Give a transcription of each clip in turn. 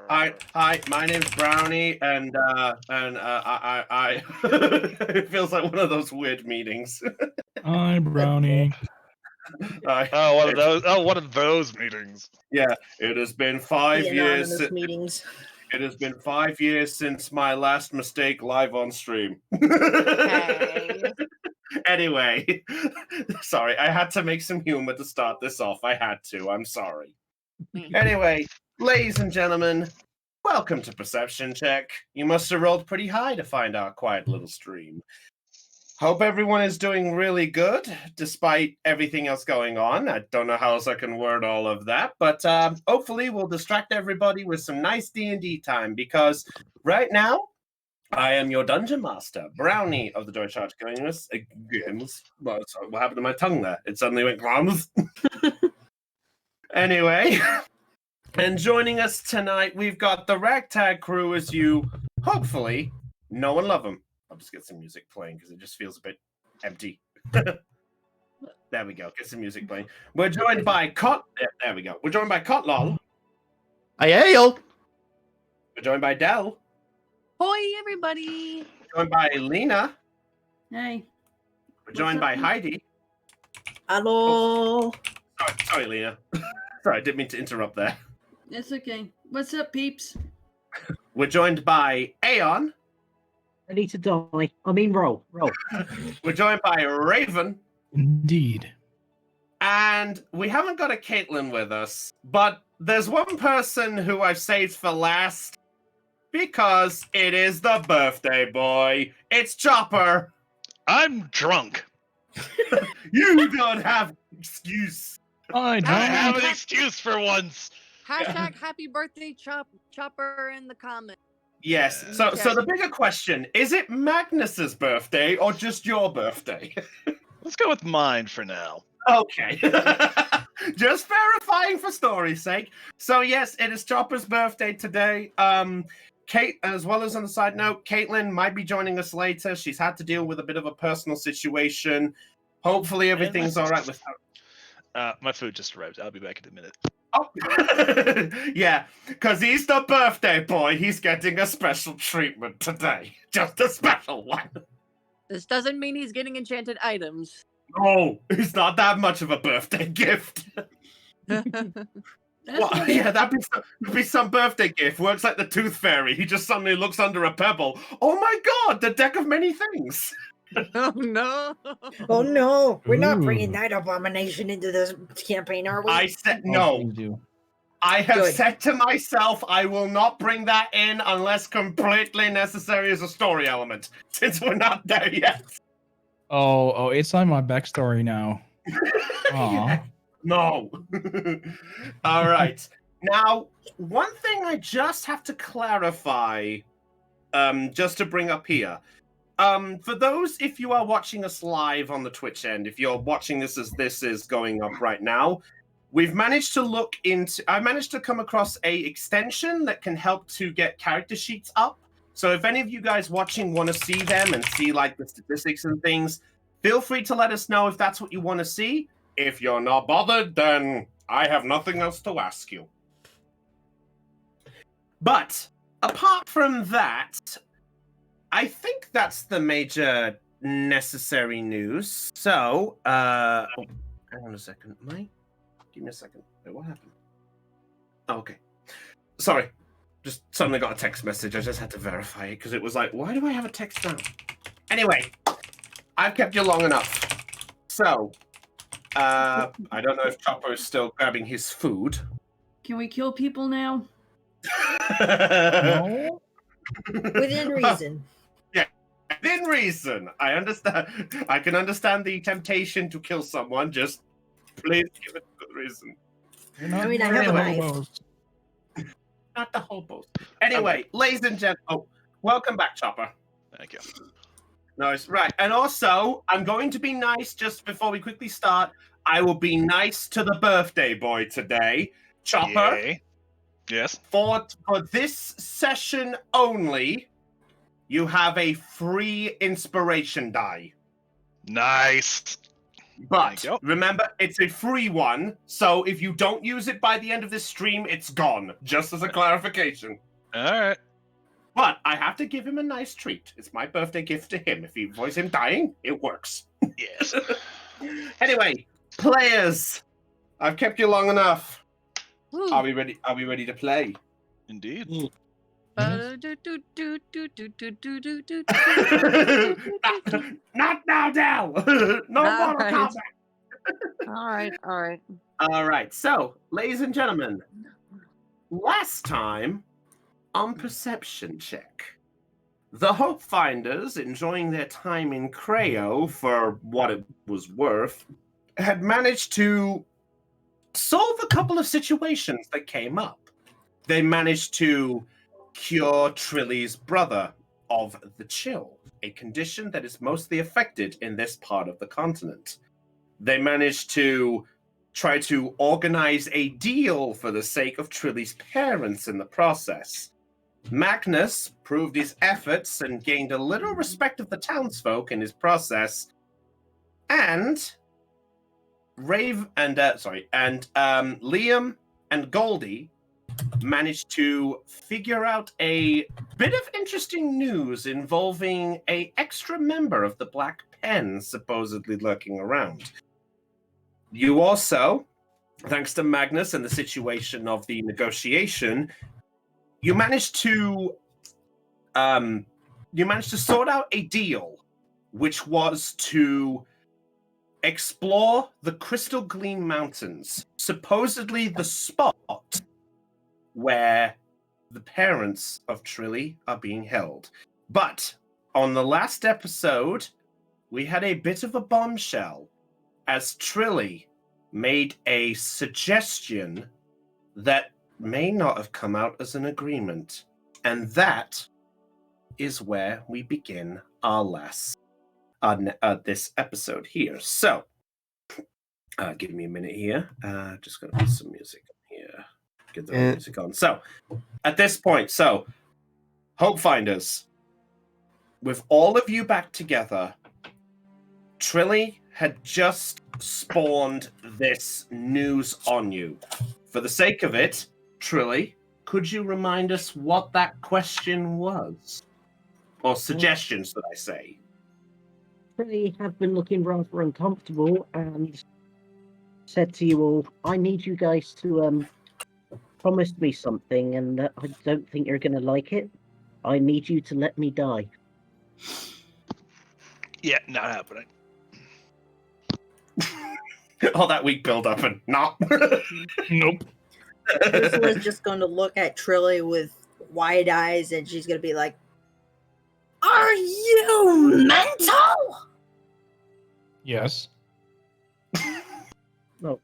Hi, my name's Brownie, and I it feels like one of those weird meetings. Hi, Brownie. One of those meetings. Yeah, it has been 5 The years. anonymous meetings. It has been 5 years since my last mistake live on stream. Okay. Anyway, sorry, I had to make some humor to start this off. I had to. I'm sorry. Anyway, ladies and gentlemen, welcome to Perception Check. You must have rolled pretty high to find our quiet little stream. Hope everyone is doing really good, despite everything else going on. I don't know how else I can word all of that, but hopefully we'll distract everybody with some nice D&D time, because right now, I am your Dungeon Master, Brownie of the Deutsche Games. What happened to my tongue there? It suddenly went glums. Anyway, and joining us tonight, we've got the Ragtag crew as you, hopefully, know and love them. I'll just get some music playing because it just feels a bit empty. There we go. Get some music playing. We're joined by there we go. We're joined by Kotlol. Ayo! We're joined by Del. Hoi, everybody. We're joined by Lena. Hey. We're joined by Heidi. Hello. Sorry, Lena. Sorry, I didn't mean to interrupt there. It's okay. What's up, peeps? We're joined by Aeon. Ready to die. I mean, roll. We're joined by Raven. Indeed. And we haven't got a Caitlin with us, but there's one person who I've saved for last because it is the birthday boy. It's Chopper. I'm drunk. You don't have an excuse. I I have an excuse for once. Hashtag happy birthday, Chopper in the comments. Yes. So the bigger question, is it Magnus's birthday or just your birthday? Let's go with mine for now. Okay. Just verifying for story's sake. So yes, it is Chopper's birthday today. Kate, as well as on the side note, Caitlin might be joining us later. She's had to deal with a bit of a personal situation. Hopefully everything's all right with her. My food just arrived. I'll be back in a minute. Oh, yeah, because he's the birthday boy. He's getting a special treatment today. Just a special one. This doesn't mean he's getting enchanted items. No, it's not that much of a birthday gift. Well, yeah, that'd be some birthday gift. Works like the Tooth Fairy. He just suddenly looks under a pebble. Oh my god, the deck of many things. Oh no! Oh no, we're not Ooh. bringing that abomination into this campaign, are we? I said no. I have Good. said to myself, I will not bring that in unless completely necessary as a story element, since we're not there yet. Oh, it's on my backstory now. Aw. No. All right. Now, one thing I just have to clarify, just to bring up here. For those, if you are watching us live on the Twitch end, if you're watching this as this is going up right now, I've managed to come across a extension that can help to get character sheets up. So if any of you guys watching want to see them and see like the statistics and things, feel free to let us know if that's what you want to see. If you're not bothered, then I have nothing else to ask you. But apart from that, I think that's the major necessary news. So, hang on a second. Give me a second. Wait, what happened? Oh, okay. Sorry. Just suddenly got a text message. I just had to verify it because it was like, why do I have a text now? Anyway, I've kept you long enough. So, I don't know if Chopper is still grabbing his food. Can we kill people now? No? Within reason. Within reason. I understand. I can understand the temptation to kill someone. Just please give it a good reason. I mean, I have a knife. Not the hobos. Anyway, ladies and gentlemen, welcome back, Chopper. Thank you. Nice. Right. And also, I'm going to be nice just before we quickly start. I will be nice to the birthday boy today. Chopper, Yay. Yes. for this session only, you have a free inspiration die. Nice. But Thank you. remember, it's a free one, so if you don't use it by the end of this stream, it's gone. Just as a clarification. All right. But I have to give him a nice treat. It's my birthday gift to him. If he avoids him dying, it works. Yes. Anyway, players, I've kept you long enough. Ooh. Are we ready? Are we ready to play? Indeed. Not now, Dal. No All Mortal right. Kombat. All right, all right. All right. So, ladies and gentlemen, last time on Perception Check, the Hope Finders, enjoying their time in Creo for what it was worth, had managed to solve a couple of situations that came up. They managed to cure Trilly's brother of the chill, a condition that is mostly affected in this part of the continent. They managed to try to organize a deal for the sake of Trilly's parents in the process. Magnus proved his efforts and gained a little respect of the townsfolk in his process. And Liam and Goldie managed to figure out a bit of interesting news involving an extra member of the Black Pen supposedly lurking around. You also, thanks to Magnus and the situation of the negotiation, you managed to sort out a deal, which was to explore the Crystal Gleam Mountains, supposedly the spot where the parents of Trilly are being held. But on the last episode, we had a bit of a bombshell as Trilly made a suggestion that may not have come out as an agreement. And that is where we begin our this episode here. So, give me a minute here. Just going to put some music on here. Get the music on. So, at this point, Hope Finders, with all of you back together, Trilly had just spawned this news on you. For the sake of it, Trilly, could you remind us what that question was? Or suggestion, should I say? Really have been looking rather uncomfortable and said to you all, I need you guys to promise me something, and I don't think you're going to like it. I need you to let me die. Yeah, not happening. All that weak build up and not. Nope. Ursula's just going to look at Trilly with wide eyes, and she's going to be like, "Are you mental?" Yes. No.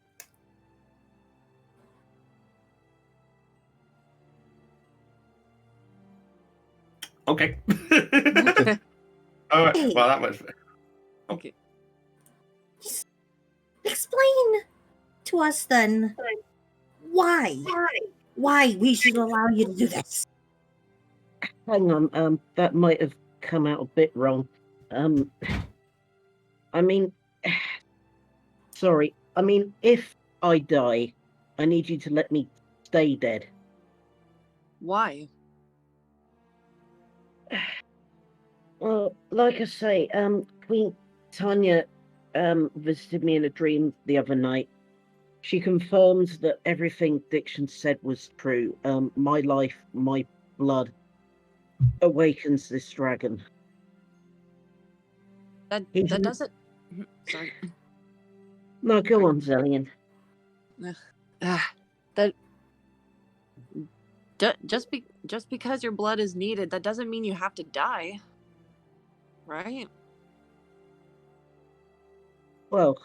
Okay. All right. Well, that much. Okay. Explain to us then why we should allow you to do this. Hang on, that might have come out a bit wrong. I mean, sorry. I mean, if I die, I need you to let me stay dead. Why? Well, like I say, Queen Tanya visited me in a dream the other night. She confirmed that everything Diction said was true. My life, my blood awakens this dragon. That doesn't. Sorry. No, go on, Zellian. That just because your blood is needed, that doesn't mean you have to die, right? Well,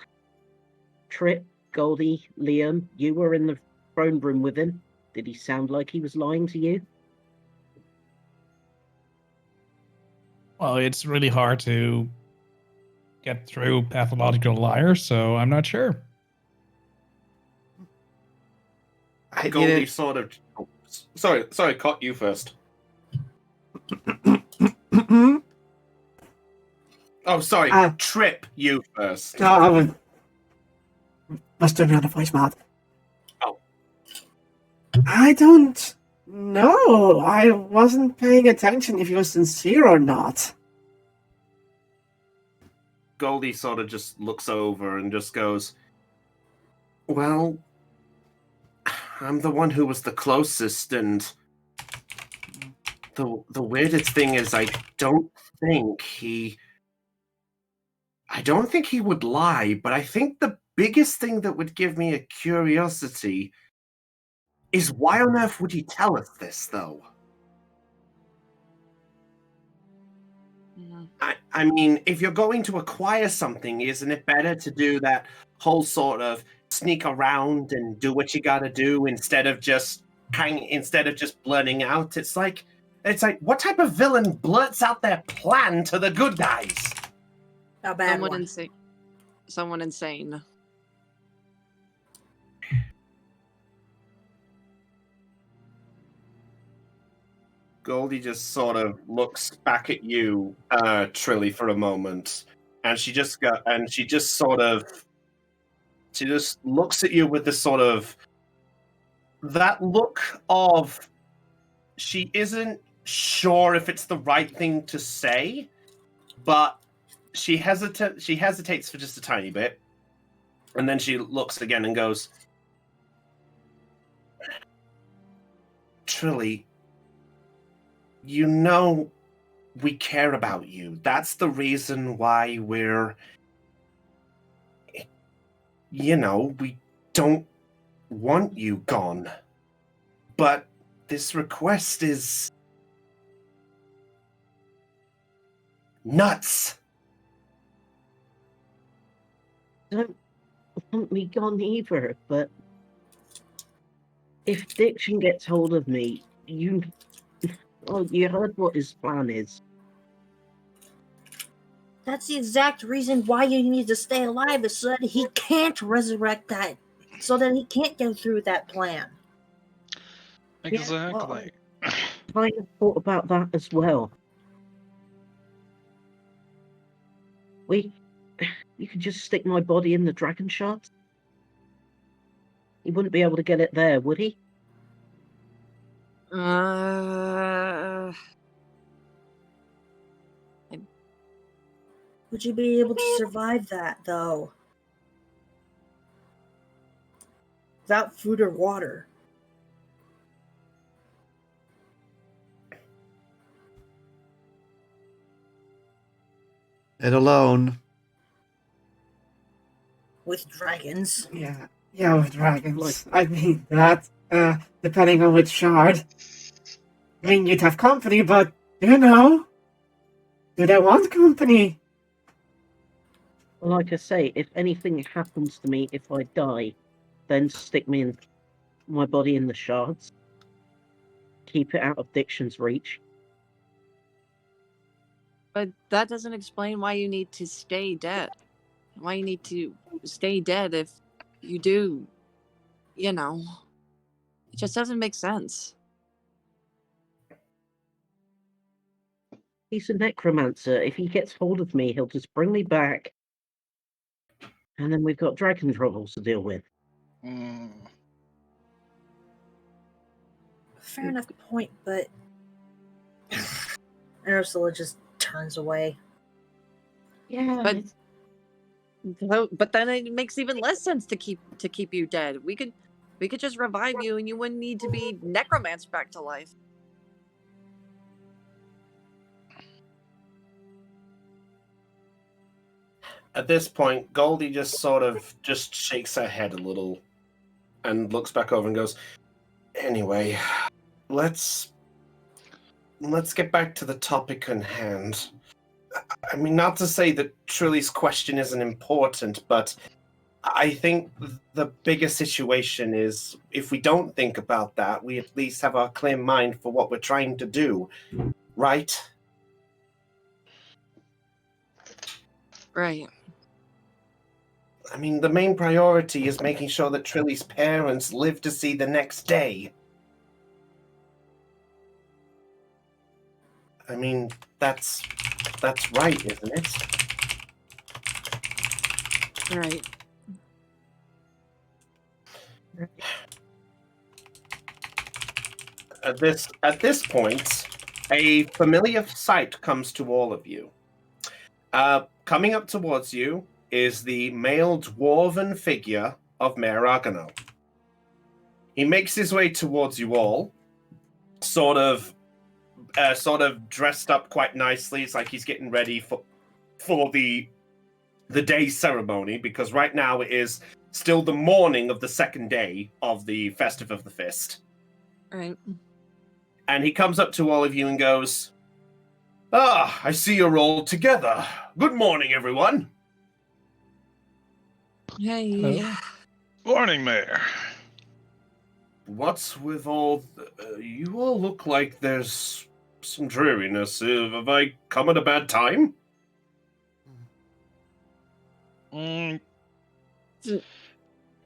Trip, Goldie, Liam, you were in the throne room with him. Did he sound like he was lying to you? Well, it's really hard to get through pathological liars, so I'm not sure. Goldie sort of. Oh, sorry, caught you first. Oh, sorry, Trip, you first. No, must turn me on the voice mod. Oh. I don't know. I wasn't paying attention if you were sincere or not. Goldie sort of just looks over and just goes, well, I'm the one who was the closest, and the weirdest thing is I don't think he would lie, but I think the biggest thing that would give me a curiosity is why on earth would he tell us this, though? I mean, if you're going to acquire something, isn't it better to do that whole sort of sneak around and do what you gotta do instead of just blurting out? It's like what type of villain blurts out their plan to the good guys? A bad Someone one. insane. Someone insane. Goldie just sort of looks back at you, Trilly, for a moment, and she just looks at you with this sort of that look of she isn't sure if it's the right thing to say, but she hesitates for just a tiny bit, and then she looks again and goes, Trilly, you know we care about you. That's the reason why we don't want you gone. But this request is nuts. Don't want me gone either, but if Diction gets hold of me, you heard what his plan is. That's the exact reason why you need to stay alive, is so that he can't resurrect that, so that he can't go through that plan. Exactly. I have thought about that as well. You could just stick my body in the dragon shard. He wouldn't be able to get it there, would he? Would you be able to survive that, though? Without food or water? It alone. With dragons? Yeah, with dragons. I mean, that, depending on which shard. I mean, you'd have company, but, do they want company? Like I say, if anything happens to me, if I die, then stick me in my body in the shards. Keep it out of Diction's reach. But that doesn't explain why you need to stay dead. Why you need to stay dead if you do, it just doesn't make sense. He's a necromancer. If he gets hold of me, he'll just bring me back. And then we've got dragon troubles to deal with. Fair enough point, but Ursula just turns away. Yeah, But then it makes even less sense to keep you dead. We could just revive you, and you wouldn't need to be necromanced back to life. At this point, Goldie just sort of just shakes her head a little and looks back over and goes, anyway, let's get back to the topic in hand. I mean, not to say that Trilly's question isn't important, but I think the bigger situation is if we don't think about that, we at least have our clear mind for what we're trying to do, right? Right. I mean, the main priority is making sure that Trilly's parents live to see the next day. I mean, that's right, isn't it? Right. at this point, a familiar sight comes to all of you. Coming up towards you is the male dwarven figure of Mayor Argano. He makes his way towards you all, sort of dressed up quite nicely. It's like he's getting ready for the day ceremony, because right now it is still the morning of the second day of the Festive of the Fist. Right. And he comes up to all of you and goes, "Ah, I see you're all together. Good morning, everyone." Hey. Hello. Morning, Mayor. What's with all... you all look like there's some dreariness. Have I come at a bad time? Mm,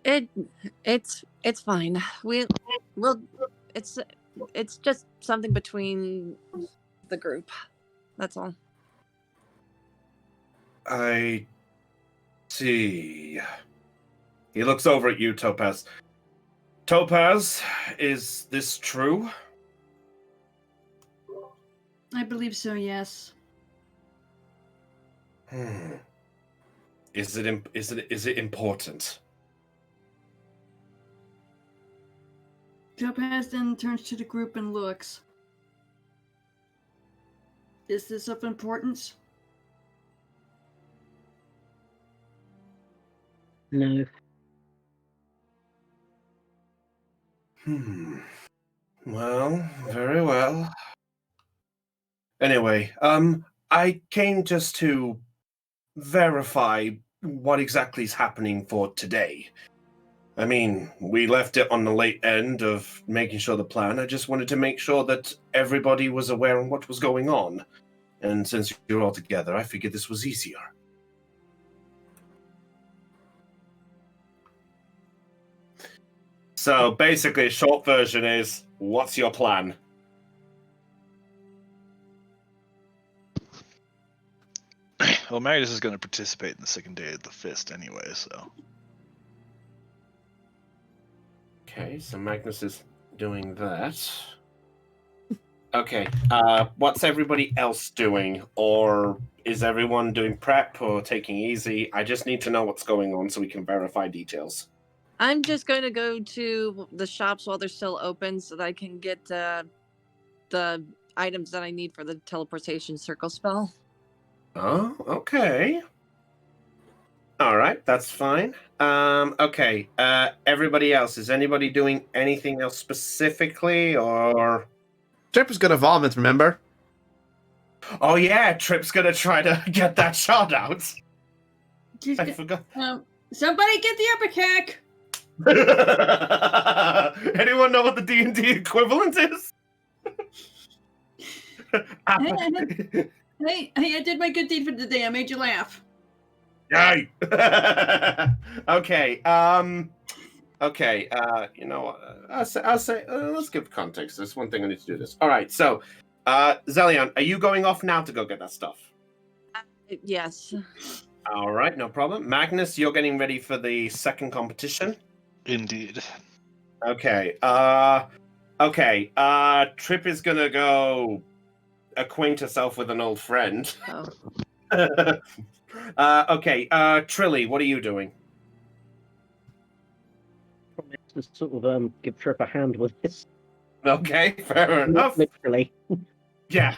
It's fine. We'll it's just something between the group. That's all. I see. He looks over at you, Topaz. Topaz, is this true? I believe so, yes. Is it important? Topaz then turns to the group and looks. Is this of importance? No. Well, very well. Anyway, I came just to verify what exactly is happening for today. I mean, we left it on the late end of making sure the plan. I just wanted to make sure that everybody was aware of what was going on. And since you're all together, I figured this was easier. So basically, a short version is, what's your plan? well, Magnus is going to participate in the second day of the Fist anyway, so. Okay, so Magnus is doing that. Okay, what's everybody else doing? Or is everyone doing prep or taking easy? I just need to know what's going on so we can verify details. I'm just going to go to the shops while they're still open so that I can get the items that I need for the teleportation circle spell. Oh, okay. All right, that's fine. Okay, everybody else, is anybody doing anything else specifically, or... Trip is gonna vomit, remember? Oh yeah, Trip's gonna try to get that shot out. I forgot. Somebody get the epicac! Anyone know what the D&D equivalent is? Hey, I did my good deed for the day. I made you laugh. Yay! Okay. Okay. You know, I'll say. Let's give context. There's one thing I need to do this. All right. So, Zelion, are you going off now to go get that stuff? Yes. All right. No problem. Magnus, you're getting ready for the second competition. Indeed. Okay. Okay. Trip is gonna go acquaint herself with an old friend. Oh. Okay. Trilly, what are you doing? To sort of give Trip a hand with this. Okay, fair enough. Literally. Yeah.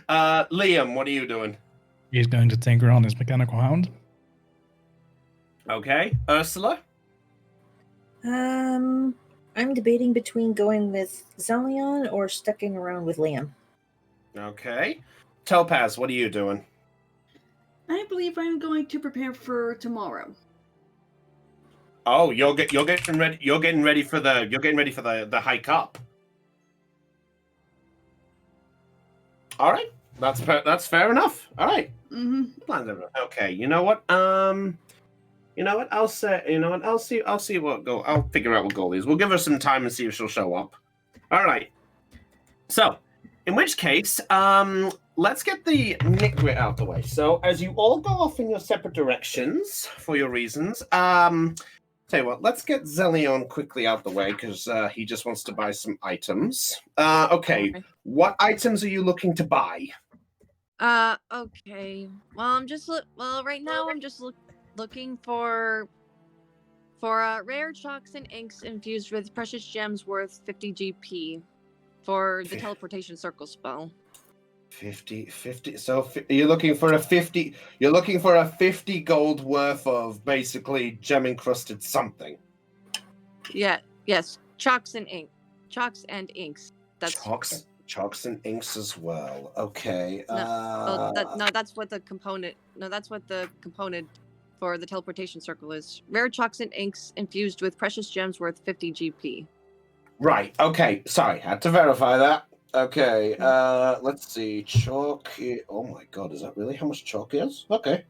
Liam, what are you doing? He's going to tinker on his mechanical hound. Okay. Ursula? I'm debating between going with Zelion or sticking around with Liam. Okay. Topaz, what are you doing? I believe I'm going to prepare for tomorrow. Oh, you're getting ready. You're getting ready for the hike up. All right, that's fair enough. All right. Mm-hmm. Okay. You know what? You know what? I'll say. You know what? I'll see what goal. I'll figure out what goal is. We'll give her some time and see if she'll show up. All right. So, in which case, let's get the nitgrit out the way. So, as you all go off in your separate directions for your reasons, Tell you what, let's get Zelion quickly out the way because he just wants to buy some items. Okay, Okay. what items are you looking to buy? Okay. Well, I'm just right now I'm just looking for rare chalks and inks infused with precious gems worth 50 GP for the teleportation circle spell. 50. So you're looking for a 50. You're looking for a 50 gold worth of basically gem encrusted something. Yeah. Yes. Chalks and inks. That's Chalks and inks as well. Okay. that's what the component. No, that's what the component for the teleportation circle is. Rare chalks and inks infused with precious gems worth 50 GP. Right. Okay. Sorry, had to verify that. Okay. Let's see. Chalk. Oh my god, is that really how much chalk is? Okay.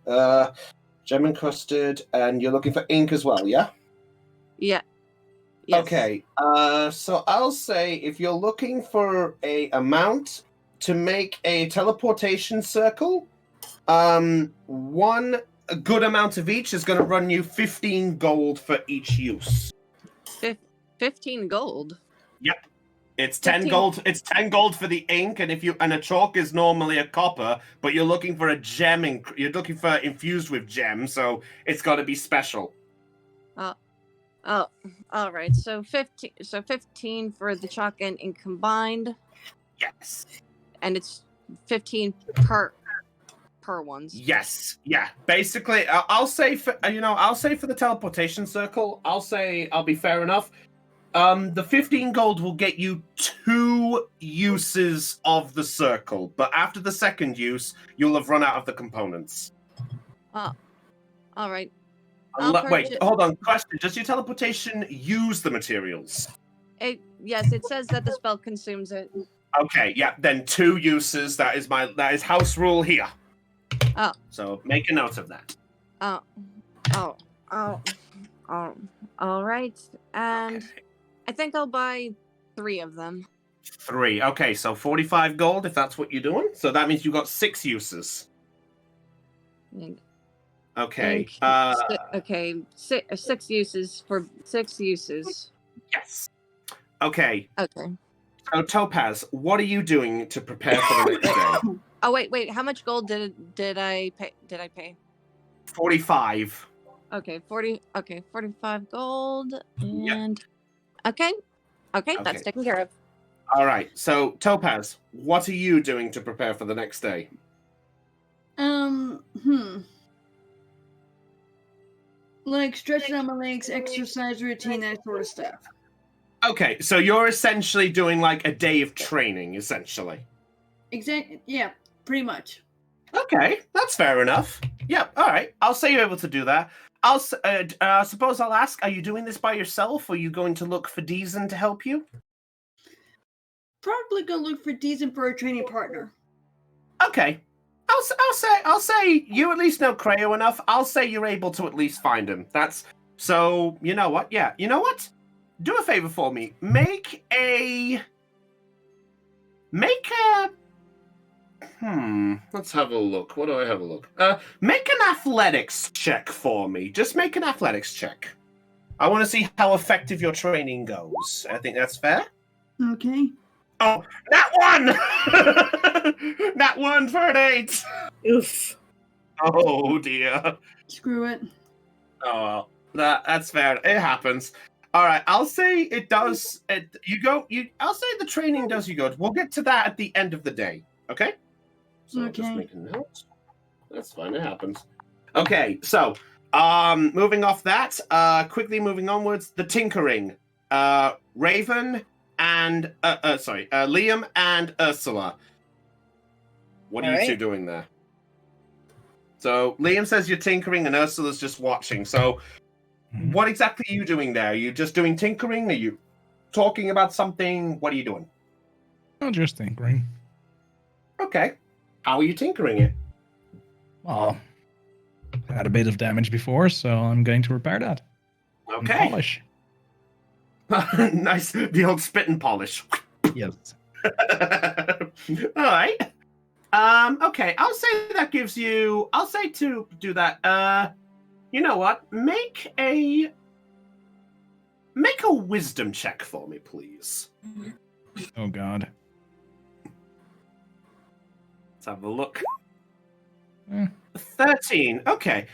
Gem encrusted, and you're looking for ink as well, yeah? Yeah. Yes. Okay. So I'll say if you're looking for a amount to make a teleportation circle, one good amount of each is going to run you 15 gold for each use. 15 gold. Yep. It's 10 15 gold. It's 10 gold for the ink, and a chalk is normally a copper, but you're looking for a gem. You're looking for infused with gem, so it's got to be special. Oh, all right. So 15 for the chalk and ink combined. Yes. And it's 15 per ones. Yes. Yeah. Basically, I'll say for the teleportation circle, I'll be fair enough. The 15 gold will get you 2 uses of the circle, but after the second use, you'll have run out of the components. Oh, all right. Wait, hold on. Question: does your teleportation use the materials? Yes, it says that the spell consumes it. Okay, yeah. Then 2 uses. That is house rule here. Oh. So make a note of that. Oh. All right. And Okay. I think I'll buy 3 of them. 3. Okay, so 45 gold if that's what you're doing. So that means you got 6 uses. Okay. Okay. 6 uses for 6 uses. Yes. Okay. Okay. So Topaz, what are you doing to prepare for the next day? Oh wait. How much gold did I pay? 45. Okay, 45 gold and Yep. Okay, that's taken care of. All right. So Topaz, what are you doing to prepare for the next day? Like stretching out my legs, exercise routine, that sort of stuff. Okay, so you're essentially doing like a day of training, essentially. Exactly. Yeah, pretty much. Okay, that's fair enough. Yep. All right. I'll say you're able to do that. Suppose I'll ask: are you doing this by yourself, or are you going to look for Deezen to help you? Probably gonna look for Deezen for a training partner. Okay. I'll say you at least know Creo enough. I'll say you're able to at least find him. That's so. You know what? Yeah. You know what? Do a favor for me. Make a. Let's have a look. What do I have a look? Make an athletics check for me. Just make an athletics check. I want to see how effective your training goes. I think that's fair. Okay. Oh, that one! That 1 for an 8. Oof. Oh dear. Screw it. Oh well, that's fair. It happens. All right, I'll say it does. I'll say the training does you good. We'll get to that at the end of the day. Okay. So I'll just make a note. That's fine. It happens. Okay. So, moving off that, quickly moving onwards. The tinkering. Raven and Liam and Ursula. What are you two doing there? So Liam says you're tinkering and Ursula's just watching. So what exactly are you doing there? Are you just doing tinkering? Are you talking about something? What are you doing? I'm just tinkering. Okay. How are you tinkering it? Well, I had a bit of damage before, so I'm going to repair that. Okay. And polish. Nice. The old spit and polish. Yes. All right. Okay. I'll say that gives you. I'll say to do that. You know what? Make a Make a wisdom check for me, please. Oh God. Let's have a look. Eh. 13. Okay.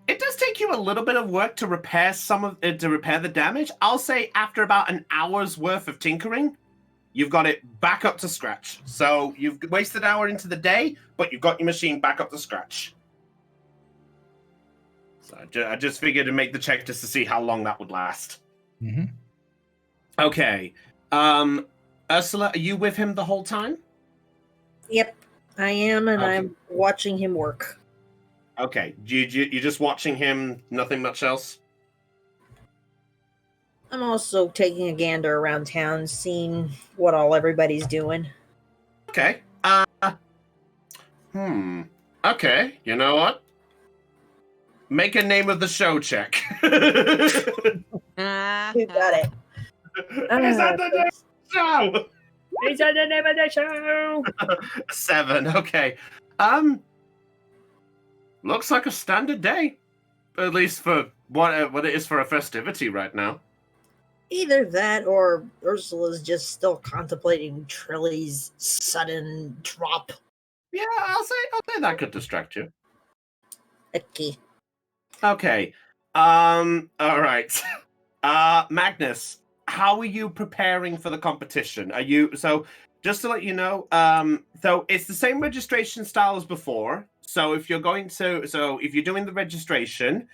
It does take you a little bit of work to repair the damage. I'll say after about an hour's worth of tinkering, you've got it back up to scratch. So you've wasted an hour into the day, but you've got your machine back up to scratch. So I just figured to make the check just to see how long that would last. Mm-hmm. Okay. Ursula, are you with him the whole time? Yep, I am, and Okay. I'm watching him work. Okay. You're just watching him, nothing much else? I'm also taking a gander around town, seeing what all everybody's doing. Okay. Okay, you know what? Make a name of the show check. You got it. Is that the name of the show? Is that the name of the show? 7, okay. Looks like a standard day. At least for what it is for a festivity right now. Either that or Ursula's just still contemplating Trilly's sudden drop. Yeah, I'll say that could distract you. Okay. Okay. All right. Magnus, how are you preparing for the competition? Are you so? Just to let you know, so it's the same registration style as before. So if you're doing the registration,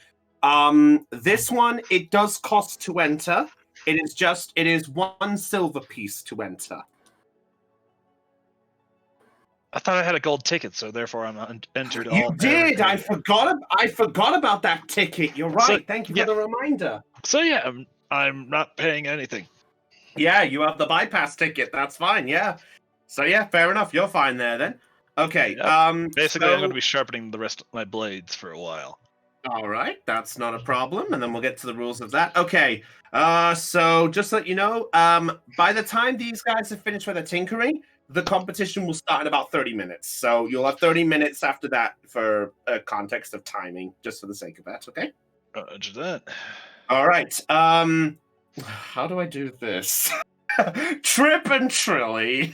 this one it does cost to enter. It is 1 silver piece to enter. I thought I had a gold ticket, so therefore I'm entered all. You did. I forgot about that ticket. You're right. So, Thank you yeah. for the reminder. So yeah, I'm not paying anything. Yeah, you have the bypass ticket. That's fine. Yeah. So yeah, fair enough. You're fine there then. Okay. Yep. Basically, so, I'm going to be sharpening the rest of my blades for a while. All right, that's not a problem, and then we'll get to the rules of that. Okay. So just to let you know, by the time these guys have finished with their tinkering, the competition will start in about 30 minutes. So you'll have 30 minutes after that for context of timing, just for the sake of that. Okay. Roger that. All right. How do I do this? Trip and Trilly.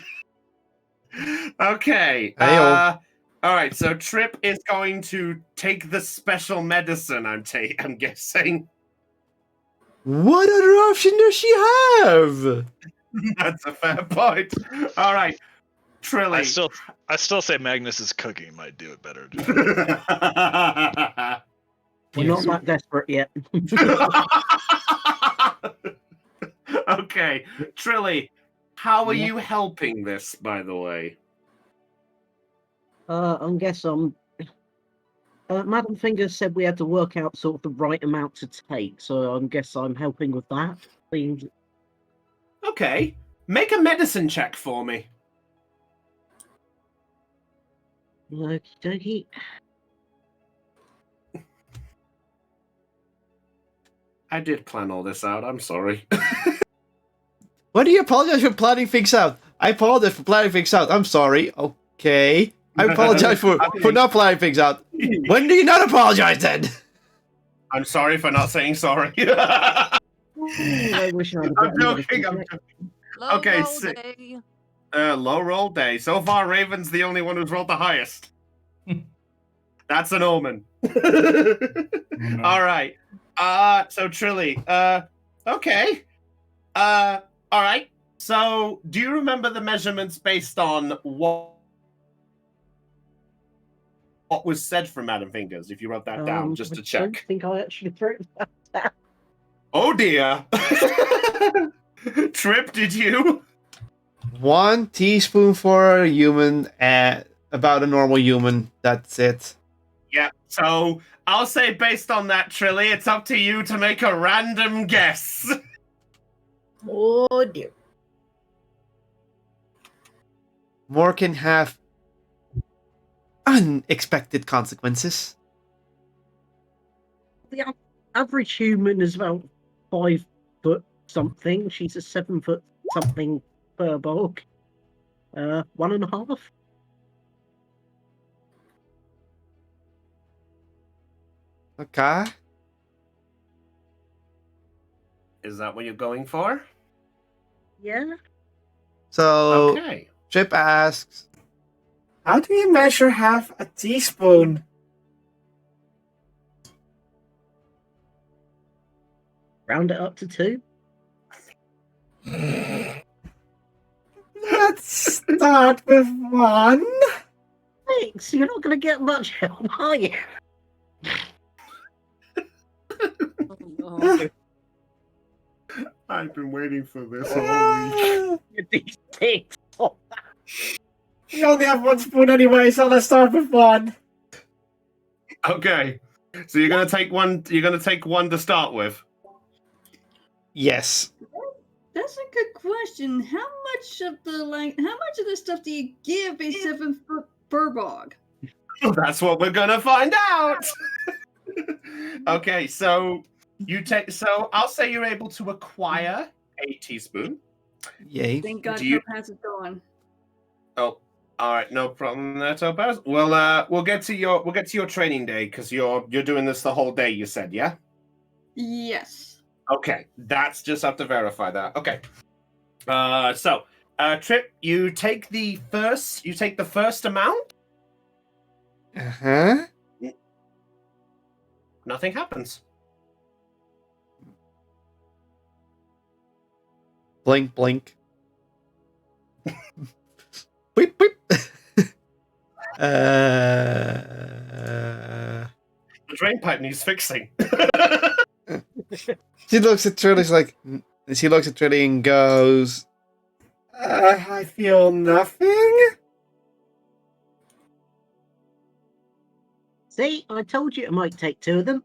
Okay. Hey-o. All right. So Trip is going to take the special medicine. I'm guessing. What other option does she have? That's a fair point. All right. Trilly. I still say Magnus's cooking might do it better. We're not that desperate yet. Okay. Trilly, how are you helping this, by the way? I guess Madam Fingers said we had to work out sort of the right amount to take, so I guess I'm helping with that. Okay. Make a medicine check for me. Okie dokie. I did plan all this out. I'm sorry. Why do you apologize for planning things out? I apologize for planning things out. I'm sorry. Okay. I apologize for not planning things out. When do you not apologize then? I'm sorry for not saying sorry. I wish I had a I'm better joking. medicine I'm check. joking. Low Okay, roll sick. day. Low roll day. So far, Raven's the only one who's rolled the highest. That's an omen. All right. So Trilly. Okay. All right. So, do you remember the measurements based on what was said from Madam Fingers? If you wrote that down, just to I check. don't think I actually wrote that down. Oh dear. Trip, did you? 1 teaspoon for a human, about a normal human. That's it. Yeah. So I'll say based on that, Trilly, it's up to you to make a random guess. Oh dear. More can have unexpected consequences. The average human is about 5 foot something. She's a 7 foot something furbolg. 1.5. Okay. Is that what you're going for? Yeah. So Okay. Trip asks, How do you measure half a teaspoon? Round it up to 2. Let's start with 1. Thanks. You're not going to get much help, are you? Oh, no. I've been waiting for this all week. These things. Oh, We only have 1 spoon anyway, so let's start with 1. Okay. So you're gonna take one. You're gonna take one to start with. yes. That's a good question. How much of the stuff do you give a 7-foot furbog? That's what we're gonna find out. Okay, so you take. So I'll say you're able to acquire a teaspoon. Yay. Thank God Do you- Topaz is gone. Oh, all right, no problem there, Topaz. We'll get to your training day because you're doing this the whole day. You said, yeah. Yes. Okay, that's just have to verify that. Okay. So Trip, you take the first amount. Uh-huh. Nothing happens. Blink, blink. Whip, whip. The drain pipe needs fixing. She looks at Trilly, and goes, I feel nothing. see, I told you it might take 2 of them.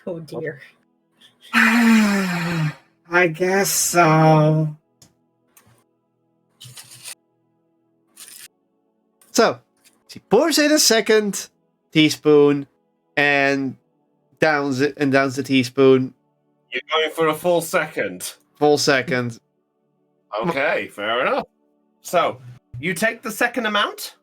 Oh dear. I guess so. So, she pours in a second teaspoon and downs the teaspoon. You're going for a full second. Full second. Okay, fair enough. So, you take the second amount.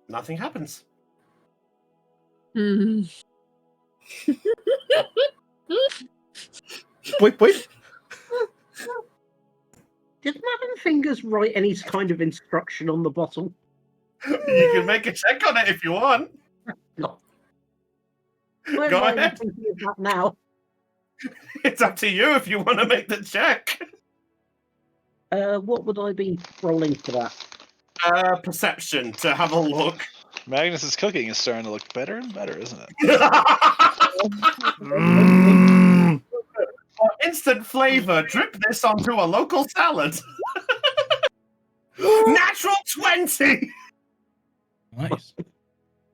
Nothing happens. Hmm. Wait, wait. Did Madam Fingers write any kind of instruction on the bottle? You can make a check on it if you want. No. Where Go am I even ahead. thinking of that now? It's up to you if you want to make the check. What would I be rolling for that? Perception to have a look. Magnus's cooking is starting to look better and better, isn't it? For instant flavor, drip this onto a local salad. Natural 20! Nice.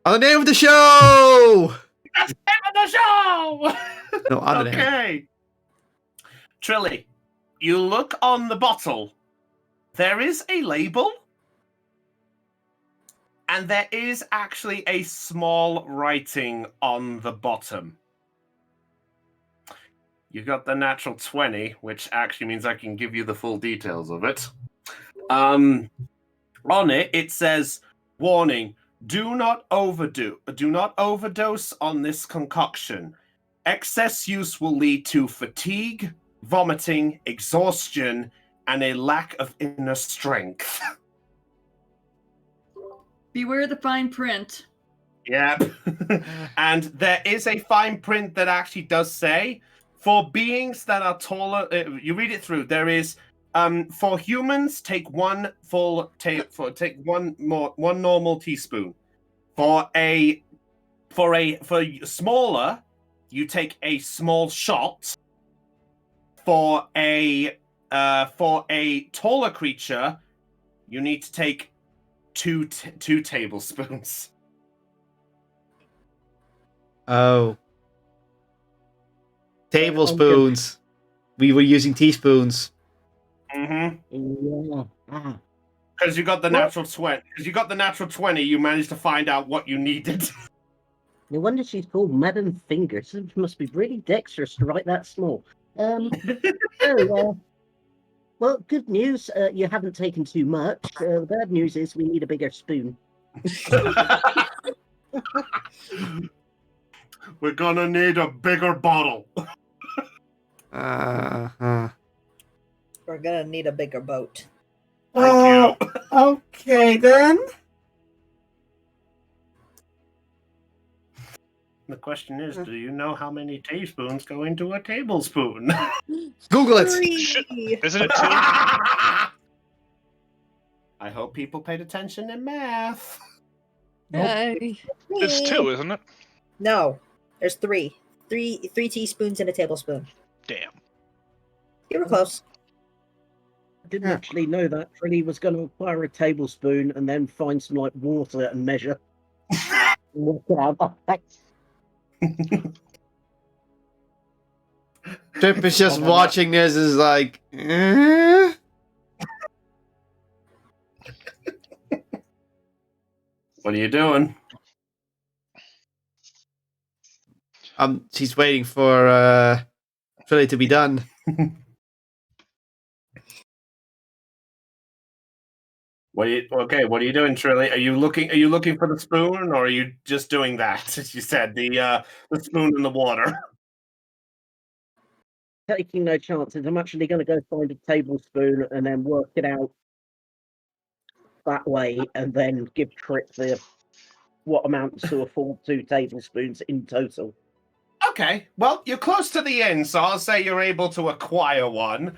On the name of the show! That's the name of the show! No, on the name. Okay. Trilly, you look on the bottle. There is a label. And there is actually a small writing on the bottom. You got the natural 20, which actually means I can give you the full details of it. On it, it says, warning, do not overdose on this concoction. Excess use will lead to fatigue, vomiting, exhaustion, and a lack of inner strength. Beware the fine print. Yep. And there is a fine print that actually does say, for beings that are taller, you read it through, there is, for humans, take one normal teaspoon. For smaller, you take a small shot. For a taller creature, you need to take two tablespoons. Oh. Tablespoons. We were using teaspoons. Mm-hmm. Yeah. Because you got the natural 20. Because you got the natural 20, you managed to find out what you needed. No wonder she's called Madam Fingers. She must be really dexterous to write that small. Well, good news. You haven't taken too much. The bad news is we need a bigger spoon. We're gonna need a bigger bottle. Uh-huh. We're gonna need a bigger boat. Thank you. Okay then. The question is, do you know how many teaspoons go into a tablespoon? Google it. 3. Isn't it 2? I hope people paid attention in math. Yay. It's 2, isn't it? No, there's 3. 3 teaspoons in a tablespoon. Damn. You were close. I didn't actually know that. Trilly was going to acquire a tablespoon and then find some like water and measure. Work it out. Trip is just Oh, watching this is like, eh? What are you doing? She's waiting for Philly to be done. What are you doing, Trilly? Are you looking for the spoon, or are you just doing that? As you said, the spoon in the water. Taking no chances. I'm actually going to go find a tablespoon and then work it out that way, and then give Trip what amounts to a full 2 tablespoons in total. Okay, well, you're close to the end, so I'll say you're able to acquire one.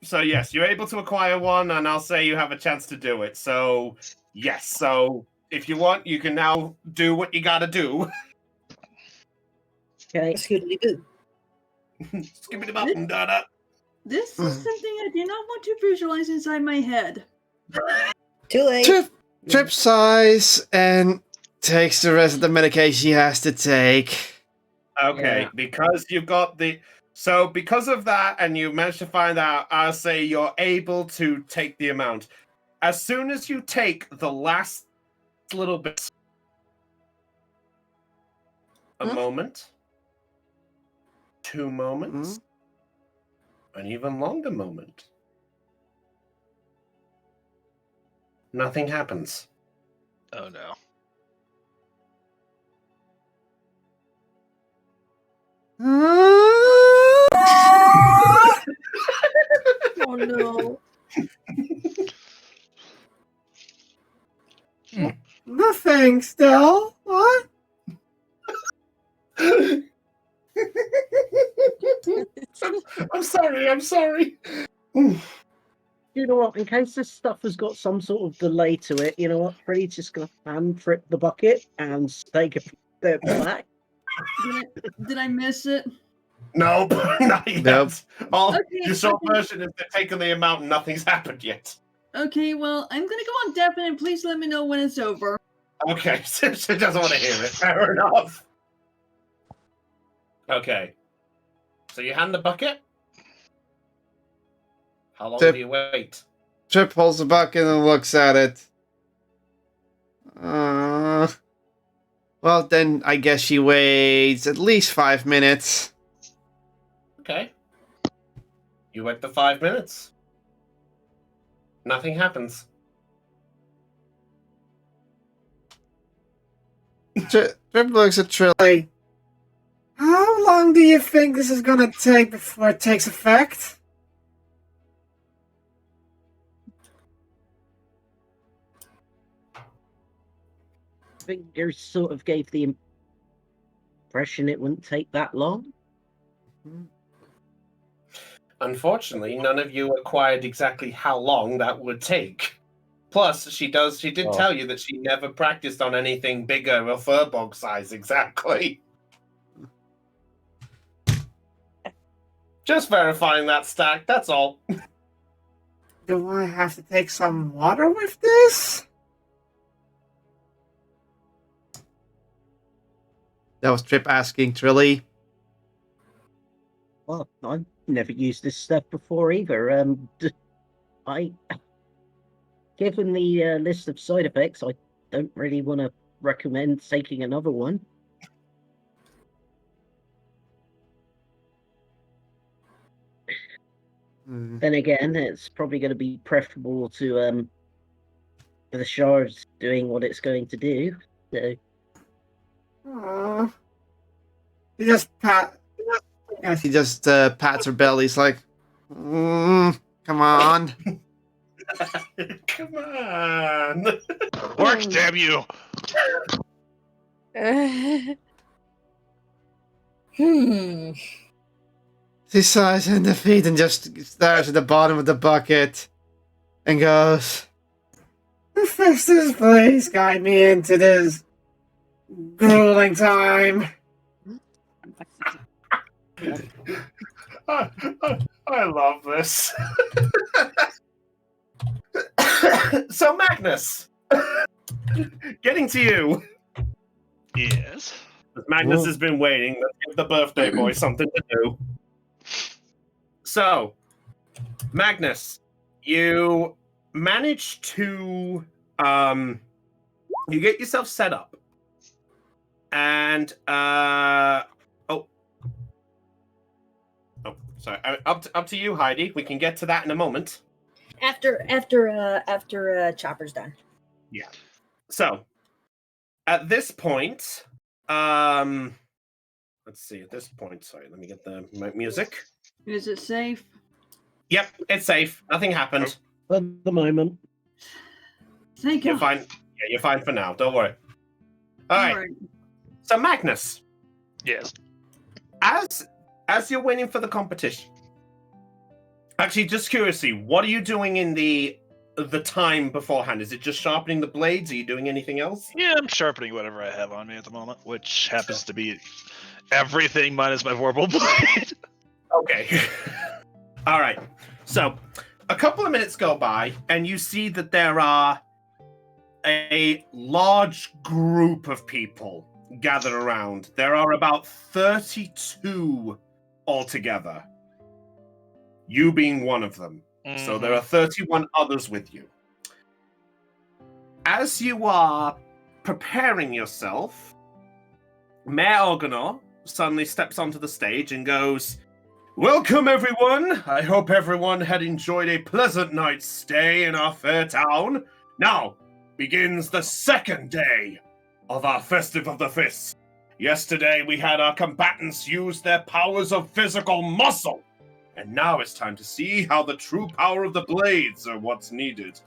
So yes, you're able to acquire one, and I'll say you have a chance to do it. So yes, so if you want, you can now do what you gotta do. Okay. Scoodly-boo. Skip it up and da. This is something I do not want to visualize inside my head. Too late. Trip sighs and takes the rest of the medication he has to take. Okay, Yeah. because you've got because of that, and you managed to find out, I'll say you're able to take the amount. As soon as you take the last little bit, a moment, 2 moments, an even longer moment. Nothing happens. Oh no. Oh no. Nothing still. What? I'm sorry. You know what? In case this stuff has got some sort of delay to it, you know what? Pretty's just going to hand Trip the bucket and take a step back. Did I miss it? Nope, not yet. Nope. Oh, Okay, your short okay. version is they're taking the amount and nothing's happened yet. Okay, well, I'm gonna go on definite. Please let me know when it's over. Okay, she doesn't want to hear it. Fair enough. Okay. So you hand the bucket. How long Tip. do you wait? Trip holds the bucket and looks at it. Well, then I guess she waits at least 5 minutes. Okay. You wait the 5 minutes. Nothing happens. Trip looks at Trill. Like, how long do you think this is gonna take before it takes effect? Fingers sort of gave the impression it wouldn't take that long. Unfortunately, none of you acquired exactly how long that would take. Plus, she did tell you that she never practiced on anything bigger or furbog size exactly. Just verifying that stack, that's all. Do I have to take some water with this? That was Trip asking Trilly. Well, I've never used this stuff before either. Given the list of side effects, I don't really want to recommend taking another one. Then again, it's probably going to be preferable to the shards doing what it's going to do. do. Aww. He just pat. Yes, he just pats her belly. He's like, come on. Come on. Work, damn you! She sighs in defeat and just stares at the bottom of the bucket and goes, The fastest please guide me into this grueling time. I love this. So, Magnus, getting to you. Yes. Magnus has been waiting. Let's give the birthday boy something to do. So, Magnus, you manage to you get yourself set up, and sorry, up to you, Heidi. We can get to that in a moment. After Chopper's done. Yeah. So, at this point, let's see. At this point, sorry, let me get the music. Is it safe? Yep, it's safe. Nothing happened. At the moment. Thank You're you. fine. Yeah, you're fine for now. Don't worry. All right. So, Magnus, Yes. as you're waiting for the competition, actually, just curiously, what are you doing in the time beforehand? Is it just sharpening the blades? Are you doing anything else? Yeah, I'm sharpening whatever I have on me at the moment, which happens to be everything minus my vorpal blade. Okay. All right. So, a couple of minutes go by, and you see that there are a large group of people gathered around. There are about 32 altogether. You being one of them. So there are 31 others with you. As you are preparing yourself, Mayor Organor suddenly steps onto the stage and goes, "Welcome, everyone! I hope everyone had enjoyed a pleasant night's stay in our fair town. Now begins the second day of our Festive of the Fists. Yesterday we had our combatants use their powers of physical muscle. And now it's time to see how the true power of the blades are what's needed.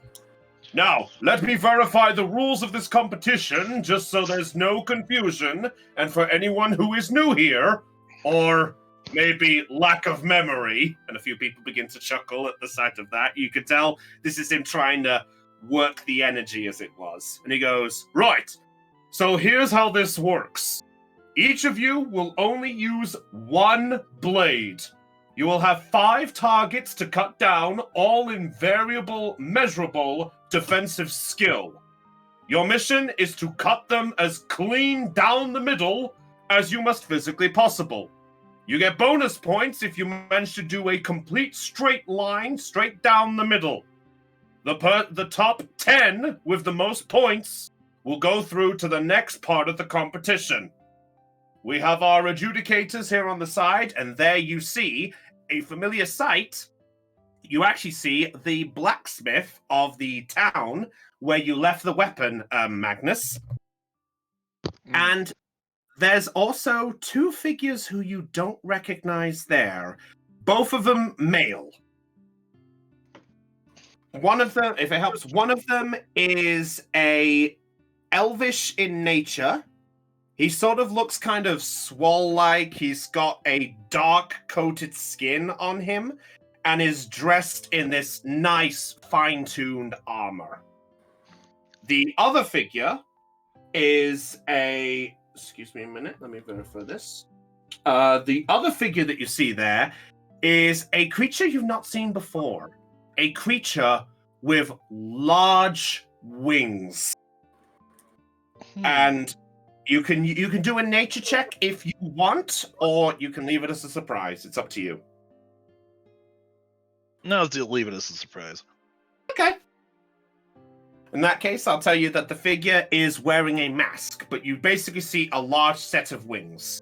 Now, let me verify the rules of this competition, just so there's no confusion, and for anyone who is new here, or maybe lack of memory," and a few people begin to chuckle at the sight of that. You could tell this is him trying to work the energy as it was. And he goes, "Right, so here's how this works. Each of you will only use one blade. You will have 5 targets to cut down, all in variable, measurable defensive skill. Your mission is to cut them as clean down the middle as you must physically possible. You get bonus points if you manage to do a complete straight line straight down the middle. The top 10 with the most points will go through to the next part of the competition. We have our adjudicators here on the side, and there you see a familiar sight. You actually see the blacksmith of the town where you left the weapon, Magnus. And there's also 2 figures who you don't recognize there. Both of them male. One of them, if it helps, one of them is a elvish in nature. He sort of looks kind of swole-like. He's got a dark-coated skin on him and is dressed in this nice, fine-tuned armor. The other figure is a... Excuse me a minute. Let me verify this. The other figure that you see there is a creature you've not seen before. A creature with large wings. And... You can do a nature check if you want, or you can leave it as a surprise. It's up to you. No, let's leave it as a surprise. Okay. In that case, I'll tell you that the figure is wearing a mask, but you basically see a large set of wings.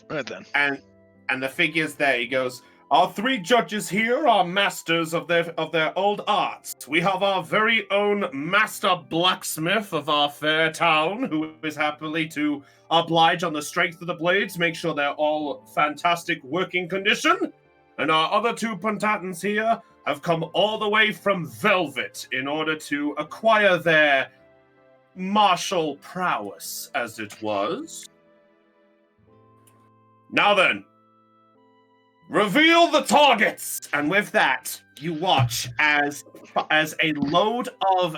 Right then. And the figure's there. He goes, Our three judges here are masters of their old arts. We have our very own master blacksmith of our fair town, who is happily to oblige on the strength of the blades, make sure they're all fantastic working condition. And our other two puntatons here have come all the way from Velvet in order to acquire their martial prowess, as it was. Now then, reveal the targets! And with that, you watch as a load of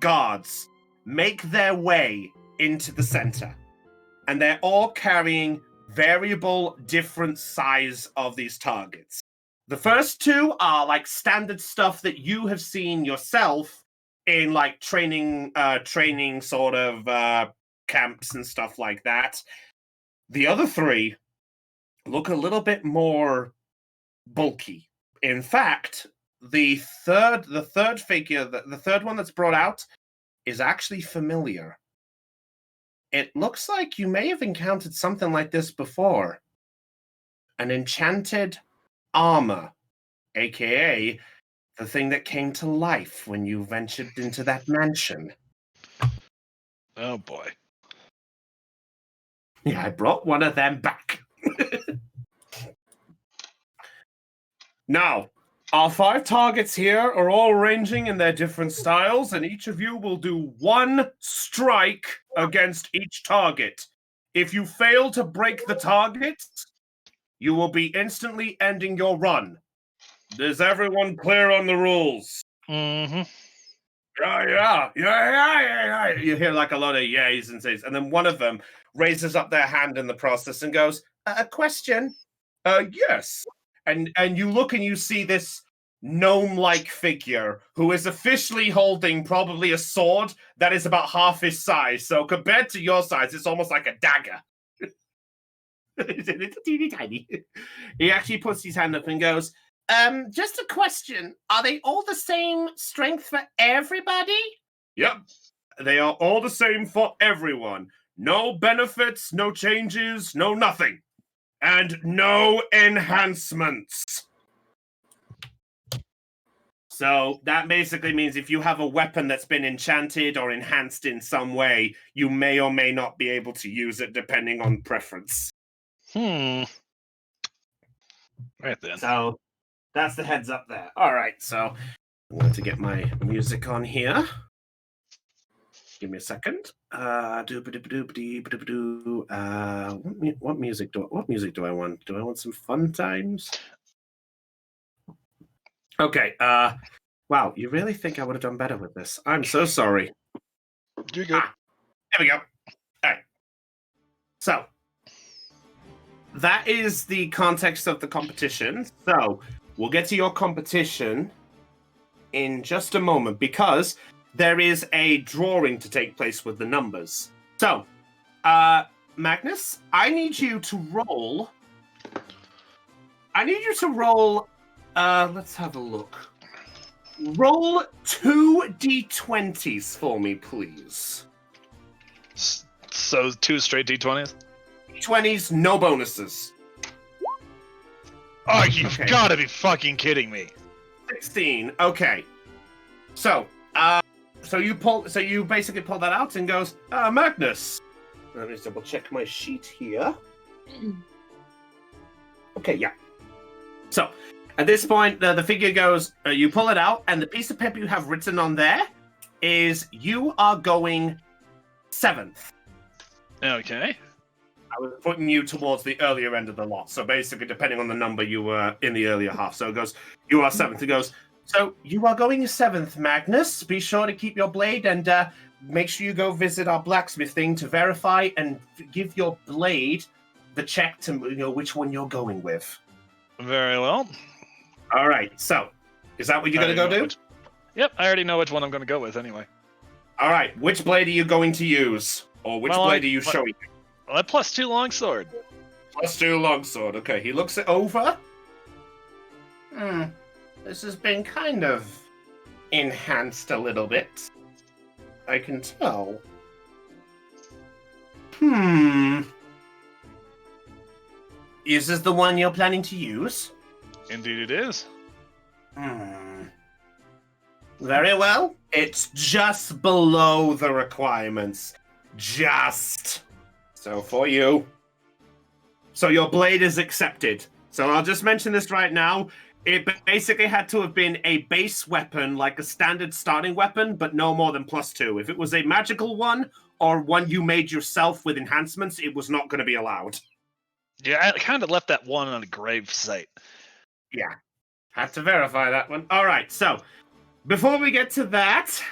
guards make their way into the center. And they're all carrying variable different size of these targets. The first two are like standard stuff that you have seen yourself in like training sort of camps and stuff like that. The other three look a little bit more bulky. In fact, the third figure, the third one that's brought out, is actually familiar. It looks like you may have encountered something like this before. An enchanted armor, aka the thing that came to life when you ventured into that mansion. Oh boy. Yeah, I brought one of them back. Now, our 5 targets here are all ranging in their different styles, and each of you will do 1 strike against each target. If you fail to break the targets, you will be instantly ending your run. Is everyone clear on the rules? Mm-hmm. Yeah. You hear like a lot of yays and says, and then one of them raises up their hand in the process and goes, a question? Yes. And you look and you see this gnome-like figure who is officially holding probably a sword that is about half his size. So compared to your size, it's almost like a dagger. It's teeny tiny. He actually puts his hand up and goes, just a question. Are they all the same strength for everybody? Yep. They are all the same for everyone. No benefits, no changes, no nothing. And no enhancements. So that basically means if you have a weapon that's been enchanted or enhanced in some way, you may or may not be able to use it depending on preference. Right then. So that's the heads up there. All right, so I'm going to get my music on here. Give me a second. What music do I want? Do I want some fun times? Okay. Wow, you really think I would have done better with this? I'm so sorry. You're good. There we go. All right. So that is the context of the competition. So we'll get to your competition in just a moment because there is a drawing to take place with the numbers. So, Magnus, I need you to roll. Let's have a look. Roll 2 d20s for me, please. So 2 straight d20s? 20s, no bonuses. Oh, you've got to be fucking kidding me. 16. Okay. So you basically pull that out and goes, Magnus. Let me double check my sheet here. Okay, yeah. So at this point, the figure goes, you pull it out, and the piece of paper you have written on there is you are going 7th. Okay. I was putting you towards the earlier end of the lot. So basically, depending on the number, you were in the earlier half. So it goes, you are 7th. It goes, so you are going 7th, Magnus. Be sure to keep your blade and make sure you go visit our blacksmith thing to verify and give your blade the check to know which one you're going with. Very well. All right. So is that what you're going to go do? Yep. I already know which one I'm going to go with anyway. All right. Which blade are you going to use? Or which blade are you showing? Well, that +2 longsword. +2 longsword. Okay. He looks it over. This has been kind of enhanced a little bit. I can tell. Is this the one you're planning to use? Indeed, it is. Very well. It's just below the requirements. Just. So for you. So your blade is accepted. So I'll just mention this right now. It basically had to have been a base weapon, like a standard starting weapon, but no more than +2. If it was a magical one or one you made yourself with enhancements, it was not going to be allowed. Yeah, I kind of left that one on a grave site. Yeah. Had to verify that one. All right, so before we get to that,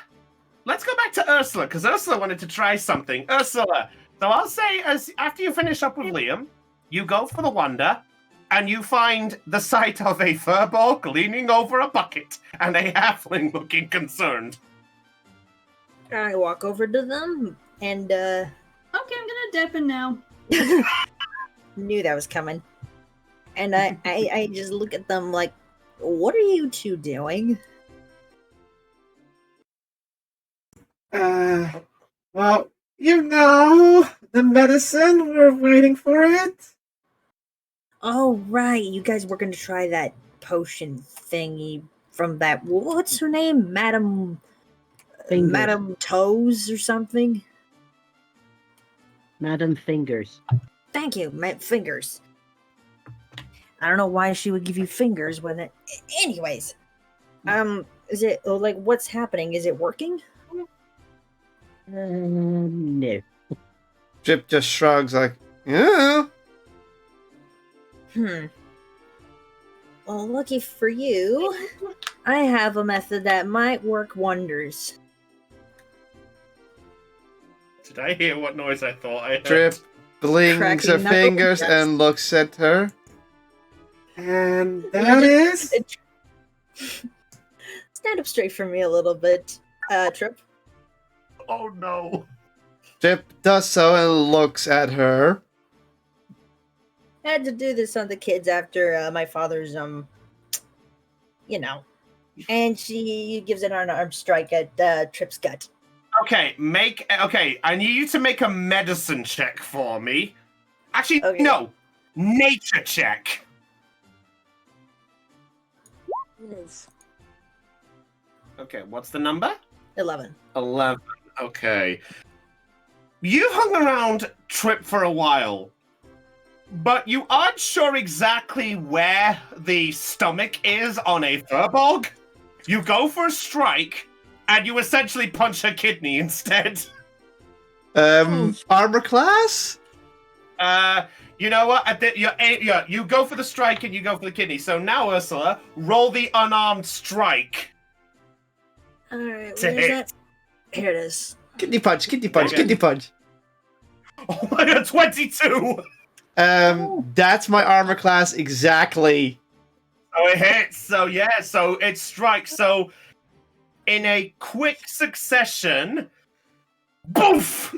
let's go back to Ursula, because Ursula wanted to try something. Ursula, so I'll say, after you finish up with Liam, you go for the wonder, and you find the sight of a furbolg leaning over a bucket, and a halfling looking concerned. I walk over to them, and Okay, I'm gonna dip in now. knew that was coming. And I just look at them like, what are you two doing? Well, you know, the medicine, we're waiting for it. Oh, right, you guys were going to try that potion thingy from that, what's her name? Madam Toes or something? Madam Fingers. Thank you, Fingers. I don't know why she would give you fingers when it... Anyways, is it, like, what's happening? Is it working? No. Trip just shrugs like, yeah. Well, lucky for you, I have a method that might work wonders. Did I hear what noise I thought I heard? Trip blinks Cracking her knuckles, fingers yes. and looks at her. And that is... Stand up straight for me a little bit, Trip. Oh no. Trip does so and looks at her. I had to do this on the kids after my father's, and she gives an unarmed strike at Trip's gut. Okay, I need you to make a medicine check for me. Actually, Okay. no. Nature check. Okay, what's the number? 11. 11. Okay. You hung around Trip for a while, but you aren't sure exactly where the stomach is on a furbolg. You go for a strike, and you essentially punch her kidney instead. Armor class? You know what? You go for the strike and you go for the kidney. So now, Ursula, roll the unarmed strike. Alright, To where's hit. that? Here it is. Kidney punch. Oh my god, 22! That's my armor class exactly. So it hits. So yeah, so it strikes. So in a quick succession, boof!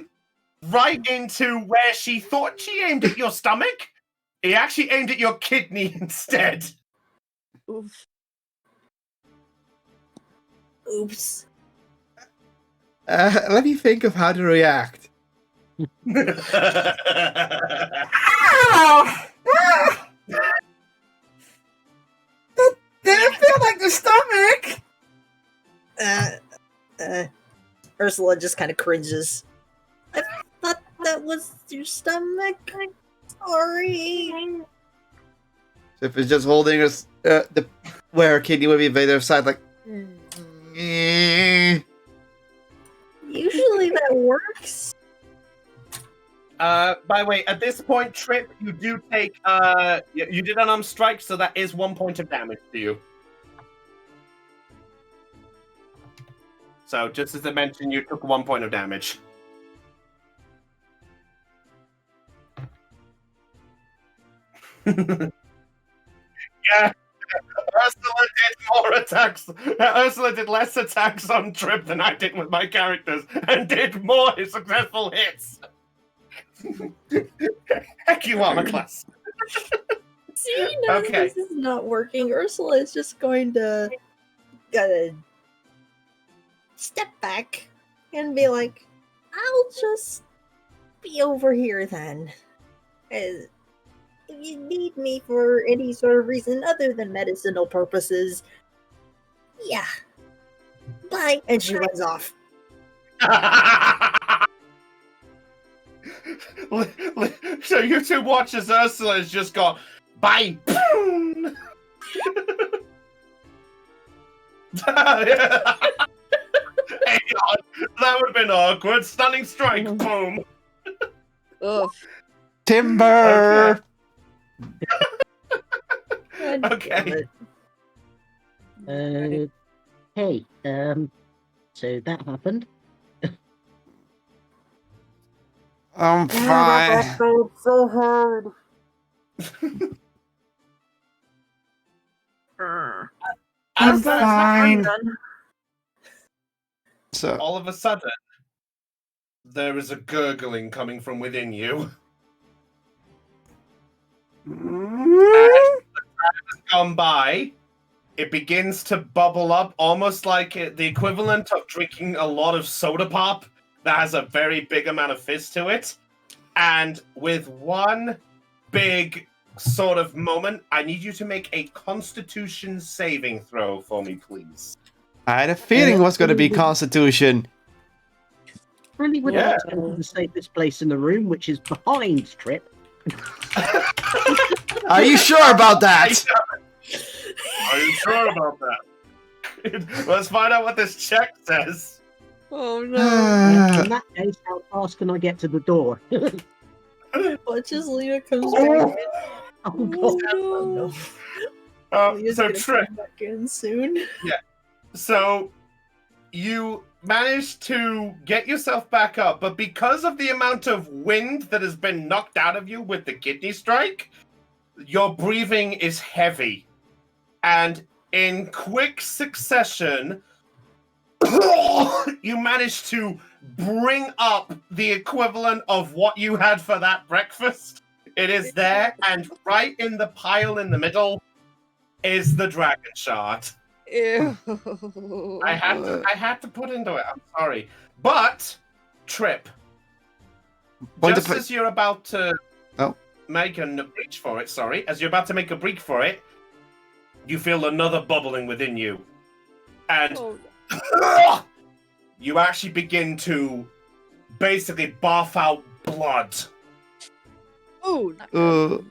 Right into where she thought she aimed at your stomach. He actually aimed at your kidney instead. Oof. Oops. Let me think of how to react. Ow! That didn't feel like the stomach! Ursula just kind of cringes. I thought that was your stomach. Sorry. Trip is just holding her, where her kidney would be by their side, like. Eh. Usually that works. By the way, at this point, Trip, you do take you did an unarmed strike, so that is 1 point of damage to you. So just as I mentioned, you took 1 point of damage. Yeah. Ursula did more attacks. Ursula did less attacks on Trip than I did with my characters, and did more successful hits. Heck, you armor class. See, now that Okay. this is not working, Ursula is just going to step back and be like, I'll just be over here then. if you need me for any sort of reason other than medicinal purposes, yeah. Bye. And she runs off. So you two watch as Ursula has just got bye. Hang on. That would have been awkward. Stunning strike. Boom. Ugh. Timber. Okay. Hey, so that happened. I'm fine. So hard. I'm fine. So All of a sudden, there is a gurgling coming from within you. Gone by, it begins to bubble up, almost like the equivalent of drinking a lot of soda pop that has a very big amount of fizz to it. And with one big sort of moment, I need you to make a Constitution saving throw for me, please. I had a feeling it was going to be Constitution. Really would Yeah. like to save this place in the room, which is behind Trip. Are you sure about that? Are you sure about that? Let's find out what this check says. Oh no. In that case, how fast can I get to the door? Watch as Lena comes Oh. back in. Oh, God. Oh, Oh, no. Lena's So gonna Trip, come back in soon. so you managed to get yourself back up, but because of the amount of wind that has been knocked out of you with the kidney strike, your breathing is heavy. And in quick succession, you managed to bring up the equivalent of what you had for that breakfast. It is there, and right in the pile in the middle is the dragon shard. Ew. I had to put into it. I'm sorry, but Trip, Point just of- as you're about to Oh. make a breach for it, as you're about to make a breach for it, you feel another bubbling within you, and Oh, you actually begin to basically barf out blood. oh, not good.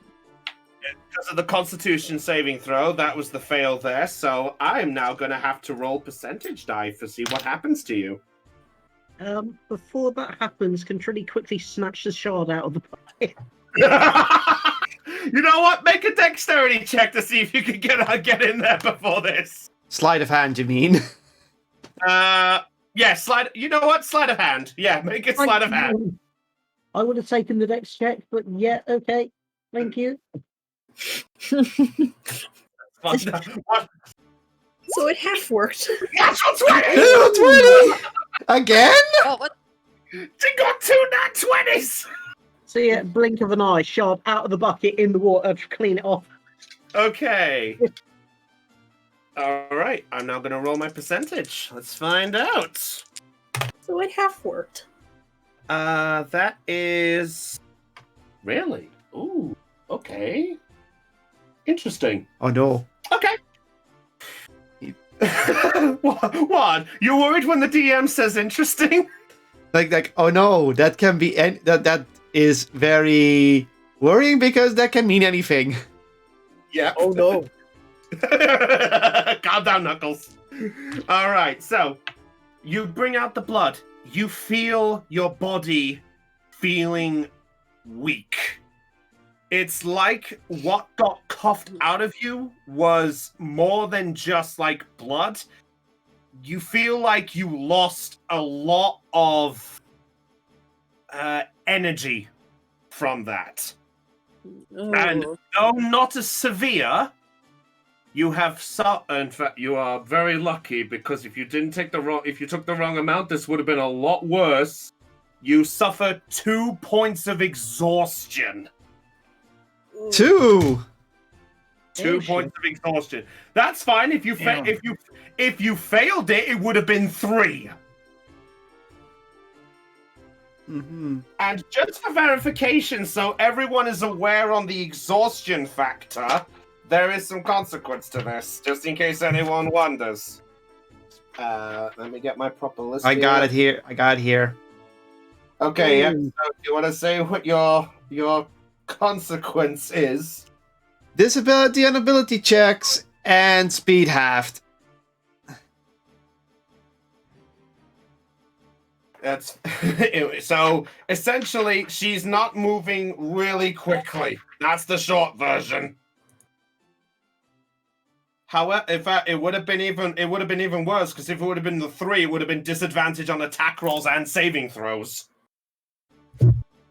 Because of the Constitution saving throw, that was the fail there. So I'm now going to have to roll percentage die to see what happens to you. Before that happens, can Trinity quickly snatch the shard out of the pocket? You know what? Make a dexterity check to see if you can get in there before this. Sleight of hand, you mean? Yeah, slide. You know what? Sleight of hand. Yeah, make it sleight of hand. I would have taken the dex check, but yeah, okay. Thank you. What? So it half worked. Natural 20! 20! Again? Oh, what? You got 2 nat 20s! See it, blink of an eye, shard out of the bucket in the water to clean it off. Okay. All right. I'm now going to roll my percentage. Let's find out. So it half worked. That is... Really? Ooh, okay. Interesting. Oh no. Okay. What? You're worried when the DM says interesting? Like, oh no, that can be, that is very worrying because that can mean anything. Yeah. Oh no. Calm down, Knuckles. All right, so you bring out the blood. You feel your body feeling weak. It's like what got coughed out of you was more than just like blood. You feel like you lost a lot of energy from that. And Oh. though not as severe, you have in fact, you are very lucky because if you took the wrong amount, this would have been a lot worse. You suffer 2 points of exhaustion. 2! 2 points of exhaustion. That's fine. If you failed it, it would have been 3. Mm-hmm. And just for verification, so everyone is aware on the exhaustion factor, there is some consequence to this, just in case anyone wonders. Let me get my proper list. I got it here. Okay, yeah. Ooh. So do you want to say what your consequence is? Disability and ability checks and speed halved. That's so essentially she's not moving really quickly. That's the short version. However, in fact, it would have been even worse because if it would have been the 3, it would have been disadvantage on attack rolls and saving throws.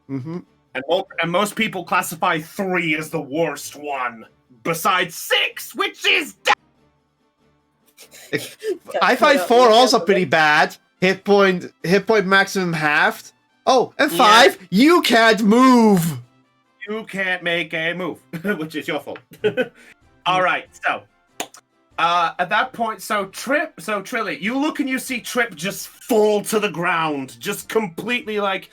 Mm-hmm. And most people classify 3 as the worst one, besides 6, which is. I find 4 also pretty bad. Hit point maximum halved. Oh, and 5, you can't move. You can't make a move, which is your fault. All right, so at that point, Trilly, you look and you see Trip just fall to the ground, just completely like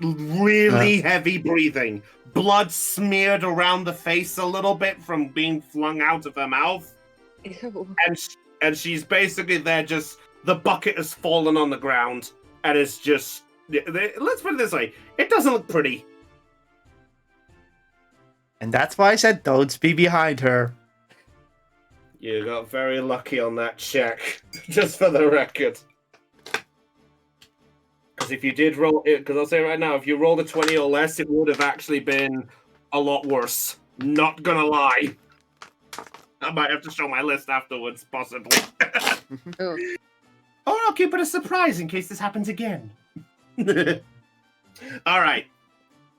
really heavy breathing, blood smeared around the face a little bit from being flung out of her mouth. Ew. And she's basically there, just the bucket has fallen on the ground, and it's just, let's put it this way, it doesn't look pretty. And that's why I said don't be behind her. You got very lucky on that check, just for the record. Because if you did roll it, because I'll say right now, if you rolled a 20 or less, it would have actually been a lot worse. Not gonna lie. I might have to show my list afterwards, possibly. Oh. Or I'll keep it a surprise in case this happens again. All right.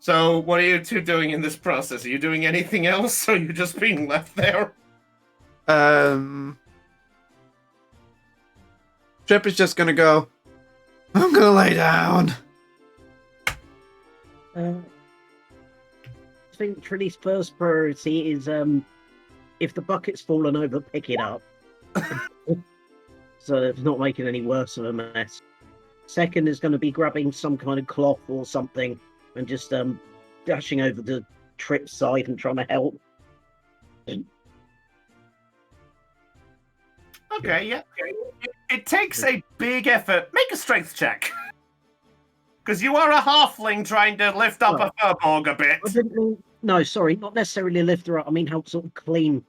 So, what are you two doing in this process? Are you doing anything else, or are you just being left there? Trip is just gonna go, I'm gonna lay down. I think Trilly's first priority is if the bucket's fallen over, pick it up. So it's not making any worse of a mess. Second is going to be grabbing some kind of cloth or something and just dashing over to Trip's side and trying to help. Okay, yeah. It takes a big effort. Make a strength check. Because you are a halfling trying to lift up a furbolg a bit. I didn't mean, no, sorry, not necessarily lift her up. I mean help sort of clean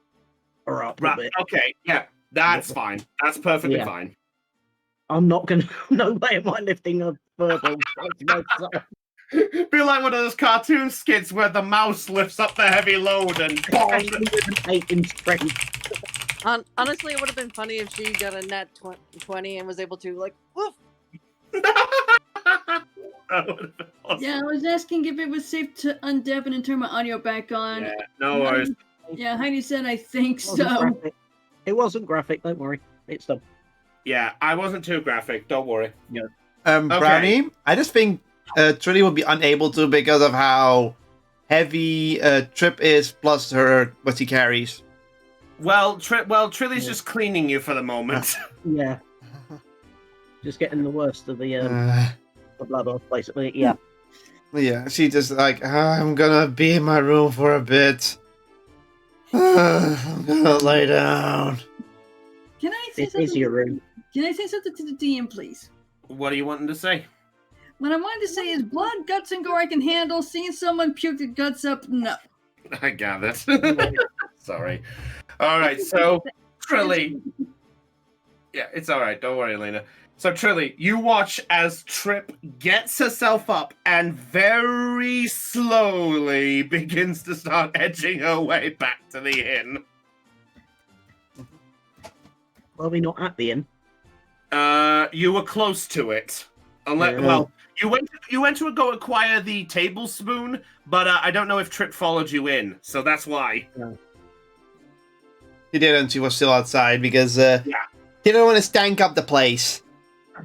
her up a bit. Okay, yeah, that's fine. That's perfectly Yeah. fine. I'm not going to, no way am I lifting a furbolg. Be like one of those cartoon skits where the mouse lifts up the heavy load and bonk. 8 in strength. Honestly, it would have been funny if she got a net 20 and was able to, like, woof. That would have been awesome. Yeah, I was asking if it was safe to undeafen and turn my audio back on. Yeah, no worries. Yeah, Heidi said I think It wasn't so. graphic. It wasn't graphic, don't worry. It's done. Yeah, I wasn't too graphic. Don't worry. Brownie, I just think Trilly will be unable to because of how heavy Trip is plus what he carries. Well, Trilly's just cleaning you for the moment. Yeah. Just getting the worst of the blood off, basically. Yeah. Yeah, she just like, I'm gonna be in my room for a bit. I'm gonna lay down. Can I say It something? is your room. Can I say something to the DM, please? What are you wanting to say? What I wanted to say is blood, guts, and gore I can handle. Seeing someone puke their guts up, no. I gathered. Sorry. All right, so Trilly. Yeah, it's all right. Don't worry, Elena. So Trilly, you watch as Trip gets herself up and very slowly begins to start edging her way back to the inn. Well, we're not at the inn. You were close to it. Unless, Yeah. well, you went to go acquire the tablespoon, but I don't know if Trip followed you in, so that's why. He didn't. She was still outside because he didn't want to stank up the place.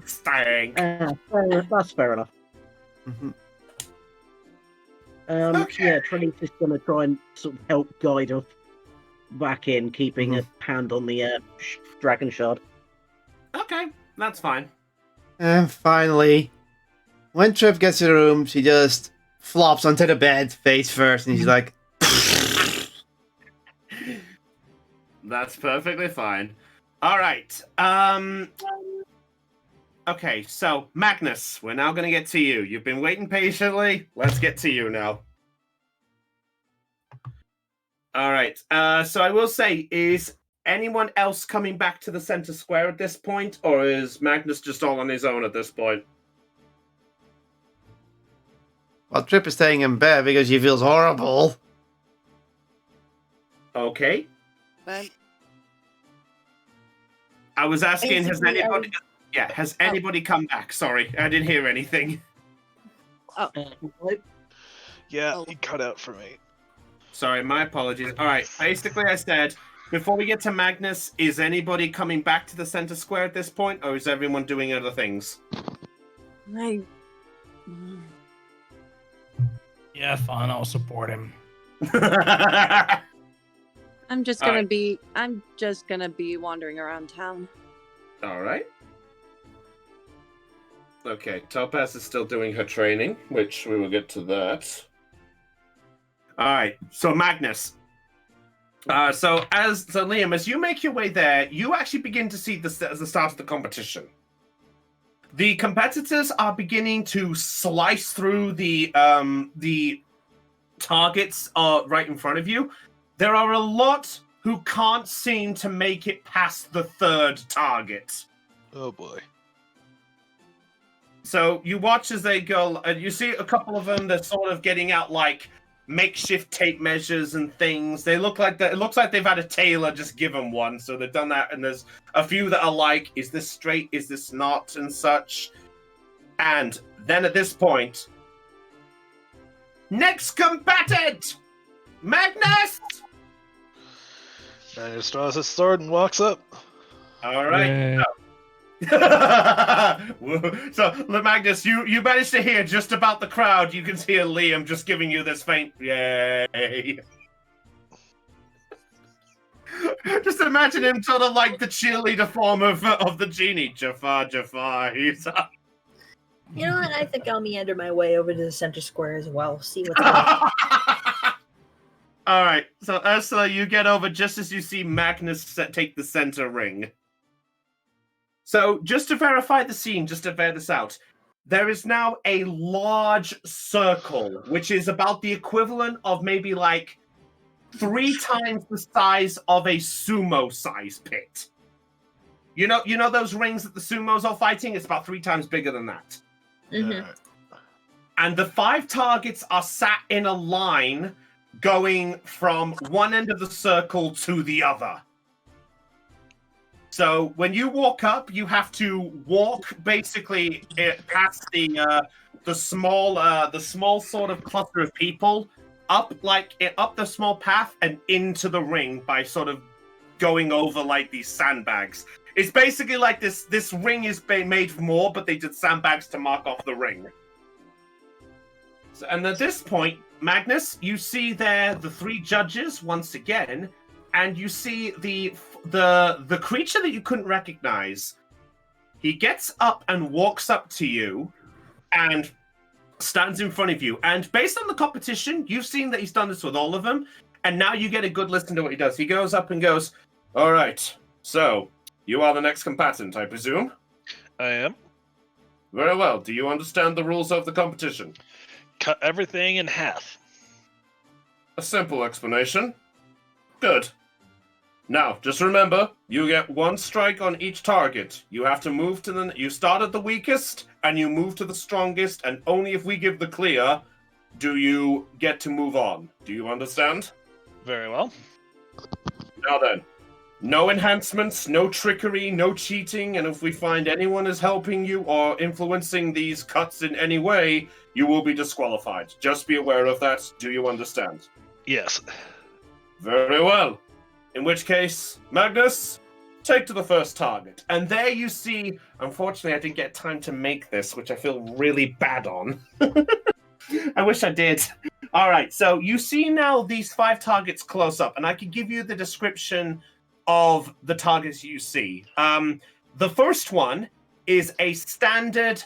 Stank. That's fair enough. Mhm. Okay. Yeah, Trilly's just going to try and sort of help guide us back in, keeping a hand on the dragon shard. Okay. That's fine. And finally, when Trip gets to the room, she just flops onto the bed, face first, and she's like, That's perfectly fine. All right. Okay, so Magnus, we're now going to get to you. You've been waiting patiently. Let's get to you now. All right. So I will say, is anyone else coming back to the center square at this point, or is Magnus just all on his own at this point? well, Trip is staying in bed because she feels horrible. Okay. But I was asking, has Basically, anybody... Yeah, has anybody come back? Sorry, I didn't hear anything. Yeah, Oh. he cut out for me. Sorry, my apologies. All right, basically I said, before we get to Magnus, is anybody coming back to the center square at this point, or is everyone doing other things? Yeah, fine. I'll support him. I'm just gonna be wandering around town. All right. Okay, Topaz is still doing her training, which we will get to that. All right, so Magnus. So Liam, as you make your way there, you actually begin to see the start of the competition. The competitors are beginning to slice through the targets right in front of you. There are a lot who can't seem to make it past the third target. Oh boy. So you watch as they go, and you see a couple of them. They're sort of getting out like makeshift tape measures and things. They look like it looks like they've had a tailor just give them one. So they've done that, and there's a few that are like, "Is this straight? Is this not?" and such. And then at this point, next combatant, Magnus. Magnus draws his sword and walks up. All right. Yay. So, Magnus, you managed to hear just about the crowd. You can hear Liam just giving you this faint yay. Just imagine him sort of like the cheerleader form of the genie. Jafar. He's You know what? I think I'll meander my way over to the center square as well. See what's going on. All right. So, Ursula, you get over just as you see Magnus take the center ring. So, just to verify the scene, just to bear this out, there is now a large circle, which is about the equivalent of maybe like 3 times the size of a sumo size pit. You know those rings that the sumos are fighting? It's about 3 times bigger than that. Mhm. And the 5 targets are sat in a line going from one end of the circle to the other. So when you walk up, you have to walk basically past the small sort of cluster of people up the small path and into the ring by sort of going over like these sandbags. It's basically like this ring is made for more, but they did sandbags to mark off the ring. So, and at this point, Magnus, you see there the 3 judges once again, and you see the creature that you couldn't recognize. He gets up and walks up to you and stands in front of you. And based on the competition, you've seen that he's done this with all of them, and now you get a good listen to what he does. He goes up and goes, "All right, so you are the next combatant, I presume?" I am. "Very well. Do you understand the rules of the competition?" Cut everything in half. "A simple explanation." "Good. Now, just remember, you get 1 strike on each target. You have to move to you start at the weakest, and you move to the strongest, and only if we give the clear do you get to move on. Do you understand?" Very well. Now then, no enhancements, no trickery, no cheating, and if we find anyone is helping you or influencing these cuts in any way, you will be disqualified. Just be aware of that. Do you understand? Yes. Very well. In which case, Magnus, take to the first target. And there you see, unfortunately, I didn't get time to make this, which I feel really bad on. I wish I did. All right, so you see now these 5 targets close up, and I can give you the description of the targets you see. The first one is a standard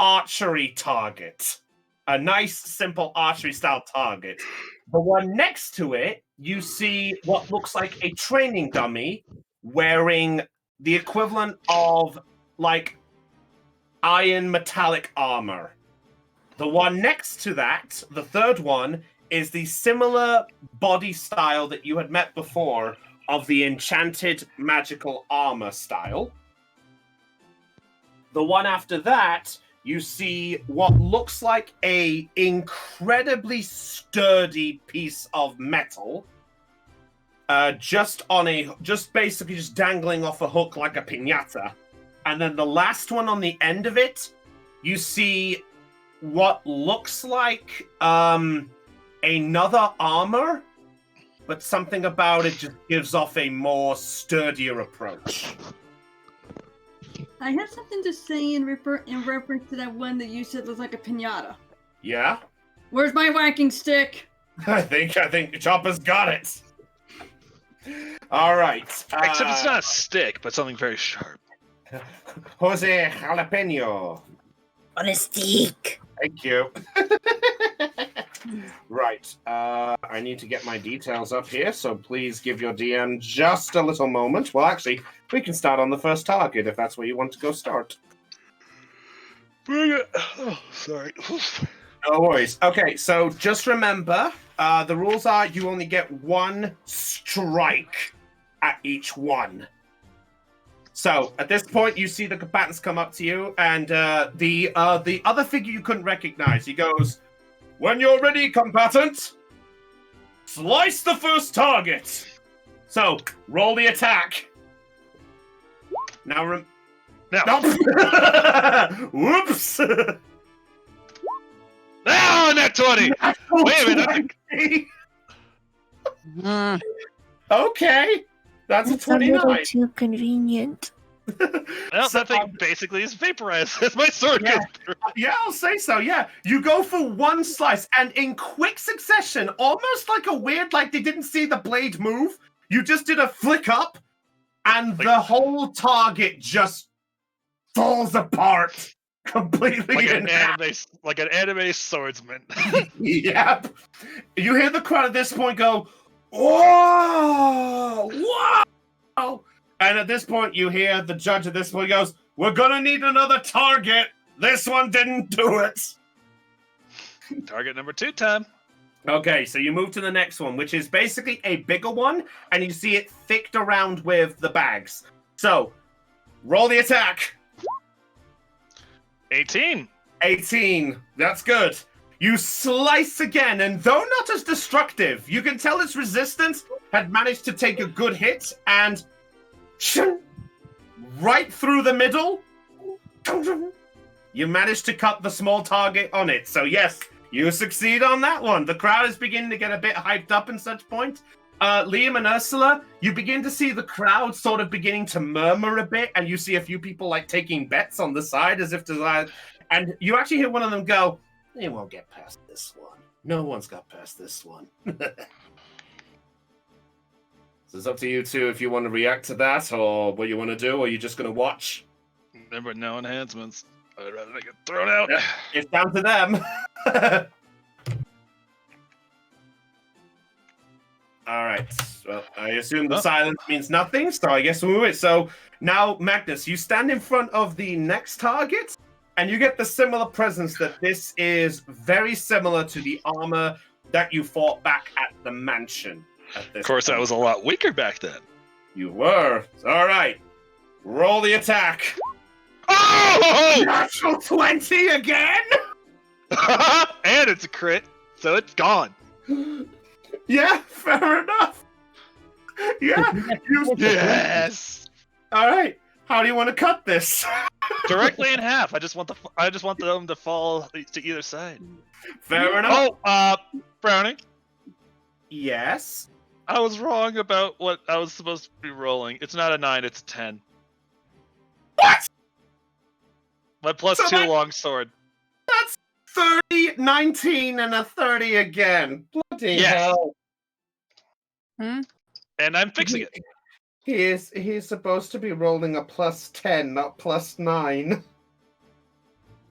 archery target. A nice, simple archery style target. The one next to it, you see what looks like a training dummy wearing the equivalent of like iron metallic armor. The one next to that, the third one, is the similar body style that you had met before of the enchanted magical armor style. The one after that, you see what looks like a incredibly sturdy piece of metal, just basically dangling off a hook like a piñata. And then the last one on the end of it, you see what looks like another armor, but something about it just gives off a more sturdier approach. I have something to say in reference to that one that you said looks like a piñata. Yeah? Where's my whacking stick? I think Chopper's got it. All right. Except it's not a stick, but something very sharp. Jose Jalapeno. On a stick. Thank you. Right. I need to get my details up here, so please give your DM just a little moment. Well, actually, we can start on the first target if that's where you want to go start. Bring it. Oh, sorry. No worries. Okay, so just remember, the rules are you only get one strike at each one. So at this point, you see the combatants come up to you, and the other figure you couldn't recognize. He goes, "When you're ready, combatant, slice the first target." So roll the attack. Now, Now. Whoops. Ah, net 20! Wait a minute. Okay. That's a It's a 29. little too convenient. Well, So, that thing basically is vaporized as my sword yeah. goes through. Yeah, I'll say so, yeah. You go for one slice, and in quick succession, almost like a weird, like they didn't see the blade move, you just did a flick up, and the whole target just falls apart completely Like in half. like an anime swordsman. Yep. You hear the crowd at this point go, "Whoa! Wow!" And at this point, you hear the judge at this point goes, "We're gonna need another target. This one didn't do it." Target number 2 time. Okay, so you move to the next one, which is basically a bigger one, and you see it thicked around with the bags. So, roll the attack. 18. 18. That's good. You slice again, and though not as destructive, you can tell its resistance had managed to take a good hit, and right through the middle, you managed to cut the small target on it. So yes, you succeed on that one. The crowd is beginning to get a bit hyped up in such point. Liam and Ursula, you begin to see the crowd sort of beginning to murmur a bit, and you see a few people like taking bets on the side as if to, and you actually hear one of them go, "They won't get past this one. No one's got past this one." So it's up to you two if you want to react to that, or what you want to do, or you're just going to watch. Remember, no enhancements. I'd rather get thrown out. Yeah, it's down to them. All right. Well, I assume the silence means nothing, so I guess we'll move it. So now, Magnus, you stand in front of the next target, and you get the similar presence that this is very similar to the armor that you fought back at the mansion. Of course, I was a lot weaker back then. You were. All right. Roll the attack. Oh! Natural 20 again? And it's a crit, so it's gone. Yeah, fair enough. Yeah. Yes. All right. How do you want to cut this? Directly in half. I just want them to fall to either side. Fair enough. Oh, Brownie. Yes. I was wrong about what I was supposed to be rolling. It's not a 9, it's a 10. What? My plus So 2 longsword. That's 30, 19, and a 30 again. Bloody Yes. hell. And I'm fixing it. He's supposed to be rolling a +10, not +9.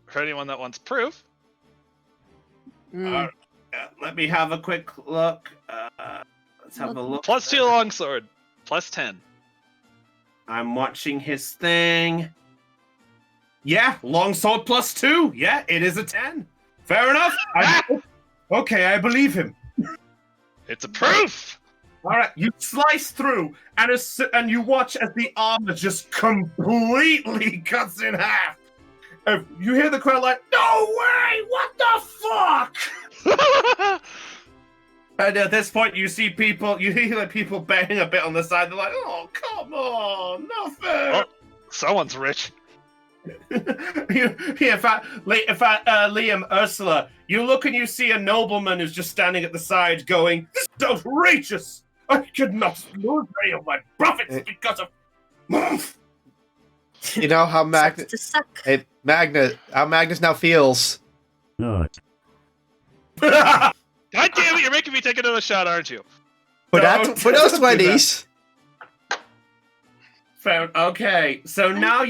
For anyone that wants proof, Let me have a quick look. Let's have a look. +2 longsword, +10. I'm watching his thing. Yeah, longsword +2. Yeah, it is a 10. Fair enough. Okay, I believe him. It's a proof. All right, you slice through, and you watch as the armor just completely cuts in half. You hear the crowd like, "No way! What the fuck?" And at this point, you hear people banging a bit on the side. They're like, "Oh, come on, not fair." Well, someone's rich. In fact, Liam, Ursula, you look and you see a nobleman who's just standing at the side going, "This is outrageous! I could not lose any of my profits because of..." You know how Magnus how Magnus now feels. God damn it! You're making me take another shot, aren't you? For those 20s. Okay, so now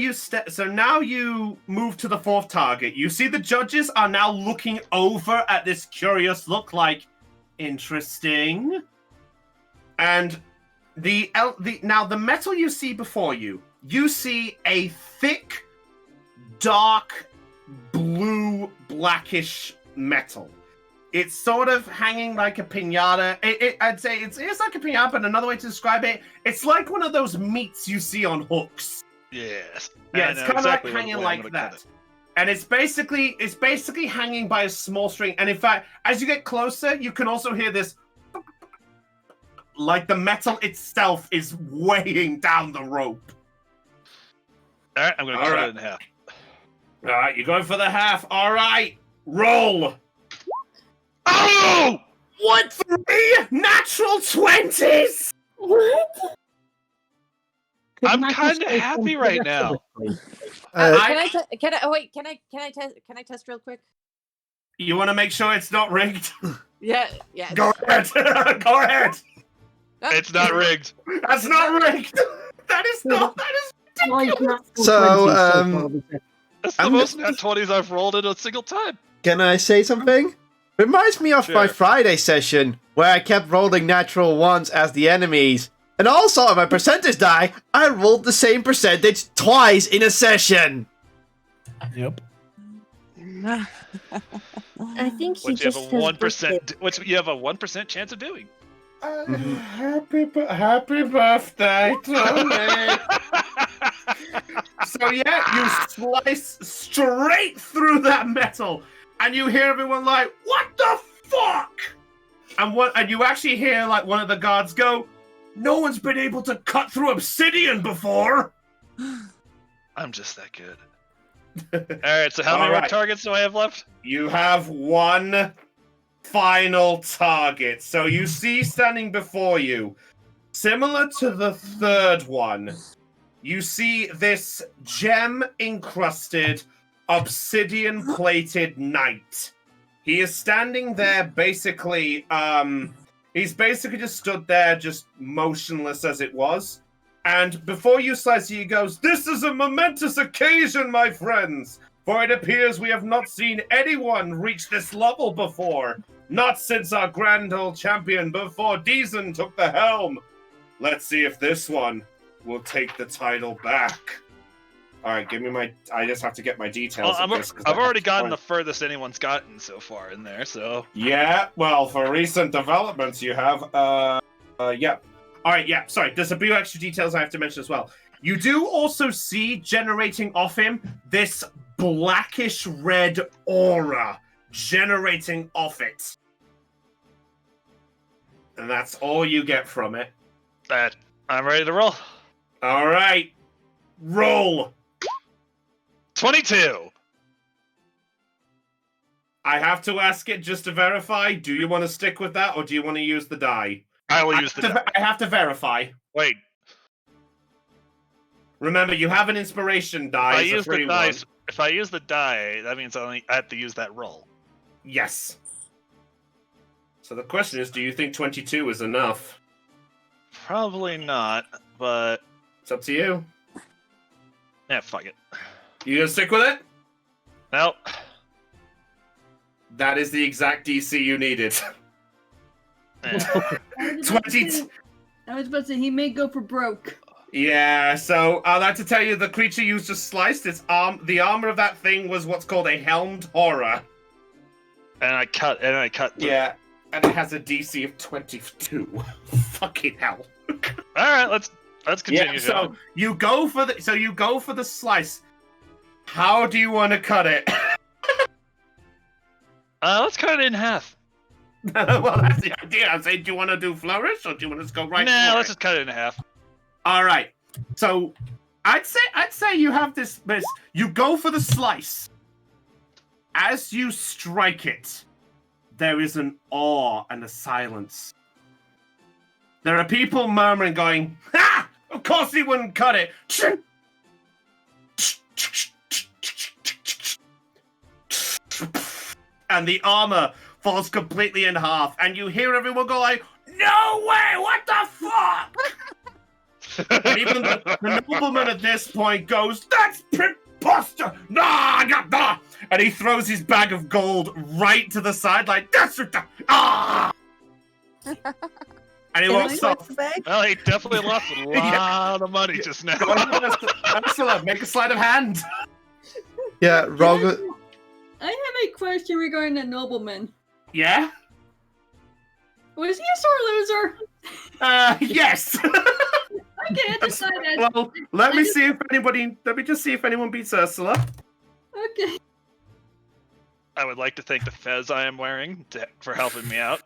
you move to the fourth target. You see the judges are now looking over at this curious look, like interesting. And now the metal you see before you see a thick, dark, blue, blackish metal. It's sort of hanging like a piñata. I'd say it's like a piñata, but another way to describe it, it's like one of those meats you see on hooks. Yes. Yeah, it's kind of like hanging like that. And it's basically hanging by a small string. And in fact, as you get closer, you can also hear this, like the metal itself is weighing down the rope. All right, I'm going to cut it in half. All right, you're going for the half. All right, roll. Oh! What? 3 natural 20s? What? I'm kind of happy right now. Can I test real quick? You want to make sure it's not rigged? Yeah. Go ahead. Go ahead. It's not rigged. That's not rigged. That is ridiculous. So, That's the most nat 20s I've rolled in a single time. Can I say something? Reminds me of my Friday session, where I kept rolling natural ones as the enemies. And also on my percentage die, I rolled the same percentage twice in a session. Yep. I think he Which you just have a has 1%. Which you have a 1% chance of doing. Happy birthday to me. So yeah, you slice straight through that metal, and you hear everyone like, "What the fuck?" And you actually hear like one of the guards go, "No one's been able to cut through obsidian before." I'm just that good. Alright, so how many more targets do I have left? You have one final target. So you see standing before you, similar to the third one, you see this gem-encrusted, obsidian-plated knight. He is standing there basically, he's basically just stood there, just motionless as it was. And before you slice, he goes, "This is a momentous occasion, my friends, for it appears we have not seen anyone reach this level before. Not since our grand old champion before Deezen took the helm. Let's see if this one will take the title back." All right, give me I just have to get my details. Well, I've already gotten the furthest anyone's gotten so far in there, so. Yeah, well, for recent developments, you have, yeah. All right, yeah, sorry, there's a few extra details I have to mention as well. You do also see generating off him this blackish red aura generating off it. And that's all you get from it. I'm ready to roll. All right, roll. 22. I have to ask it just to verify. Do you want to stick with that, or do you want to use the die? I will use the die. I have to verify. Wait. Remember, you have an inspiration die. If I use the die, that means I have to use that roll. Yes. So the question is, do you think 22 is enough? Probably not, but It's up to you. yeah, fuck it. You gonna stick with it? Nope. That is the exact DC you needed. Yeah. 20. I was about to say he may go for broke. Yeah, so I'd like to tell you the creature you just sliced, its the armor of that thing was what's called a helmed horror. And I cut through. Yeah, and it has a DC of 22. Fucking hell. Alright, let's continue. Yeah, so you go for the slice. How do you want to cut it? Let's cut it in half. Well, that's the idea. I say, do you want to do flourish or do you want to just go right? Nah, for let's it? just cut it in half. All right. So, I'd say you have this. You go for the slice. As you strike it, there is an awe and a silence. There are people murmuring, going, "Ha! Of course he wouldn't cut it." And the armor falls completely in half, and you hear everyone go like, "No way! What the fuck?" And even the nobleman at this point goes, "That's preposterous! Nah, nah!" And he throws his bag of gold right to the side, like, "That's what the ah!" And he walks off. Well, he definitely lost a lot of money just now. Go on, Ursula, make a sleight of hand. Yeah, wrong. I have a question regarding that nobleman. Yeah. Was he a sore loser? Yes. Okay, I decided. Well, let me just see if anyone beats Ursula. Okay. I would like to thank the fez I am wearing for helping me out.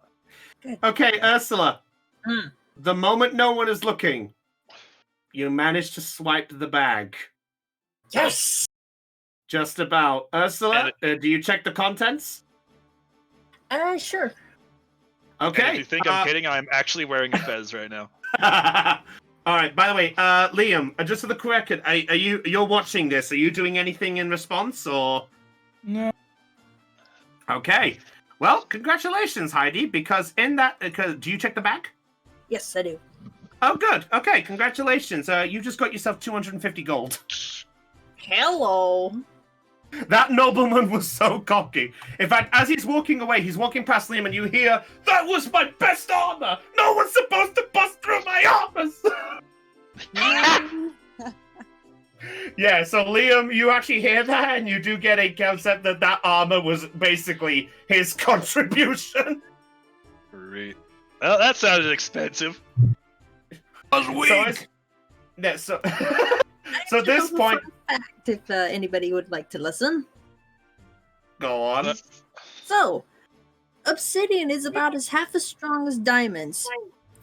Okay, Ursula. Mm. The moment no one is looking, you manage to swipe the bag. Yes. Just about. Ursula, do you check the contents? Sure. Okay. And if you think I'm kidding, I'm actually wearing a fez right now. All right. By the way, Liam, just for the record, you're watching this? Are you doing anything in response, or? No. Okay. Well, congratulations, Heidi, because do you check the bag? Yes, I do. Oh, good. Okay, congratulations. You just got yourself 250 gold. Hello. That nobleman was so cocky. In fact, as he's walking away, he's walking past Liam, and you hear, "That was my best armor! No one's supposed to bust through my armors!" Yeah, so Liam, you actually hear that, and you do get a concept that armor was basically his contribution. Great. Well, that sounded expensive. I was weak. So at this point, Fact, if anybody would like to listen. go on. So, obsidian is about half as strong as diamonds.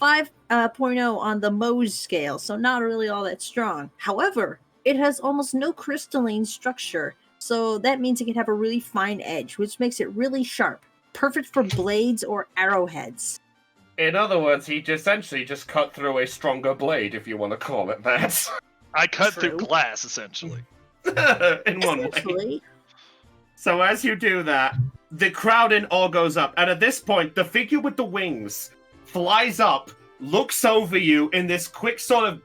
5.0 on the Mohs scale, so not really all that strong. However, it has almost no crystalline structure, so that means it can have a really fine edge, which makes it really sharp. Perfect for blades or arrowheads. In other words, he essentially just cut through a stronger blade, if you want to call it that. I cut True. through glass, essentially. In one way. Essentially. So as you do that, the crowd in awe goes up, and at this point, the figure with the wings flies up, looks over you in this quick sort of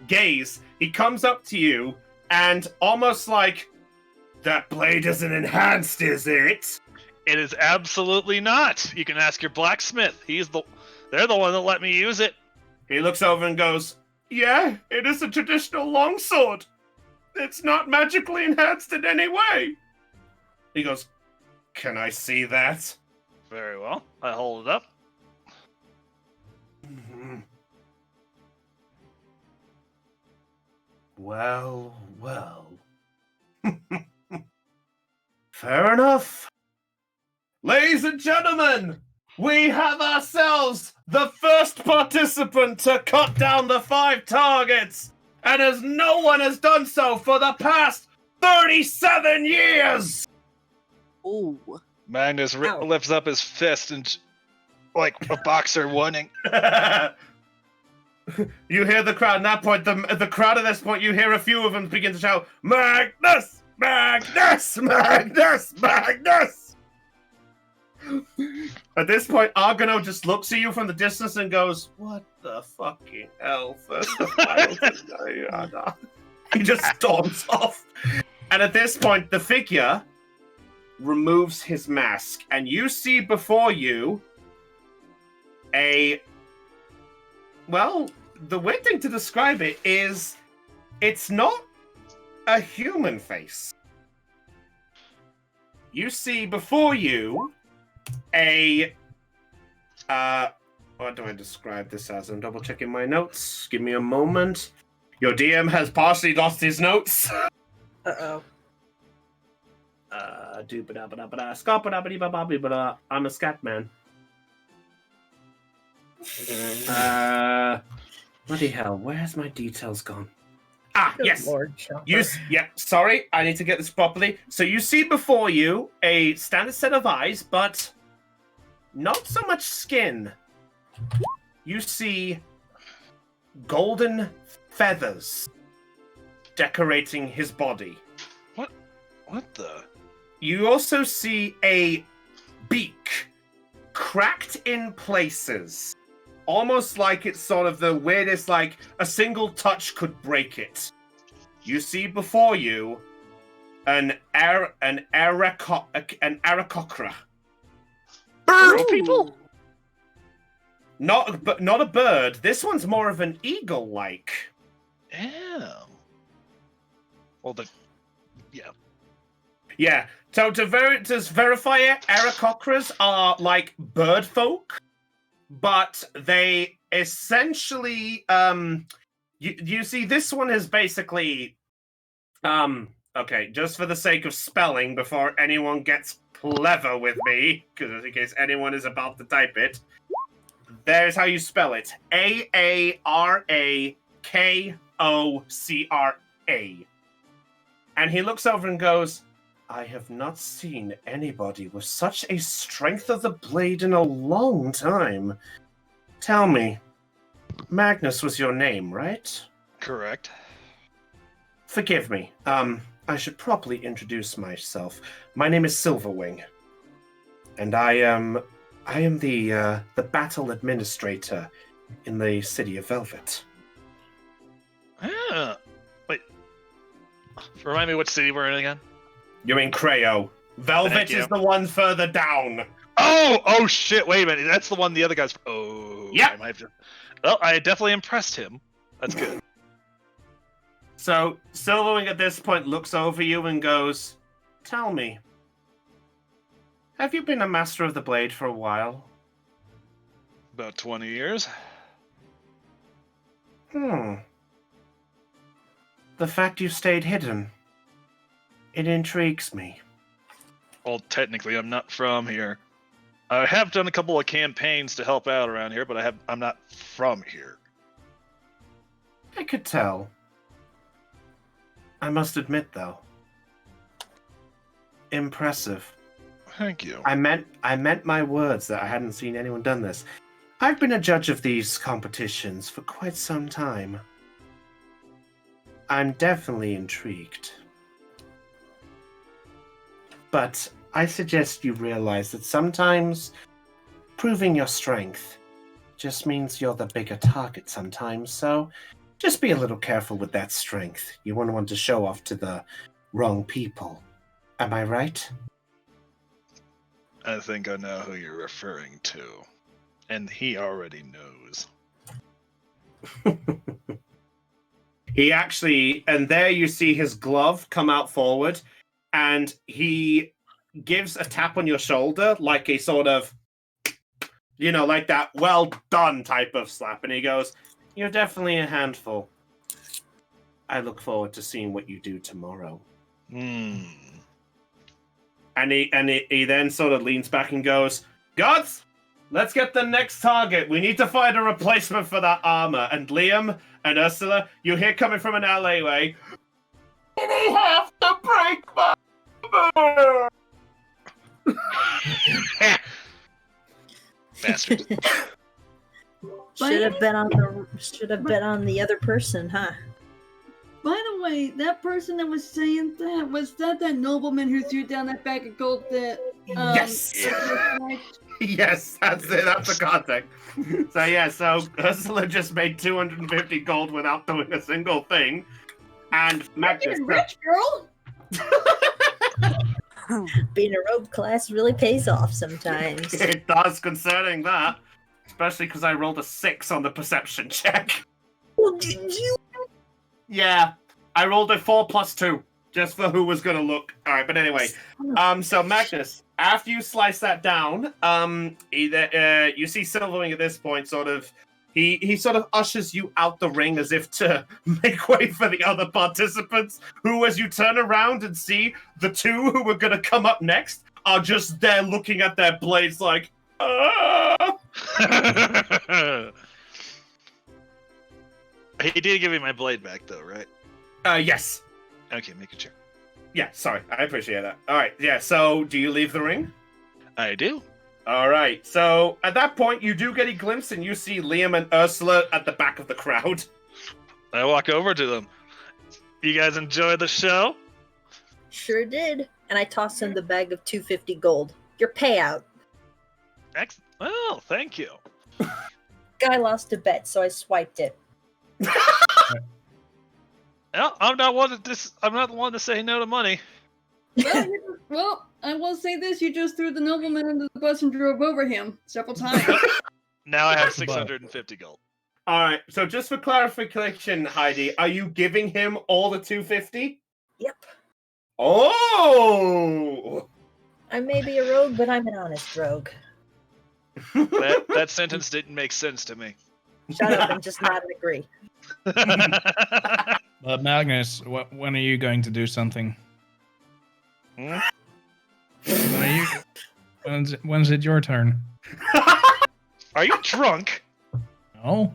gaze. He comes up to you, and almost like, "That blade isn't enhanced, is it?" It is absolutely not. You can ask your blacksmith. They're the one that let me use it. He looks over and goes, "Yeah, it is a traditional longsword. It's not magically enhanced in any way." He goes, "Can I see that?" Very well. I hold it up. Mhm. Well. Fair enough. Ladies and gentlemen, we have ourselves the first participant to cut down the 5 targets, and as no one has done so for the past 37 years. Ooh. Magnus Ow. lifts up his fist and, like a boxer winning. You hear the crowd. At that point, the crowd at this point, you hear a few of them begin to shout, "Magnus! Magnus! Magnus! Magnus!" At this point, Argono just looks at you from the distance and goes, "What the fucking hell?" First the final He just storms off. And at this point, the figure removes his mask, and you see before you well, the weird thing to describe it is it's not a human face. You see before you what do I describe this as? I'm double checking my notes. Give me a moment. Your DM has partially lost his notes. Uh-oh. I'm a scat man. Bloody hell, where's my details gone? Good Yes. Lord, Chopper. Sorry, I need to get this properly. So you see before you a standard set of eyes, but not so much skin. You see golden feathers decorating his body. What the? You also see a beak cracked in places. Almost like it's sort of the weirdest, like a single touch could break it. You see before you an Aarakocra. Bird people? Not a bird. This one's more of an eagle-like. Damn. Well, yeah. Yeah. So to verify it, Aarakocras are like bird folk, but they essentially you see this one is basically okay, just for the sake of spelling before anyone gets clever with me, because in case anyone is about to type it, there's how you spell it. Aarakocra. And he looks over and goes, "I have not seen anybody with such a strength of the blade in a long time. Tell me, Magnus was your name, right?" Correct. Forgive me. I should properly introduce myself. My name is Silverwing, and I am the battle administrator in the city of Velvet. Ah, wait. Remind me what city we're in again? You're in Creo. Velvet Thank you. is the one further down. Oh shit! Wait a minute. That's the one the other guys. Oh, Yeah. I might have to... Well, I definitely impressed him. That's good. So Silverwing at this point looks over you and goes, "Tell me, have you been a master of the blade for a while?" About 20 years. The fact you stayed hidden, it intrigues me. Well, technically, I'm not from here. I have done a couple of campaigns to help out around here, but I'm not from here. I could tell. I must admit, though, impressive. Thank you. I meant my words that I hadn't seen anyone done this. I've been a judge of these competitions for quite some time. I'm definitely intrigued. But I suggest you realize that sometimes proving your strength just means you're the bigger target sometimes, so just be a little careful with that strength. You wouldn't want to show off to the wrong people. Am I right? I think I know who you're referring to. And he already knows. He actually, and there you see his glove come out forward, and he gives a tap on your shoulder, like a sort of, like that well done type of slap, and he goes, "You're definitely a handful. I look forward to seeing what you do tomorrow." And he then sort of leans back and goes, "Gods, let's get the next target. We need to find a replacement for that armor." And Liam and Ursula, you hear coming from an alleyway, "They have to break my armor!" Bastard. Should have bet on the other person, huh? By the way, that person that was saying that, was that nobleman who threw down that bag of gold that Yes. Like, Yes, that's it. That's the context. So yeah, so Ursula just made 250 gold without doing a single thing, and you're Magnus. getting rich, girl. Being a rogue class really pays off sometimes. It does concerning that, especially because I rolled a 6 on the perception check. Well, did you? Yeah, I rolled a 4 plus 2 just for who was gonna look. All right, but anyway, so Magnus, after you slice that down, you see Silverwing at this point sort of. He sort of ushers you out the ring as if to make way for the other participants, who, as you turn around and see the two who were going to come up next, are just there looking at their blades like, ah! He did give me my blade back, though, right? Yes. Okay, making sure. Yeah, sorry. I appreciate that. All right, yeah, so do you leave the ring? I do. All right, so at that point, you do get a glimpse and you see Liam and Ursula at the back of the crowd. I walk over to them. You guys enjoy the show? Sure did. And I tossed him the bag of 250 gold. Your payout. Well, thank you. Guy lost a bet, so I swiped it. Well, I'm not the one to say no to money. Well, I will say this: you just threw the nobleman under the bus and drove over him several times. Now I have 650 gold. All right, so just for clarification, Heidi, are you giving him all the 250? Yep. Oh! I may be a rogue, but I'm an honest rogue. That sentence didn't make sense to me. Shut up and just nod and agree. But Magnus, when are you going to do something? Hmm? When's it your turn? Are you drunk? No.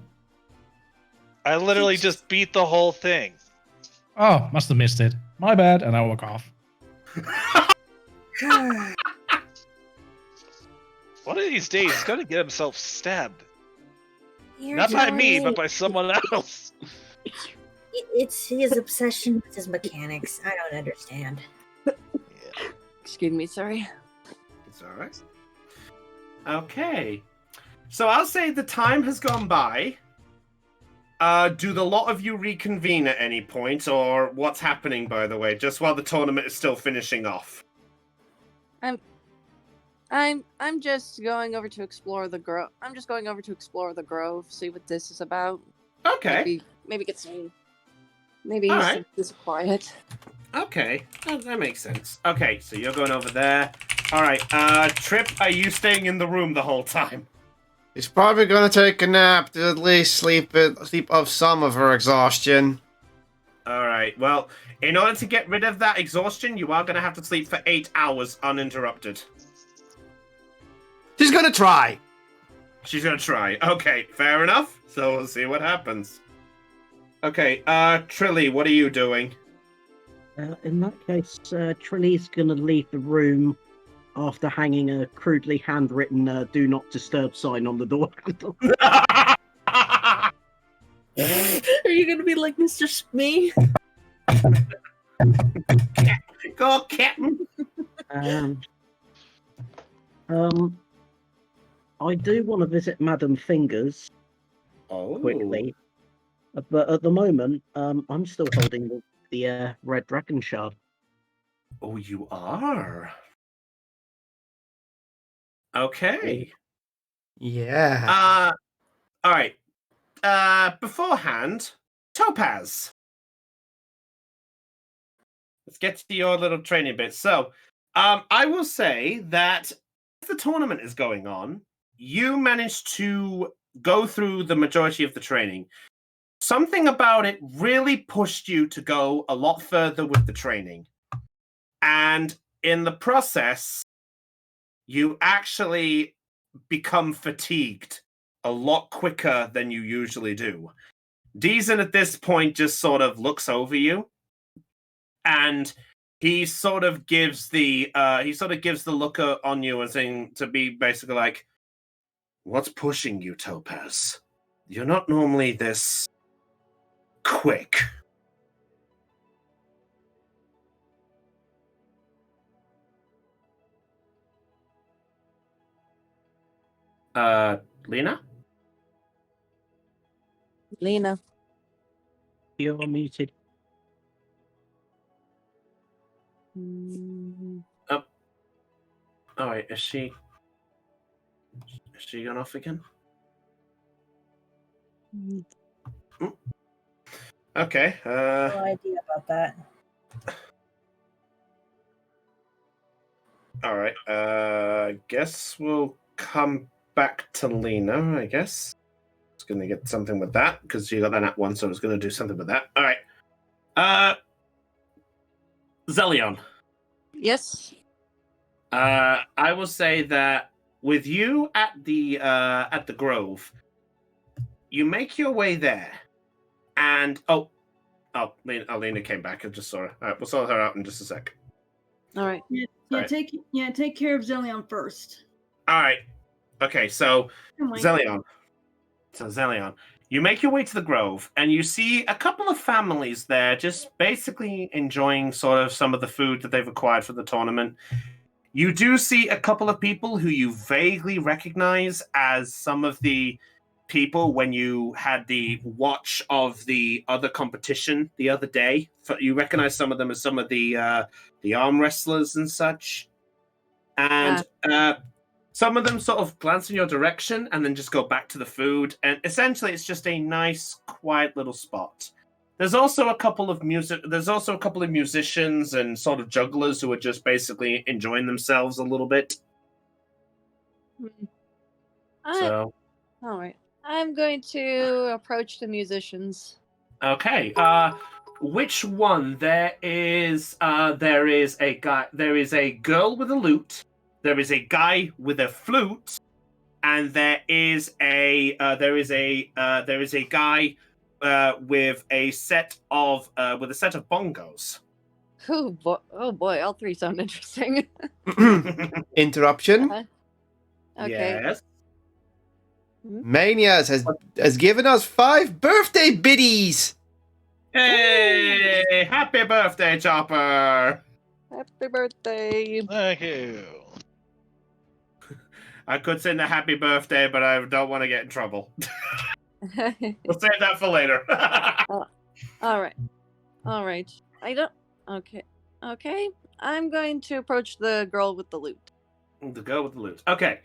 I literally just beat the whole thing. Oh, must have missed it. My bad, and I walk off. One of these days, he's gonna get himself stabbed. You're Not by me, telling but by someone else. It's his obsession with his mechanics. I don't understand. Excuse me, sorry. It's all right. Okay. So I'll say the time has gone by. Do the lot of you reconvene at any point, or what's happening, by the way, just while the tournament is still finishing off? I'm just going over to explore the grove. I'm just going over to explore the grove, see what this is about. Okay. Maybe get some. Maybe All some right. this quiet. Okay. That makes sense. Okay, so you're going over there. All right. Trip, are you staying in the room the whole time? He's probably gonna take a nap to at least sleep off some of her exhaustion. All right. Well, in order to get rid of that exhaustion, you are going to have to sleep for 8 hours uninterrupted. She's gonna try. She's going to try. Okay, fair enough. So we'll see what happens. Okay, Trilly, what are you doing? In that case, Trilly's gonna leave the room after hanging a crudely handwritten "Do Not Disturb" sign on the door handle. Are you gonna be like Mr. Smee? Go, Captain. I do want to visit Madam Fingers quickly, but at the moment, I'm still holding the red dragon shard. Oh, you are? Okay. Yeah. All right. Beforehand, Topaz. Let's get to your little training bit. So, I will say that as the tournament is going on, you managed to go through the majority of the training. Something about it really pushed you to go a lot further with the training. And in the process, you actually become fatigued a lot quicker than you usually do. Deezen at this point just sort of looks over you, and he sort of gives the look on you as in to be basically like, "What's pushing you, Topaz? You're not normally this quick." Lena? Lena. You're muted. Oh, wait, is she gone off again? Okay. No idea about that. All right. Guess we'll come back to Lena. I guess. I was gonna get something with that because you got that at one, so I was gonna do something with that. All right. Zelion. Yes. I will say that with you at the Grove, you make your way there, and Lena came back. I just saw her. All right, we'll sort her out in just a sec. All right. Right. Take care of Zelion first. All right. Okay, so Oh my- Zelion. So Zelion, you make your way to the Grove, and you see a couple of families there, just basically enjoying sort of some of the food that they've acquired for the tournament. You do see a couple of people who you vaguely recognize as some of the people when you had the watch of the other competition the other day. You recognize some of them as some of the arm wrestlers and such. And some of them sort of glance in your direction and then just go back to the food. And essentially, it's just a nice, quiet little spot. There's also a couple of musicians and sort of jugglers who are just basically enjoying themselves a little bit. So, all right. I'm going to approach the musicians. okay. Which one? There is a guy. There is a girl with a lute. There is a guy with a flute, and there is a guy with a set of bongos. Oh boy! All three sound interesting. Interruption. Okay. Yes. Manias has given us 5 birthday biddies. Hey! Happy birthday, Chopper! Happy birthday! Thank you. I could sing a happy birthday, but I don't want to get in trouble. We'll save that for later. All right. I don't. Okay. I'm going to approach the girl with the lute. The girl with the lute. Okay.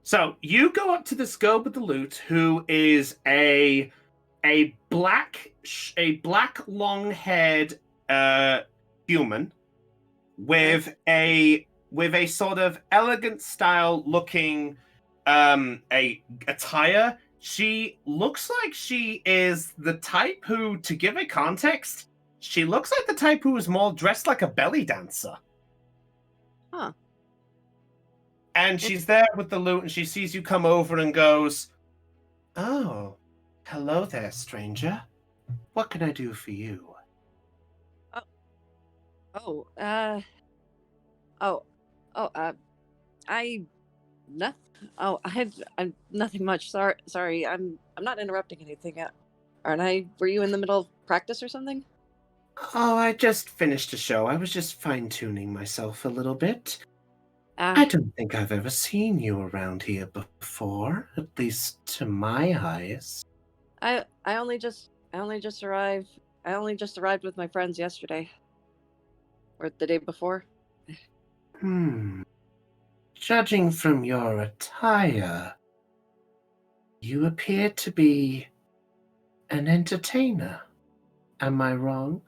So you go up to this girl with the lute, who is a black long-haired human with a sort of elegant style looking a attire. She looks like she is the type who, to give a context, she looks like the type who is more dressed like a belly dancer. Huh. And she's there with the lute, and she sees you come over and goes, "Oh, hello there, stranger. What can I do for you?" I'm nothing much. Sorry. I'm not interrupting anything. Aren't I? Were you in the middle of practice or something? Oh, I just finished a show. I was just fine-tuning myself a little bit. I don't think I've ever seen you around here before, at least to my eyes. I only just arrived. I only just arrived with my friends yesterday. Or the day before. Judging from your attire, you appear to be an entertainer. Am I wrong?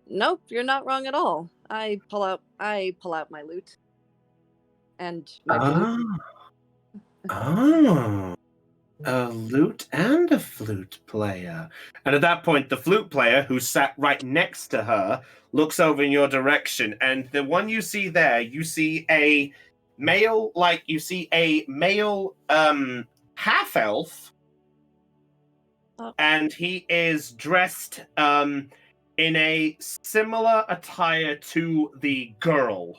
Nope, you're not wrong at all. I pull out my lute. And my flute. A lute and a flute player. And at that point, the flute player, who sat right next to her, looks over in your direction. And the one you see there, you see a male half-elf. Oh. And he is dressed in a similar attire to the girl,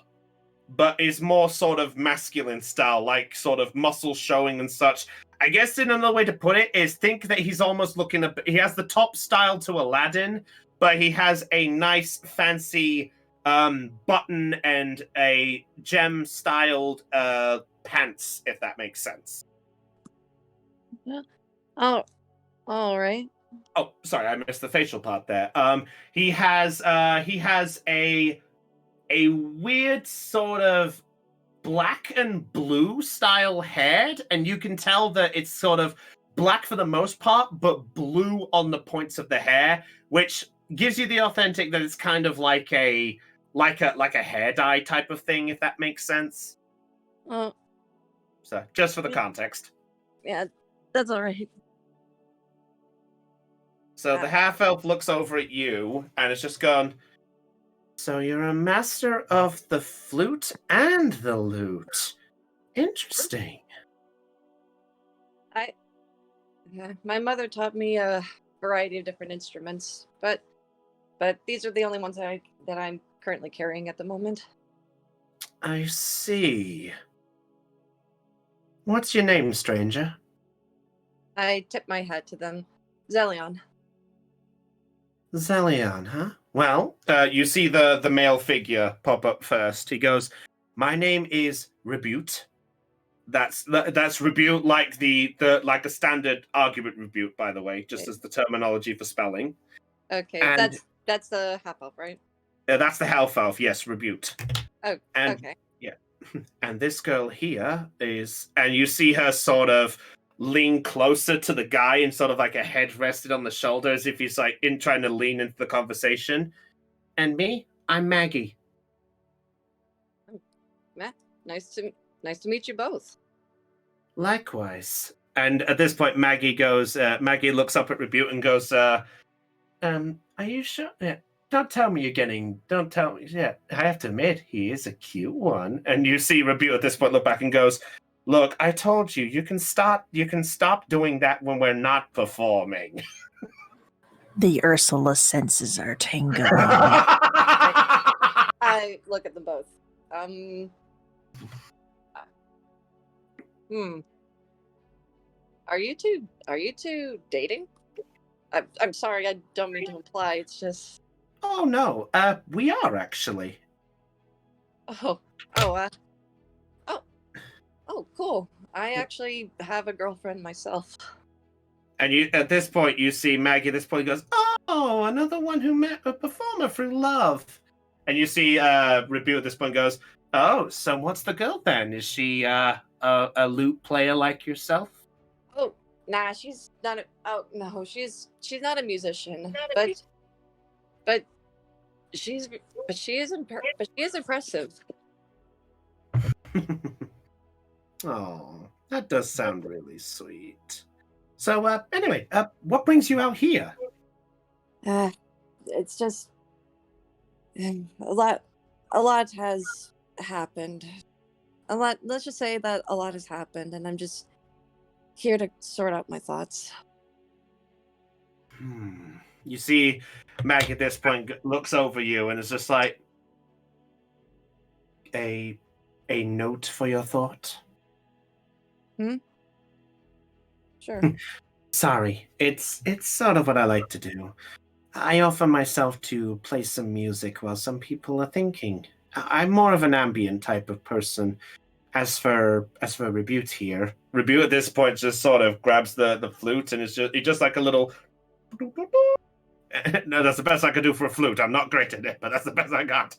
but is more sort of masculine style, like sort of muscles showing and such. I guess another way to put it is think that he's almost looking up. He has the top style to Aladdin, but he has a nice, fancy button and a gem-styled pants, if that makes sense. Oh, all right. Oh, sorry, I missed the facial part there. He has a weird sort of black and blue style head, and you can tell that it's sort of black for the most part, but blue on the points of the hair, which gives you the authentic that it's kind of like a hair dye type of thing, if that makes sense. Oh, So, just for the context. yeah, that's all right. So the half elf looks over at you and it's just gone. So you're a master of the flute and the lute. Interesting. My mother taught me a variety of different instruments, but these are the only ones that I'm currently carrying at the moment. I see. What's your name, stranger? I tip my hat to them. Zelion. Zelion, huh? Well, you see the male figure pop up first. He goes, "My name is Rebute." That's Rebute, like the like a standard argument Rebute, by the way, just as the terminology for spelling. Okay, And that's the half elf, right? that's the half elf, yes, Rebute. Oh, And, okay. Yeah. And this girl here is, and you see her sort of lean closer to the guy and sort of like a head rested on the shoulder as if he's like trying to lean into the conversation. And me, I'm Maggie. Matt, nice to meet you both. Likewise. And at this point, Maggie looks up at Rebute and goes, are you sure? Yeah. Don't tell me. Yeah, I have to admit, he is a cute one. And you see Rebute at this point look back and goes, "Look, I told you, you can stop doing that when we're not performing." The Ursula senses are tingling. I look at them both. Are you two dating? I'm sorry, I don't mean to imply. It's just. Oh no, we are actually. Oh, cool. I actually have a girlfriend myself. And you, at this point, you see Maggie. At this point, goes, "Oh, another one who met a performer through love." And you see Rebute at this point goes, "Oh, so what's the girl then? Is she a lute player like yourself?" Oh, nah, she's not. She's not a musician, but she is impressive. Oh, that does sound really sweet. So, anyway, what brings you out here? It's just a lot has happened. Let's just say that a lot has happened, and I'm just here to sort out my thoughts. You see, Maggie at this point looks over you and is just like, a note for your thought. Sure. Sorry, it's sort of what I like to do. I offer myself to play some music while some people are thinking. I'm more of an ambient type of person. As for Rebute here, Rebute at this point just sort of grabs the flute and it's just like a little. No, that's the best I could do for a flute. I'm not great at it, but that's the best I got.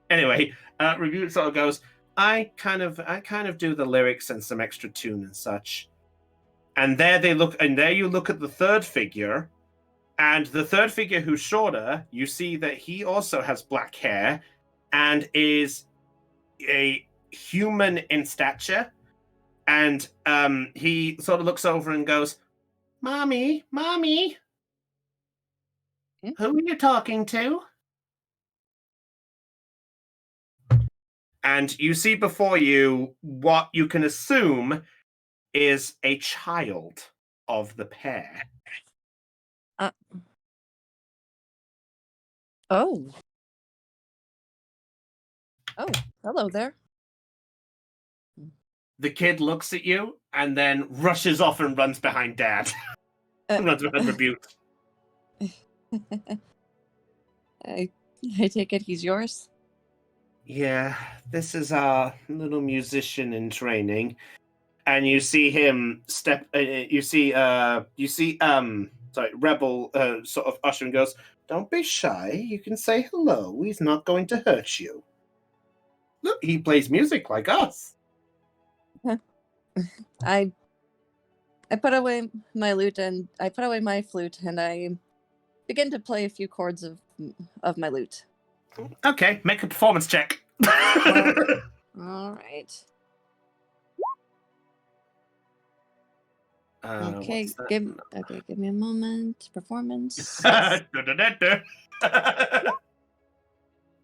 Anyway, Rebute sort of goes, I kind of do the lyrics and some extra tune and such. And there you look at the third figure, and the third figure who's shorter, you see that he also has black hair and is a human in stature. And he sort of looks over and goes, Mommy, who are you talking to? And you see before you what you can assume is a child of the pair. Oh, hello there. The kid looks at you and then rushes off and runs behind Dad. Runs behind Rebute. I take it he's yours. Yeah, this is our little musician in training, and you see him step. You see Rebel sort of usher and goes, "Don't be shy. You can say hello. He's not going to hurt you. Look, he plays music like us." I put away my lute and I put away my flute and I begin to play a few chords of my lute. Okay, make a performance check. All right. Okay, give me a moment. Performance.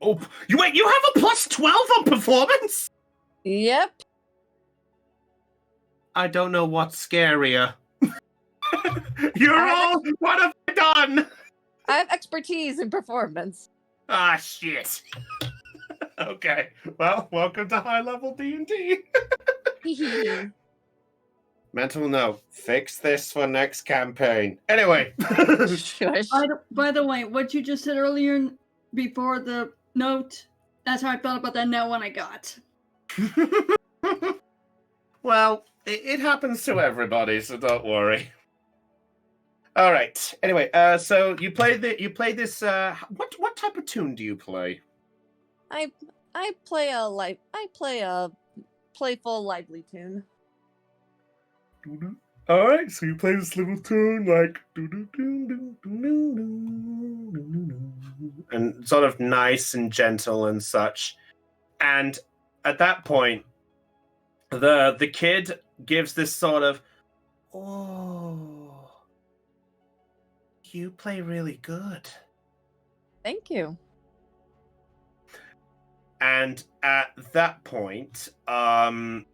Oh, you have a plus 12 on performance? Yep. I don't know what's scarier. What have I done? I have expertise in performance. Ah, shit. Okay, well, welcome to high level D&D. Mental note: fix this for next campaign. Anyway. Shush. By the way, what you just said earlier before the note, that's how I felt about that note when I got. Well, it happens to everybody, so don't worry. All right. Anyway, so you play this. What type of tune do you play? I play a playful, lively tune. All right, so you play this little tune like and sort of nice and gentle and such. And at that point, the kid gives this sort of, "Oh, you play really good." Thank you. And at that point, the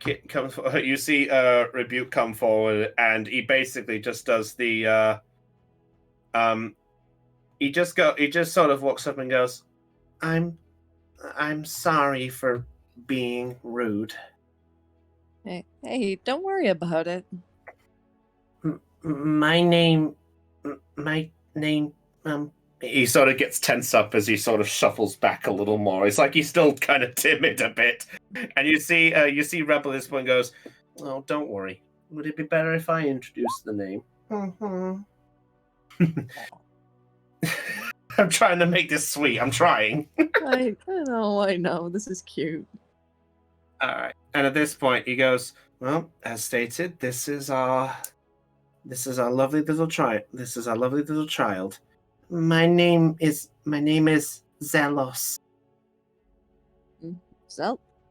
kid comes. You see Rebuke come forward, and he basically just does the. He just sort of walks up and goes, I'm sorry for being rude. Hey, don't worry about it. My name. He sort of gets tense up as he sort of shuffles back a little more. It's like he's still kind of timid a bit. And you see Rebel at this point goes, "Oh, don't worry. Would it be better if I introduced the name?" I'm trying to make this sweet. I'm trying. I know. This is cute. All right. And at this point, he goes, "Well, as stated, this is our lovely little child. This is our lovely little child. My name is Zelos."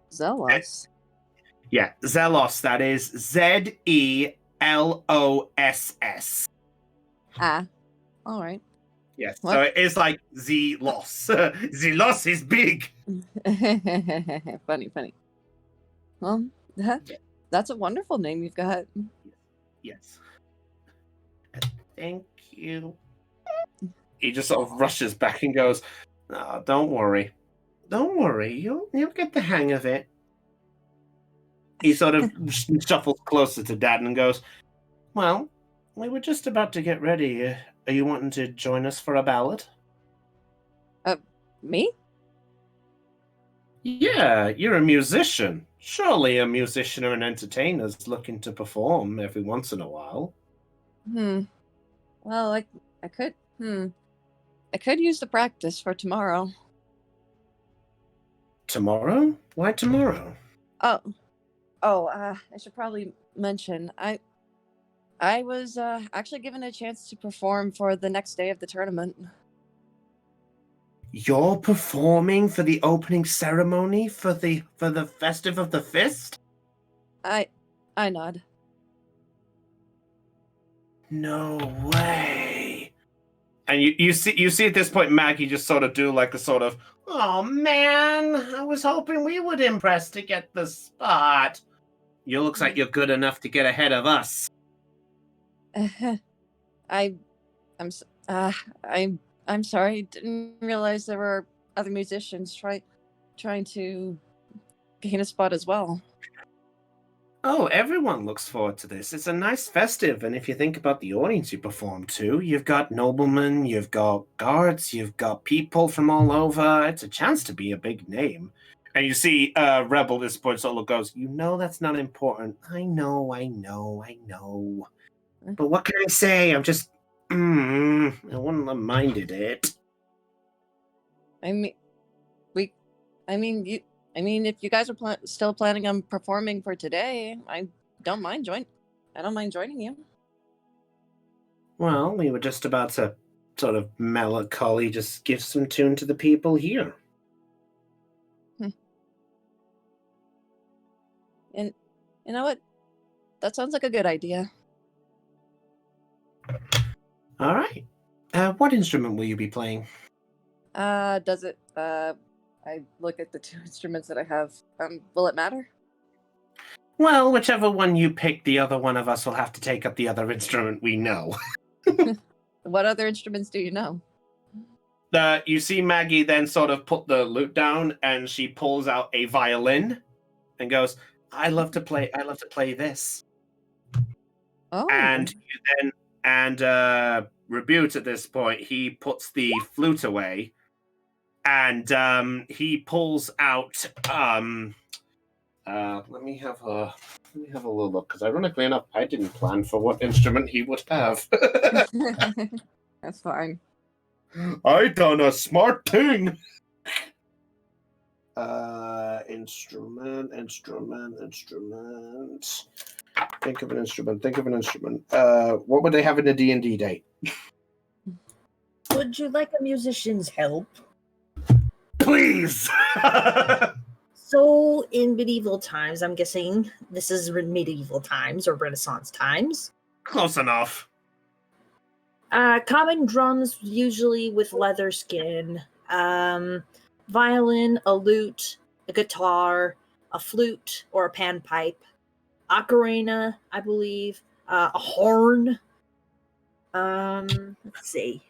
Zelos. Yeah, Zelos. That is Zeloss. Ah, all right. Yes. What? So it is like Zelos. Zelos is big. Funny. Well, that's a wonderful name you've got. Yes. Thank you. He just sort of rushes back and goes, "Oh, don't worry. Don't worry. You'll get the hang of it." He sort of shuffles closer to Dad and goes, "Well, we were just about to get ready. Are you wanting to join us for a ballad?" Me? Yeah, you're a musician. Surely a musician or an entertainer's looking to perform every once in a while. Well, I could. I could use the practice for tomorrow. Tomorrow? Why tomorrow? I should probably mention I was actually given a chance to perform for the next day of the tournament. You're performing for the opening ceremony for the Festive of the Fist? I nod. No way. And you see at this point Maggie just sort of do like a sort of, "Oh man, I was hoping we would impress to get the spot. You looks like you're good enough to get ahead of us." I'm sorry. Didn't realize there were other musicians trying to gain a spot as well. Oh, everyone looks forward to this. It's a nice festive, and if you think about the audience you perform to, you've got noblemen, you've got guards, you've got people from all over. It's a chance to be a big name. And you see Rebel at this point sort of goes, you know that's not important. I know. But what can I say? I'm just, I wouldn't have minded it. If you guys are still planning on performing for today, I don't mind joining you. Well, we were just about to sort of melancholy just give some tune to the people here. And you know what? That sounds like a good idea. All right. What instrument will you be playing? I look at the two instruments that I have. Will it matter? Well, whichever one you pick, the other one of us will have to take up the other instrument we know. What other instruments do you know? You see Maggie then sort of put the lute down, and she pulls out a violin and goes, I love to play this. Oh. And Rebute at this point, he puts the flute away, and he pulls out let me have a little look, because ironically enough, I didn't plan for what instrument he would have. That's fine. I done a smart thing. Instrument. Think of an instrument. What would they have in a D&D day? Would you like a musician's help? Please! So, in medieval times, I'm guessing this is medieval times or Renaissance times. Close enough. Common drums, usually with leather skin. Violin, a lute, a guitar, a flute or a panpipe, ocarina, I believe, a horn. Let's see.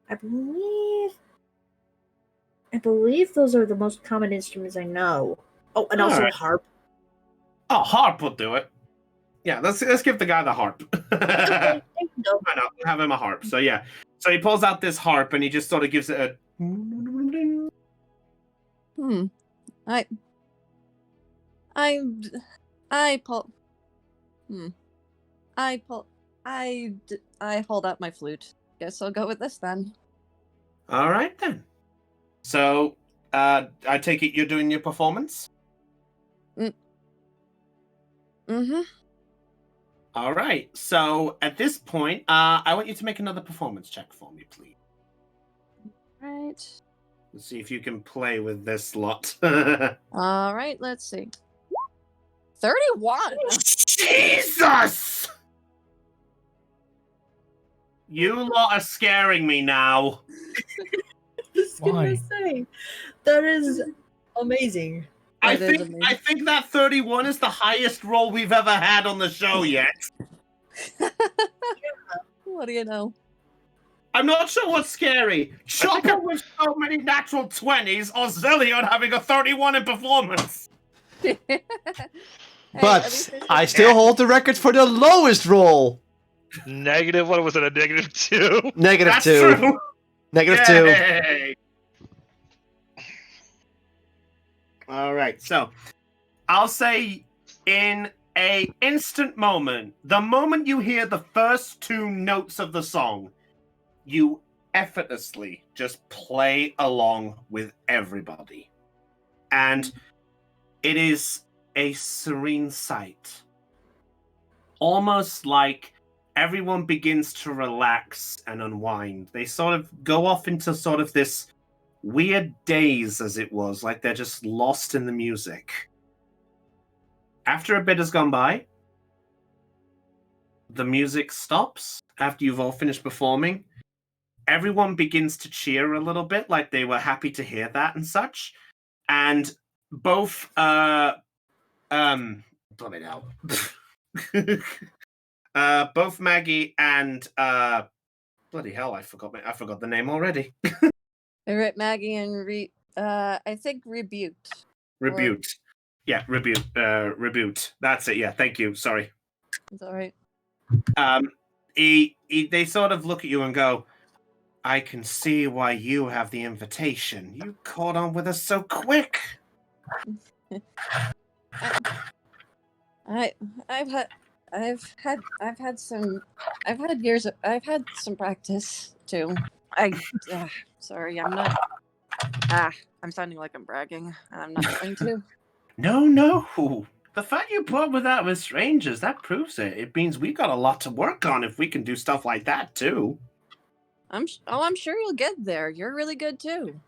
I believe those are the most common instruments I know. Oh, and also a harp. Oh, harp will do it. Yeah, let's give the guy the harp. Okay, no. I know, have him a harp. So yeah, so he pulls out this harp and he just sort of gives it a. I hold out my flute. Guess I'll go with this then. All right then. So, I take it you're doing your performance? Mm-hmm. All right. So at this point, I want you to make another performance check for me, please. Right. Let's see if you can play with this lot. All right, let's see. 31. Jesus! You lot are scaring me now. Why? Say, that is amazing. I That is think that 31 is the highest roll we've ever had on the show yet. What do you know? I'm not sure what's scary. Chopper with so many natural 20s, or Zillion having a 31 in performance. Hey, at But least there's- I still hold the record for the lowest roll. Negative. What was it? A -2. Negative That's 2. true. Negative 2. Yay. All right, so I'll say in a instant moment, the moment you hear the first two notes of the song, you effortlessly just play along with everybody. And it is a serene sight. Almost like everyone begins to relax and unwind. They sort of go off into sort of this weird daze, as it was, like they're just lost in the music. After a bit has gone by, the music stops after you've all finished performing. Everyone begins to cheer a little bit, like they were happy to hear that and such. And both bloody hell. Both Maggie and bloody hell, I forgot the name already. All right, Maggie and I think Rebute. Rebute. Yeah, reboot. That's it. Yeah, thank you. Sorry. It's all right. They sort of look at you and go, I can see why you have the invitation. You caught on with us so quick. I've had some practice too. Sorry, I'm not. I'm sounding like I'm bragging, and I'm not going to. No. The fact you put up with that with strangers, that proves it. It means we got a lot to work on if we can do stuff like that too. I'm sure you'll get there. You're really good too.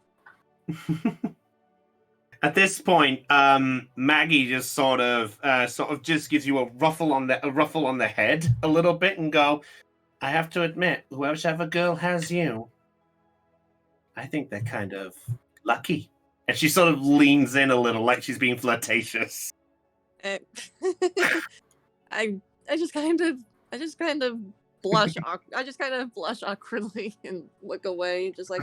At this point, Maggie just sort of just gives you a ruffle on the head a little bit and go, I have to admit, whichever girl has you, I think they're kind of lucky. And she sort of leans in a little like she's being flirtatious. I just kind of blush. I just kind of blush awkwardly and look away, just like.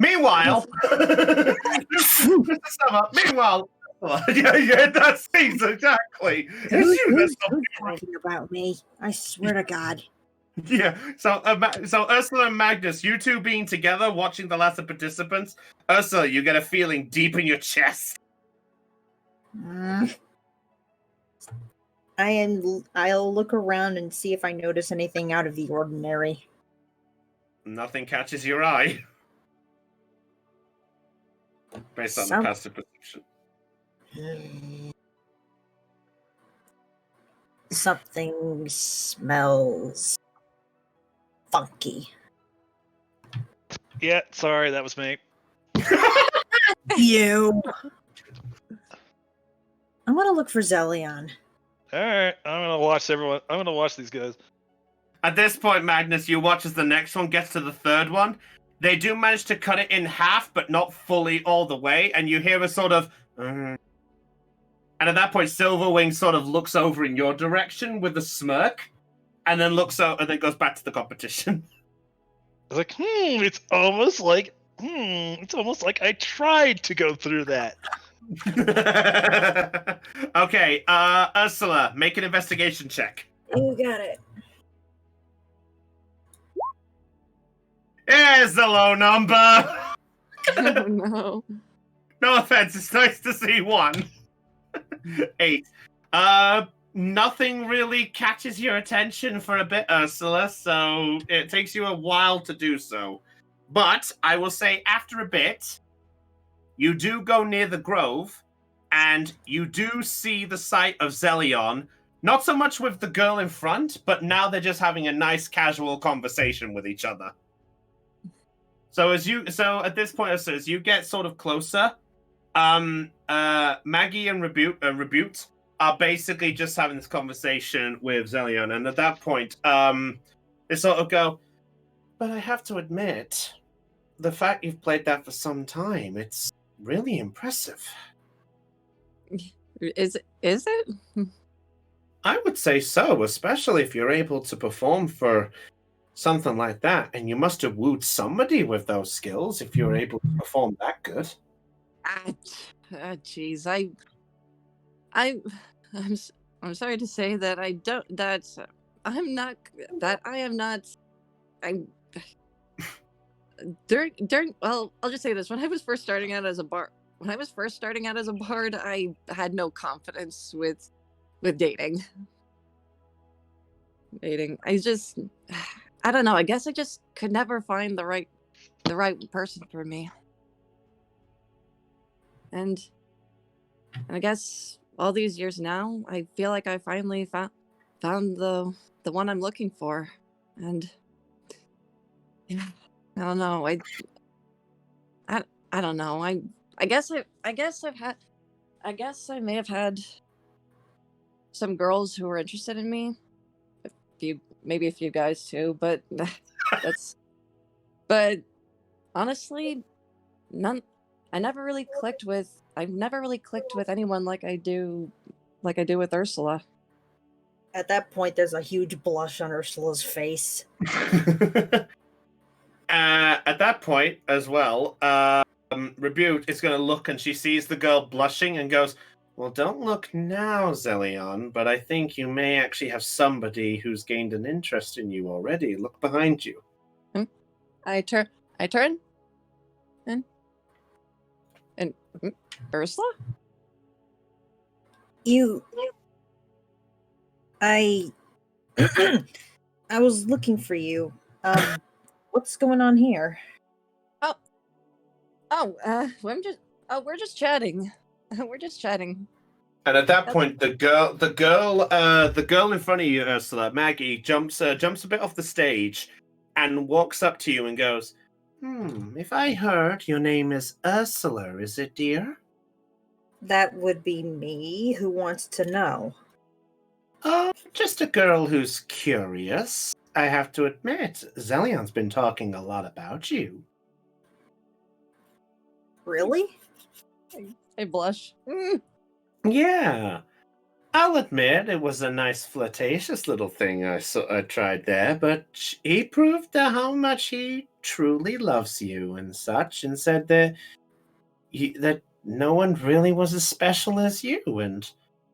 Meanwhile, meanwhile, yeah, that's exactly. Who's talking about me? I swear to God. Yeah. So Ursula and Magnus, you two being together, watching the last of participants. Ursula, you get a feeling deep in your chest. I'll look around and see if I notice anything out of the ordinary. Nothing catches your eye. Based on the passive perception. Something smells funky. Yeah, sorry, that was me. You. I'm gonna look for Zelion. All right, I'm gonna watch everyone. I'm gonna watch these guys. At this point, Magnus, you watch as the next one gets to the third one. They do manage to cut it in half, but not fully all the way, and you hear a sort of... And at that point, Silverwing sort of looks over in your direction with a smirk, and then looks out, and then goes back to the competition. I was like, it's almost like I tried to go through that. Okay, Ursula, make an investigation check. You got it. Here's the low number. Oh no. No offense, it's nice to see one. 8. Nothing really catches your attention for a bit, Ursula, so it takes you a while to do so. But I will say after a bit, you do go near the grove, and you do see the sight of Zelion, not so much with the girl in front, but now they're just having a nice casual conversation with each other. So at this point, as you get sort of closer, Maggie and Rebute are basically just having this conversation with Zelion, and at that point, they sort of go, but I have to admit, the fact you've played that for some time, it's really impressive. Is it? I would say so, especially if you're able to perform for something like that, and you must have wooed somebody with those skills if you're able to perform that good. Jeez, I'm sorry to say that I am not. Well, I'll just say this: when I was first starting out as a bard, I had no confidence with dating. I don't know. I guess I just could never find the right person for me. And I guess all these years now, I feel like I finally found the one I'm looking for. And yeah, I don't know. I don't know. I guess I may have had some girls who were interested in me. Maybe a few guys too, but but honestly, none. I've never really clicked with anyone like I do with Ursula. At that point, there's a huge blush on Ursula's face. At that point as well, Rebuke is going to look, and she sees the girl blushing and goes, "Well, don't look now, Zelion, but I think you may actually have somebody who's gained an interest in you already. Look behind you." I turn. And Ursula? I was looking for you. What's going on here? We're just chatting. We're just chatting. And at that point, the girl in front of you, Ursula, Maggie, jumps a bit off the stage and walks up to you and goes, "If I heard your name is Ursula, is it, dear?" That would be me. Who wants to know? "Oh, just a girl who's curious. I have to admit, Zelion's been talking a lot about you." Really? I blush. "Yeah. I'll admit it was a nice flirtatious little thing I tried there, but he proved how much he truly loves you and such, and said that no one really was as special as you." And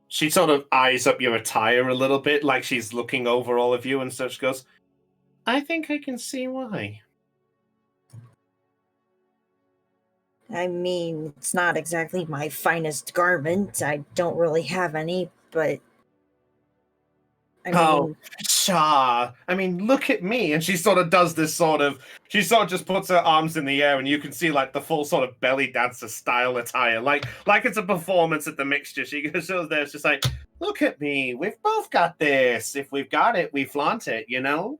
she sort of eyes up your attire a little bit, like she's looking over all of you and such, goes, "I think I can see why." I mean, it's not exactly my finest garment. I don't really have any, but I mean, Pshaw. I mean, look at me. And she sort of does this she sort of just puts her arms in the air, and you can see like the full sort of belly dancer style attire, like it's a performance at the mixture. She goes there, it's just like, "Look at me. We've both got this. If we've got it, we flaunt it, you know?"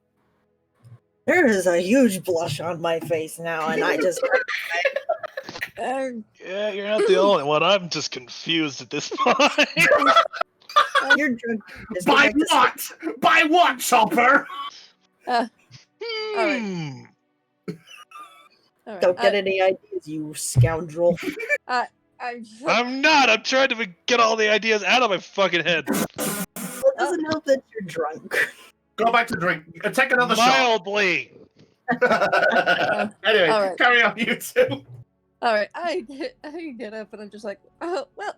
there is a huge blush on my face now, and I just Yeah, you're not the only one. I'm just confused at this point. you're drunk. Is By like what? By what, Chopper? All right. Don't get any ideas, you scoundrel. I'm not. I'm trying to get all the ideas out of my fucking head. It doesn't help that you're drunk. Go back to drink. Take another shot. Mildly. Anyway, all right. carry on, you two. All right, I get up and I'm just like, oh well,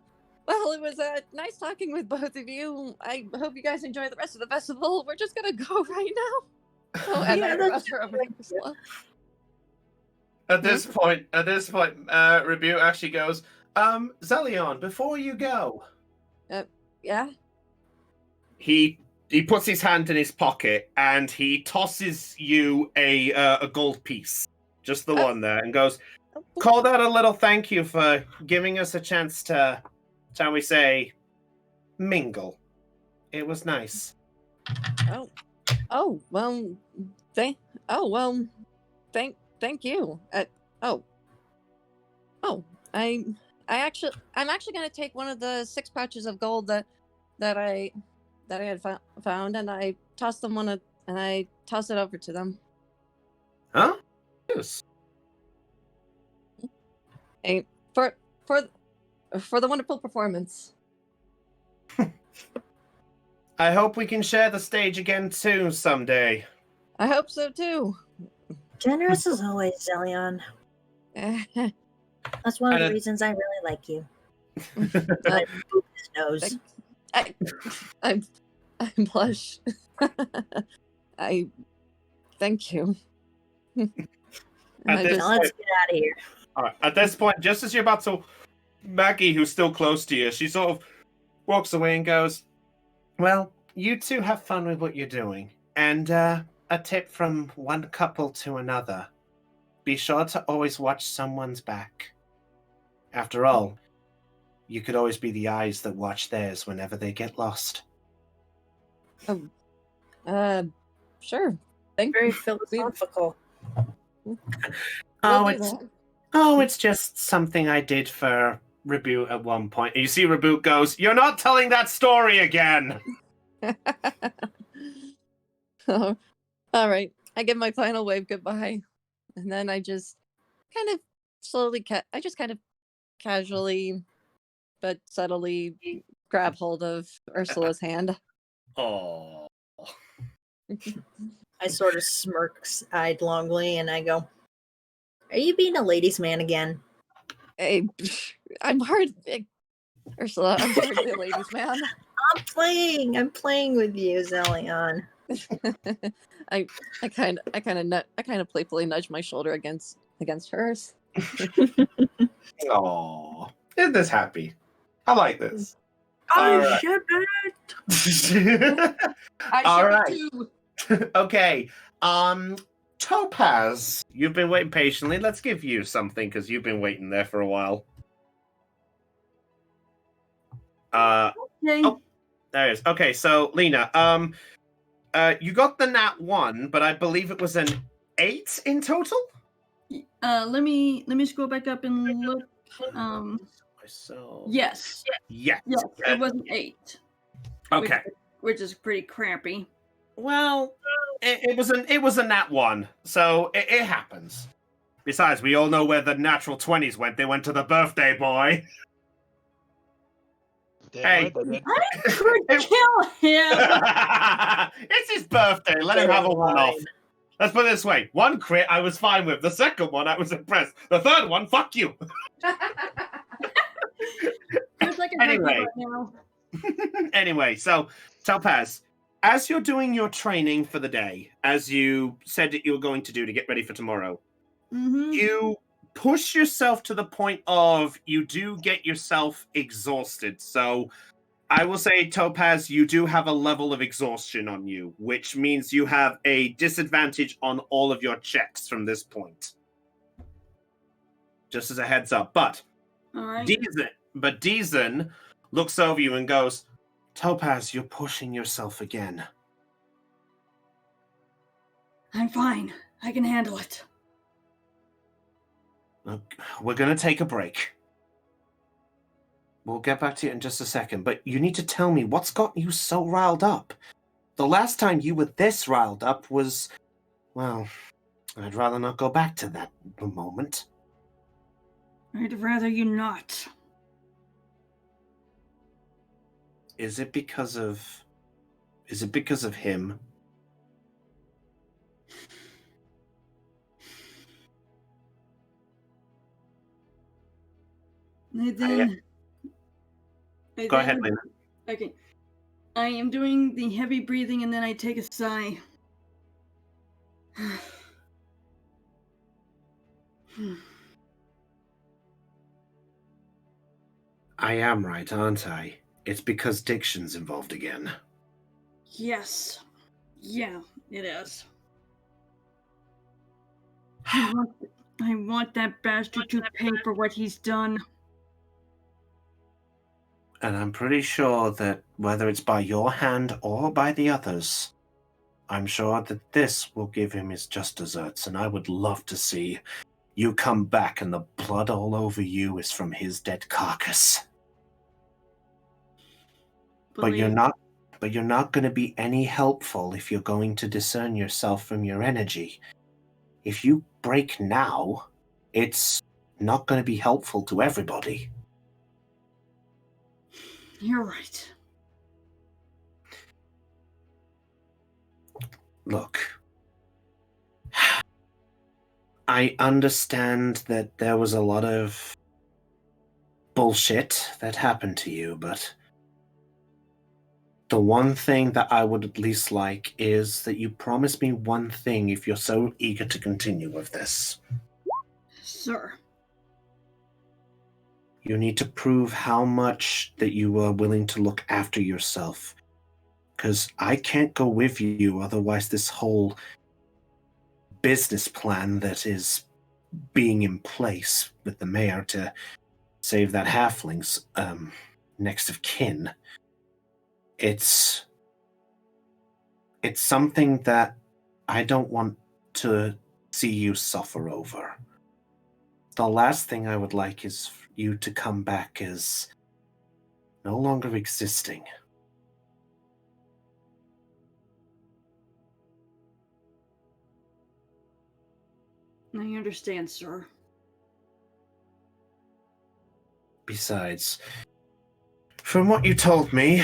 it was nice talking with both of you. I hope you guys enjoy the rest of the festival. We're just gonna go right now. Oh, and Yeah, I that's rush her over to Ursula. At this point, Rebuke actually goes, "Zelion, before you go." Yeah. He puts his hand in his pocket and he tosses you a gold piece, just the one there, and goes, "Call that a little thank you for giving us a chance to, shall we say, mingle. It was nice." Thank you. I'm actually gonna take one of the 6 pouches of gold that I had found, and I toss it over to them. Huh? Yes. For the wonderful performance. I hope we can share the stage again too someday. I hope so too. Generous as always, Zelion. That's one of the reasons I really like you. I boop his nose. I blush. I thank you. Let's get out of here. All right. At this point, just as you're about to, Maggie, who's still close to you, she sort of walks away and goes, "Well, you two have fun with what you're doing. And a tip from one couple to another. Be sure to always watch someone's back. After all, you could always be the eyes that watch theirs whenever they get lost." Sure. Very philosophical. It's just something I did for Reboot at one point. And you see Reboot goes, "You're not telling that story again." All right. I give my final wave goodbye, and then I just kind of slowly casually but subtly grab hold of Ursula's hand. Oh. I sort of smirk eyed longly and I go, "Are you being a ladies' man again?" Hey, I'm hard. Ursula, I'm hardly a ladies' man. I'm playing with you, Zelion. I kind of playfully nudge my shoulder against hers. Aww. Isn't this happy? I like this. I Alright. ship it. I All ship right. it too. Okay. Topaz, you've been waiting patiently. Let's give you something because you've been waiting there for a while. Okay. Oh. There it is. Okay, so Lena, you got the nat 1, but I believe it was an 8 in total. Let me scroll back up and look. So Yes. yes, Yes, it was an 8. Okay. Which is pretty crappy. Well, it was a nat 1, so it happens. Besides, we all know where the natural 20s went. They went to the birthday boy. Hey. I could kill him. It's his birthday. Let him have a one-off. Let's put it this way. 1 crit I was fine with. The second one I was impressed. The third one, fuck you. Feels like a Anyway. right now. Anyway, so Topaz, as you're doing your training for the day, as you said that you were going to do to get ready for tomorrow, Mm-hmm. you push yourself to the point of you do get yourself exhausted. So I will say, Topaz, you do have a level of exhaustion on you, which means you have a disadvantage on all of your checks from this point. Just as a heads up. But All right. Deezen looks over you and goes, Topaz, you're pushing yourself again. I'm fine. I can handle it. Look, we're going to take a break. We'll get back to you in just a second, but you need to tell me what's got you so riled up. The last time you were this riled up was, well, I'd rather not go back to that moment. I'd rather you not. Is it because of him? Go ahead, Lena. Okay. I am doing the heavy breathing and then I take a sigh. I am right, aren't I? It's because Diction's involved again. Yes. Yeah, it is. I want that bastard to pay for what he's done. And I'm pretty sure that whether it's by your hand or by the others, I'm sure that this will give him his just desserts, and I would love to see you come back and the blood all over you is from his dead carcass. But you're not going to be any helpful if you're going to discern yourself from your energy. If you break now, it's not going to be helpful to everybody. You're right. Look, I understand that there was a lot of bullshit that happened to you, but the one thing that I would at least like is that you promise me one thing if you're so eager to continue with this. Sir. You need to prove how much that you are willing to look after yourself. Because I can't go with you, otherwise this whole business plan that is being in place with the mayor to save that halfling's next of kin, it's something that I don't want to see you suffer over. The last thing I would like is for you to come back as no longer existing. I understand, sir. Besides, from what you told me,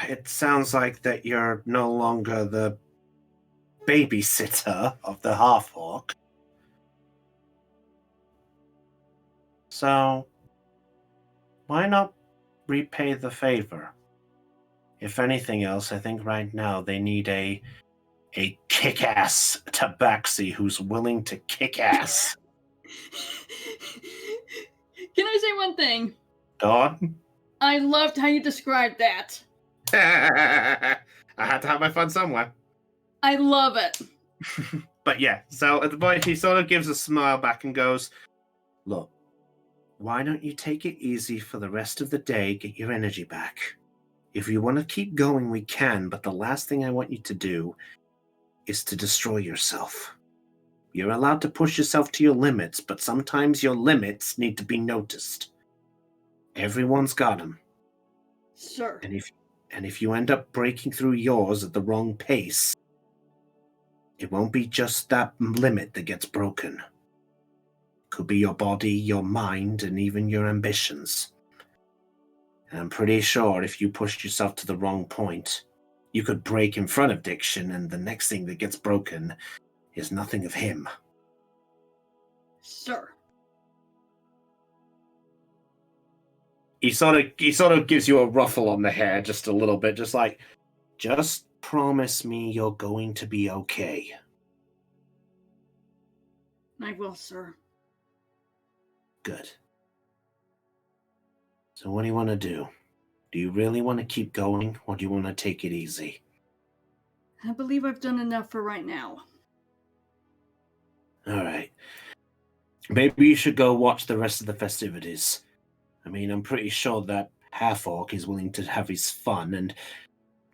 it sounds like that you're no longer the babysitter of the half-orc. So, why not repay the favor? If anything else, I think right now they need a kick-ass tabaxi who's willing to kick ass. Can I say one thing? Go on. I loved how you described that. I had to have my fun somewhere. I love it. But yeah, so at the point he sort of gives a smile back and goes, look, why don't you take it easy for the rest of the day, get your energy back. If you want to keep going, we can, but the last thing I want you to do is to destroy yourself. You're allowed to push yourself to your limits, but sometimes your limits need to be noticed. Everyone's got them. Sure. And if you end up breaking through yours at the wrong pace, it won't be just that limit that gets broken. Could be your body, your mind, and even your ambitions. And I'm pretty sure if you pushed yourself to the wrong point, you could break in front of Diction, and the next thing that gets broken is nothing of him. Sure. He sort of gives you a ruffle on the hair, just a little bit, just promise me you're going to be okay. I will, sir. Good. So what do you want to do? Do you really want to keep going, or do you want to take it easy? I believe I've done enough for right now. All right. Maybe you should go watch the rest of the festivities. I mean, I'm pretty sure that half-orc is willing to have his fun, and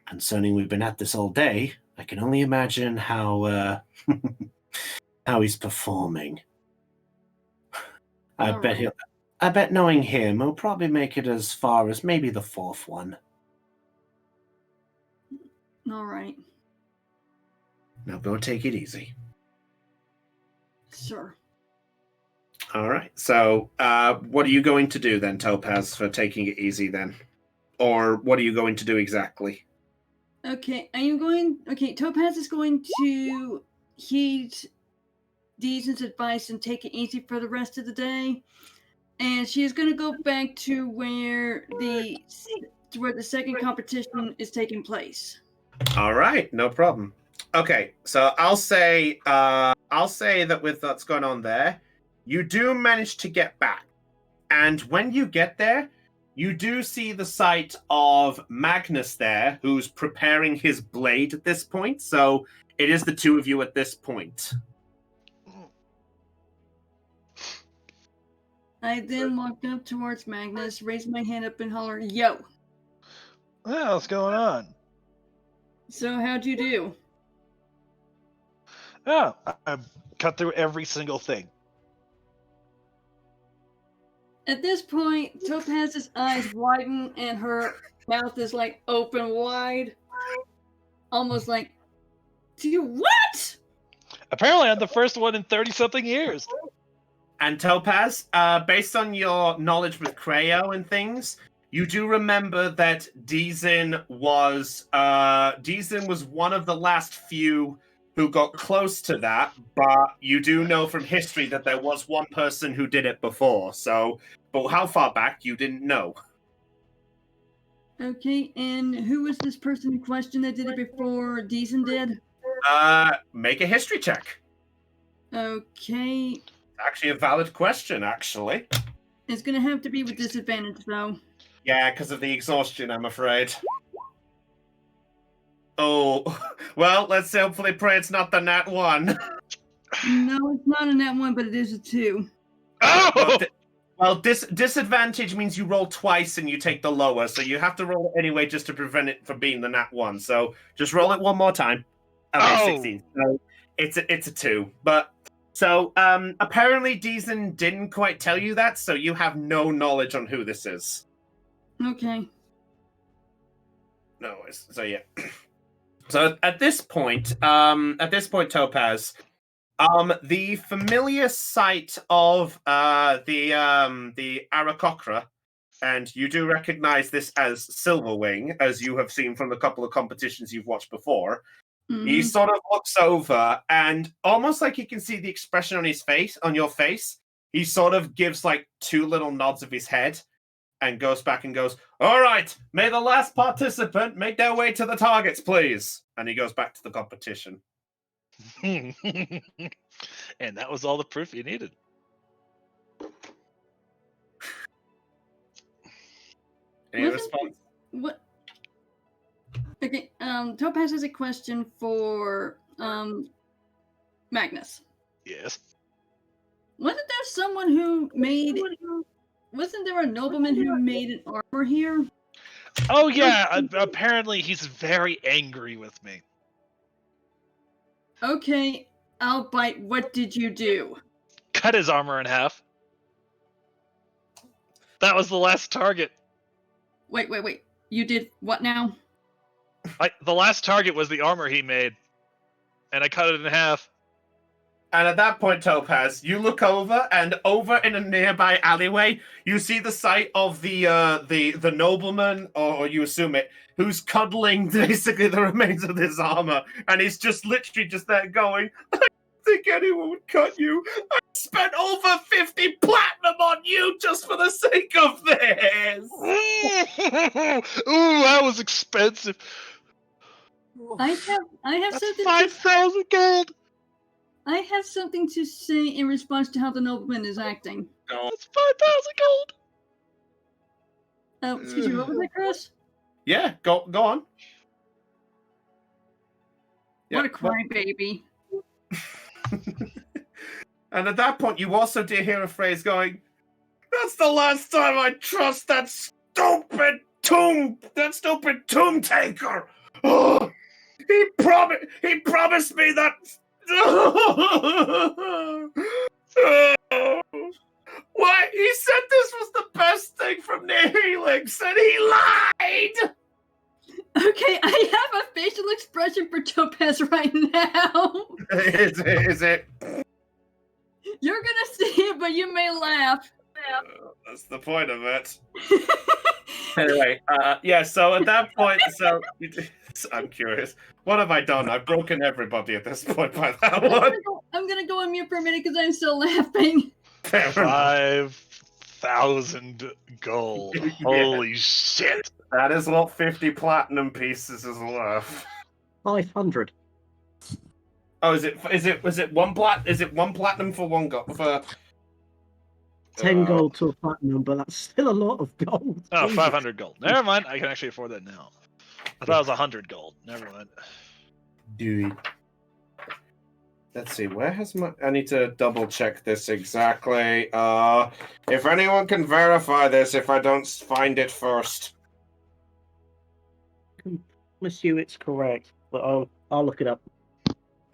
concerning we've been at this all day, I can only imagine how how he's performing. I bet knowing him, he'll probably make it as far as maybe the fourth one. All right. Now go take it easy. Sure. All right. So, what are you going to do then, Topaz, for taking it easy then? Or what are you going to do exactly? Okay, Topaz is going to heed Deezen's advice and take it easy for the rest of the day. And she is going to go back to where the second competition is taking place. All right, no problem. Okay, so I'll say that with what's going on there, you do manage to get back. And when you get there, you do see the sight of Magnus there, who's preparing his blade at this point. So it is the two of you at this point. I then walked up towards Magnus, raised my hand up and holler, "Yo!" Yeah, what's going on? So how'd you do? Yeah, I cut through every single thing. At this point, Topaz's eyes widen and her mouth is like open wide. Almost like, do you what? Apparently, I'm the first one in 30-something years. And Topaz, based on your knowledge with Creo and things, you do remember that Deezen was one of the last few who got close to that, but you do know from history that there was one person who did it before. So, but how far back, you didn't know. Okay, and who was this person in question that did it before Deezen did? Make a history check. Okay. Actually, a valid question, actually. It's gonna have to be with disadvantage, though. Yeah, because of the exhaustion, I'm afraid. Oh, well, let's hopefully pray it's not the nat 1. No, it's not a nat 1, but it is a 2. Oh! Well, disadvantage means you roll twice and you take the lower, so you have to roll it anyway just to prevent it from being the nat 1. So just roll it one more time. Okay, 16. So it's a 2. But so apparently Deezen didn't quite tell you that, so you have no knowledge on who this is. Okay. No worries. So yeah. So at this point, Topaz, the familiar sight of the Aarakocra, and you do recognize this as Silverwing, as you have seen from the couple of competitions you've watched before. Mm-hmm. He sort of looks over, and almost like you can see the expression on his face, on your face, he sort of gives like 2 little nods of his head and goes back and goes, "All right, may the last participant make their way to the targets, please." And he goes back to the competition. And that was all the proof you needed. Any response? What? Okay. Topaz has a question for Magnus. Yes. Wasn't there someone who made? Wasn't there a nobleman who made an armor here? Oh yeah. Apparently he's very angry with me. Okay, I'll bite. What did you do? Cut his armor in half. That was the last target. Wait. You did what now? The last target was the armor he made, and I cut it in half. And at that point, Topaz, you look over, and over in a nearby alleyway, you see the sight of the nobleman, or you assume it, who's cuddling basically the remains of this armor, and he's just literally just there going, "I don't think anyone would cut you. I spent over 50 platinum on you just for the sake of this." Ooh, that was expensive. I have That's something. 5,000 gold. I have something to say in response to how the nobleman is acting. That's 5,000 gold. Excuse me, what was that, Chris? Yeah, go on. What a crybaby. And at that point, you also did hear a phrase going, "That's the last time I trust that stupid tomb taker. Oh, he promised me that." Why? He said this was the best thing from near Helix, and he lied. Okay, I have a facial expression for Topaz right now. Is it? You're gonna see it, but you may laugh. That's the point of it. Anyway, yeah. So at that point, I'm curious. What have I done? I've broken everybody at this point by that one. I'm gonna go on mute for a minute because I'm still laughing. 5,000 gold. Yeah. Holy shit. That is what 50 platinum pieces is worth. 500. Oh, is it one platinum for one gold for 10 gold to a platinum, but that's still a lot of gold. Oh, Jesus. 500 gold. Never mind. I can actually afford that now. I thought it was 100 gold. Never mind. Dude. Let's see, where has my... I need to double check this exactly. If anyone can verify this, if I don't find it first. I assume it's correct, but I'll look it up.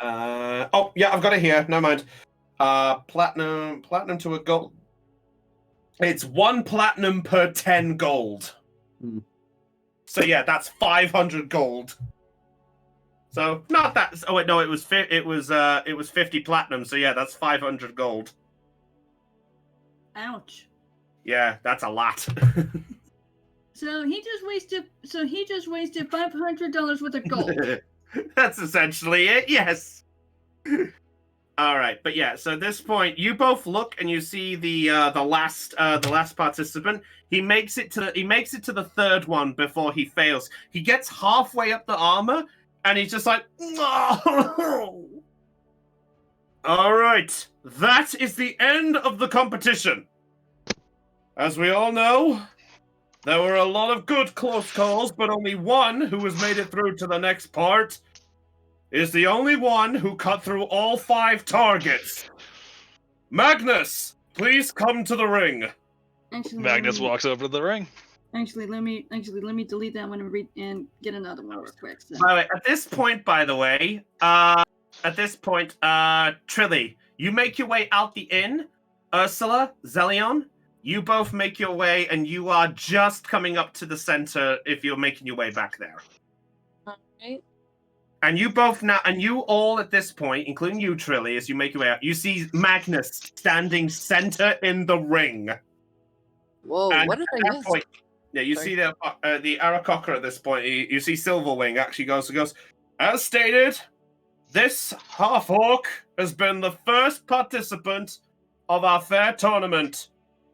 Oh, yeah, I've got it here. Never mind. Platinum to a gold. It's 1 platinum per 10 gold. So yeah, that's 500 gold. So not that. Oh wait, no, it was 50 platinum. So yeah, that's 500 gold. Ouch. Yeah, that's a lot. So he just wasted $500 worth of gold. That's essentially it. Yes. All right, but yeah. So at this point, you both look and you see the last participant. He makes it to the third one before he fails. He gets halfway up the armor. And he's just like, no. All right, that is the end of the competition. As we all know, there were a lot of good close calls, but only one who has made it through to the next part is the only one who cut through all 5 targets. Magnus, please come to the ring. Actually, Magnus walks over to the ring. Actually, let me delete that one and get another one real quick. So. By the way, at this point, Trilly, you make your way out the inn. Ursula, Zelion, you both make your way, and you are just coming up to the center if you're making your way back there. Alright. And you both now, and you all at this point, including you, Trilly, as you make your way out, you see Magnus standing center in the ring. Whoa, And what did at I that miss? point, yeah, you Sorry. see the Aracocker at this point. You see Silverwing actually goes, as stated, this half-orc has been the first participant of our fair tournament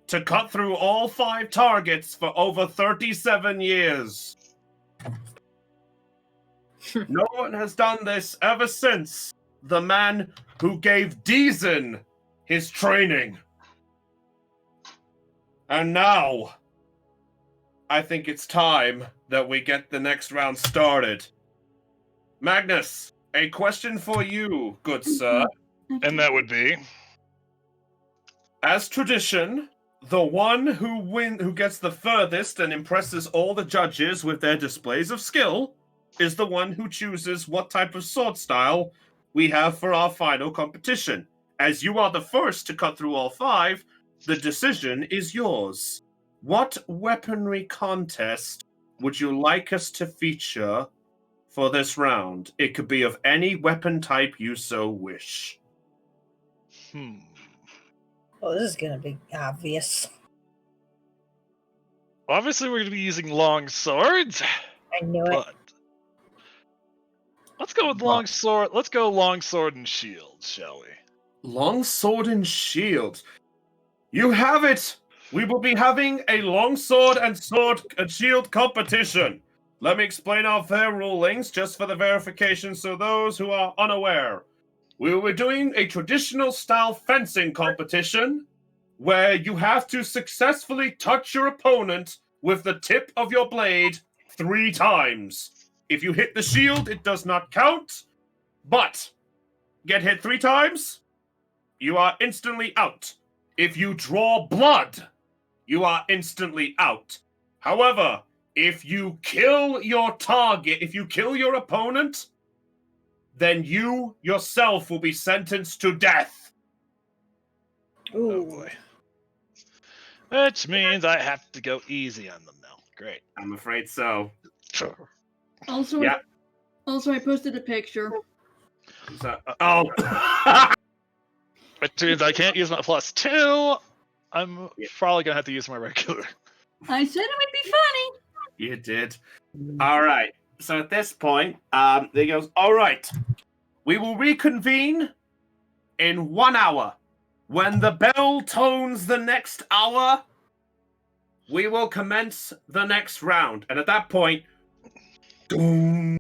to cut through all 5 targets for over 37 years. No one has done this ever since the man who gave Deezen his training. And now, I think it's time that we get the next round started. Magnus, a question for you, good sir. And that would be? As tradition, the one who gets the furthest and impresses all the judges with their displays of skill is the one who chooses what type of sword style we have for our final competition. As you are the first to cut through all 5, the decision is yours. What weaponry contest would you like us to feature for this round? It could be of any weapon type you so wish. Oh, this is gonna be obvious. Obviously, we're going to be using long swords. I knew it. But let's go with long sword. Let's go long sword and shield, shall we? Long sword and shield. You have it! We will be having a long sword and shield competition. Let me explain our fair rulings just for the verification so those who are unaware. We will be doing a traditional style fencing competition where you have to successfully touch your opponent with the tip of your blade 3 times. If you hit the shield, it does not count, but get hit 3 times, you are instantly out. If you draw blood, you are instantly out. However, if you kill your target, if you kill your opponent, then you yourself will be sentenced to death. Ooh. Oh boy. Which means I have to go easy on them now. Great. I'm afraid so. Also, Yeah. also, I posted a picture. So, Which means I can't use my +2. I'm probably going to have to use my regular. I said it would be funny. You did. All right. So at this point, he goes, all right. We will reconvene in 1 hour. When the bell tones the next hour, we will commence the next round. And at that point, doom,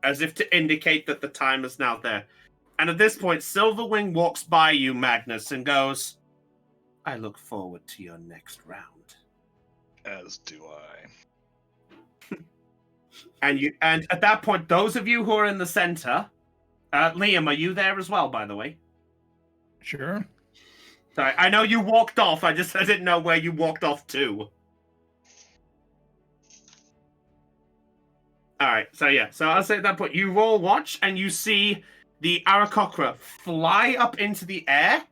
as if to indicate that the time is now there. And at this point, Silverwing walks by you, Magnus, and goes, I look forward to your next round. As do I. And at that point, those of you who are in the center, Liam, are you there as well, by the way? Sure. Sorry, I know you walked off. I didn't know where you walked off to. All right, so I'll say at that point, you roll watch and you see the Aarakocra fly up into the air,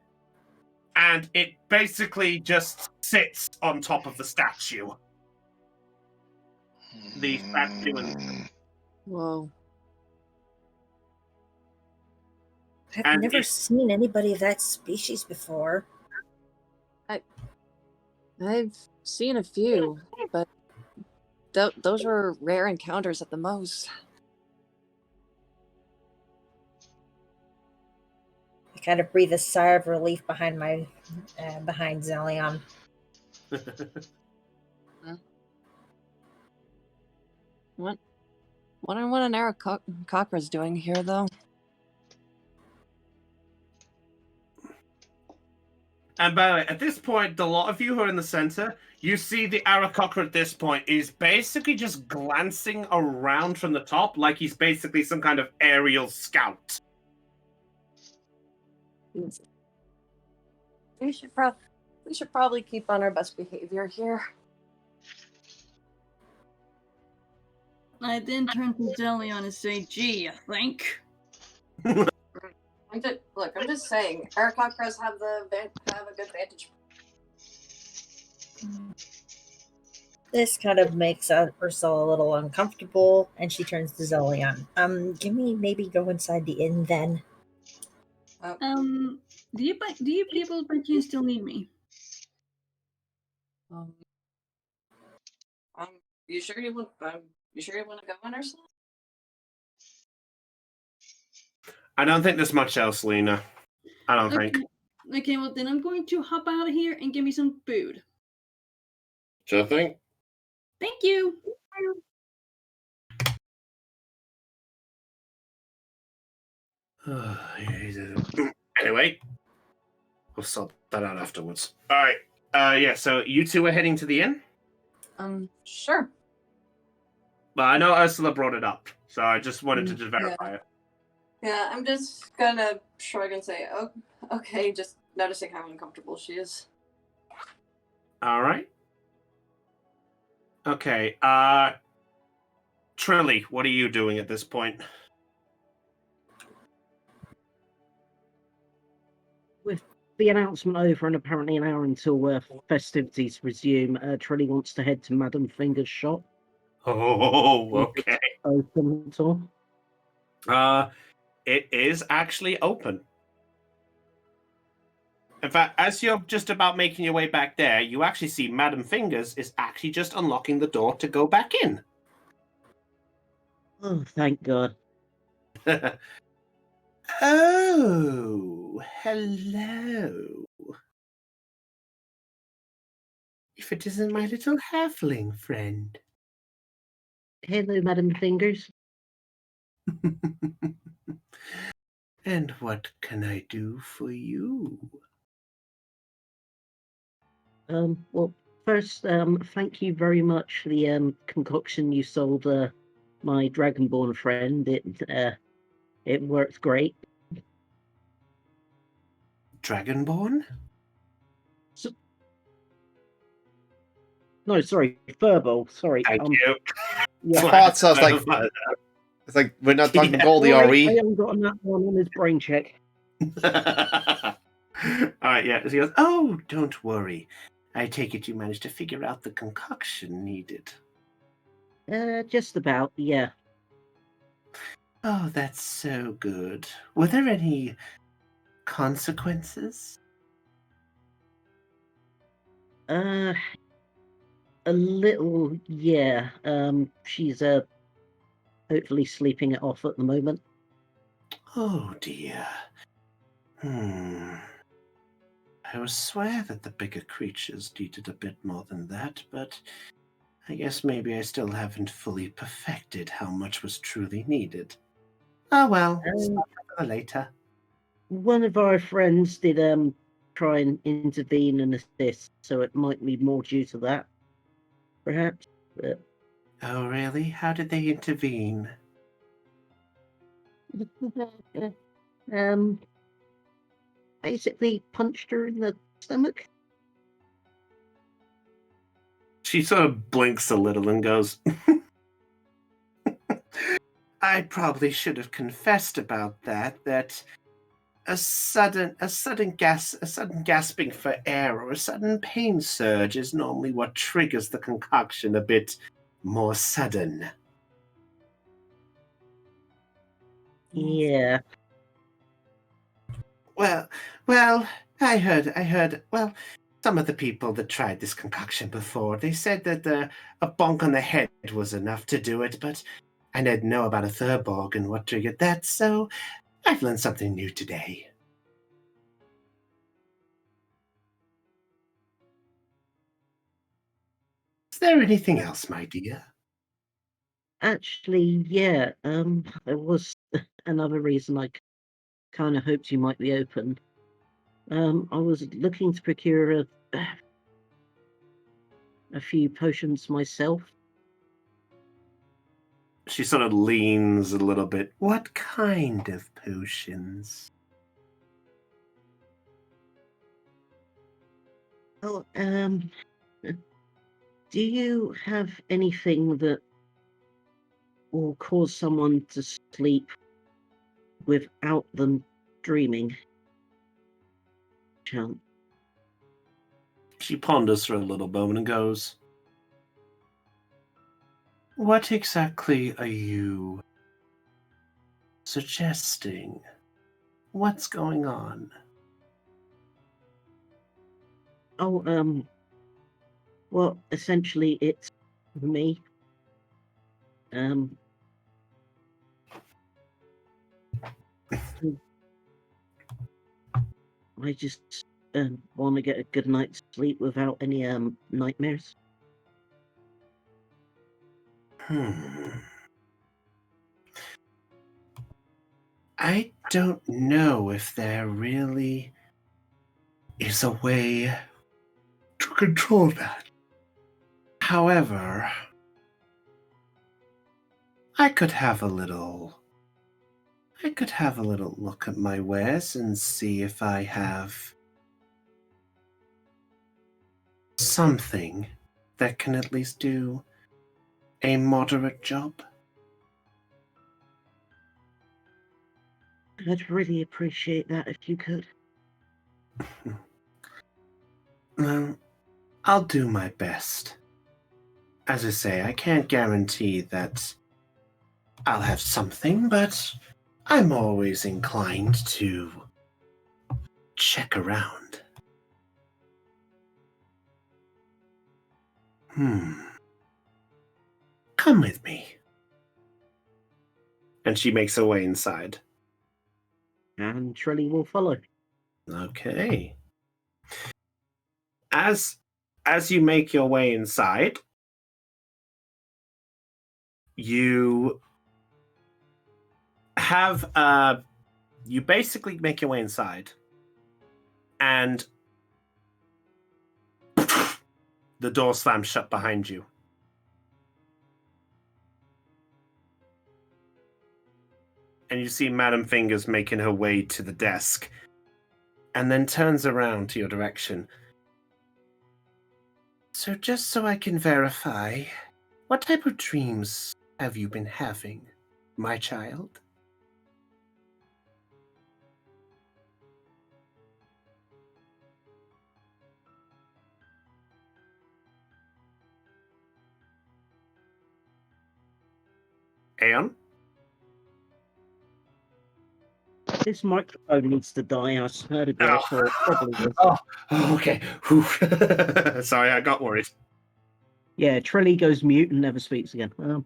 and it basically just sits on top of the statue. The statue and... Whoa. I've never seen anybody of that species before. I've seen a few, but those were rare encounters at the most. I kind of breathe a sigh of relief behind Zelion. Wondering what an Aarakocra's doing here, though. And by the way, at this point, a lot of you who are in the center, you see the Aarakocra at this point is basically just glancing around from the top like he's basically some kind of aerial scout. We should probably keep on our best behavior here. I then turn to Zelion and say, gee, you think? I'm just saying, Aarakocras have a good vantage. This kind of makes Ursula a little uncomfortable, and she turns to Zelion. Can we maybe go inside the inn then? Do you people by chance still need me? You sure you want to go in, Ursula? I don't think there's much else, Lena. I don't think. Okay, well then I'm going to hop out of here and give me some food. Sure thing. Thank you. Anyway, we'll sort that out afterwards. All right. Yeah. So you two are heading to the inn. Sure. But I know Ursula brought it up, so I just wanted to just Yeah. verify it. Yeah, I'm just gonna shrug and say, oh, okay, just noticing how uncomfortable she is. All right. Okay. Trilly, what are you doing at this point? With the announcement over and apparently an hour until festivities resume, Trilly wants to head to Madam Finger's shop. Oh, okay. Open at all. It is actually open. In fact, as you're just about making your way back there, you actually see Madam Fingers is actually just unlocking the door to go back in. Oh, thank God. Oh, hello. If it isn't my little halfling friend. Hello, Madam Fingers. And what can I do for you? Well, first, thank you very much for the concoction you sold my Dragonborn friend. It worked great. Dragonborn? No, sorry, Furball. Sorry. Thank you. Yeah. Thought so. It's like we're not talking Yeah. Goldie, are I we? haven't gotten that one on his brain check. Alright, yeah. So he goes, oh, don't worry. I take it you managed to figure out the concoction needed. Just about, yeah. Oh, that's so good. Were there any consequences? A little, yeah. She's hopefully sleeping it off at the moment. Oh dear. I would swear that the bigger creatures needed a bit more than that, but I guess maybe I still haven't fully perfected how much was truly needed. Oh well, stop for later. One of our friends did try and intervene and assist, so it might be more due to that, perhaps. But... Oh really? How did they intervene? Basically punched her in the stomach. She sort of blinks a little and goes, I probably should have confessed about that a sudden gasping for air or a sudden pain surge is normally what triggers the concoction a bit more sudden. Yeah. Well, I heard, well, some of the people that tried this concoction before, they said that a bonk on the head was enough to do it, but I didn't know about a Thurborg and what triggered that, so I've learned something new today. Is there anything else, my dear? Actually, yeah. There was another reason I kind of hoped you might be open. I was looking to procure a few potions myself. She sort of leans a little bit. What kind of potions? Oh, do you have anything that will cause someone to sleep without them dreaming? Chant. She ponders for a little moment and goes, what exactly are you suggesting? What's going on? Oh, well, essentially it's me. I just want to get a good night's sleep without any nightmares. I don't know if there really is a way to control that. However, I could have a little look at my wares and see if I have something that can at least do a moderate job. I'd really appreciate that if you could. Well, I'll do my best. As I say, I can't guarantee that I'll have something, but I'm always inclined to check around. Come with me. And she makes her way inside. And Trilly will follow. Okay. As you make your way inside, you have you basically make your way inside, and the door slams shut behind you. And you see Madam Fingers making her way to the desk, and then turns around to your direction. So just so I can verify, what type of dreams have you been having, my child? Aeon? This microphone needs to die. I heard it go, so it probably is. Oh, okay. Sorry, I got worried. Yeah, Trilly goes mute and never speaks again. Well,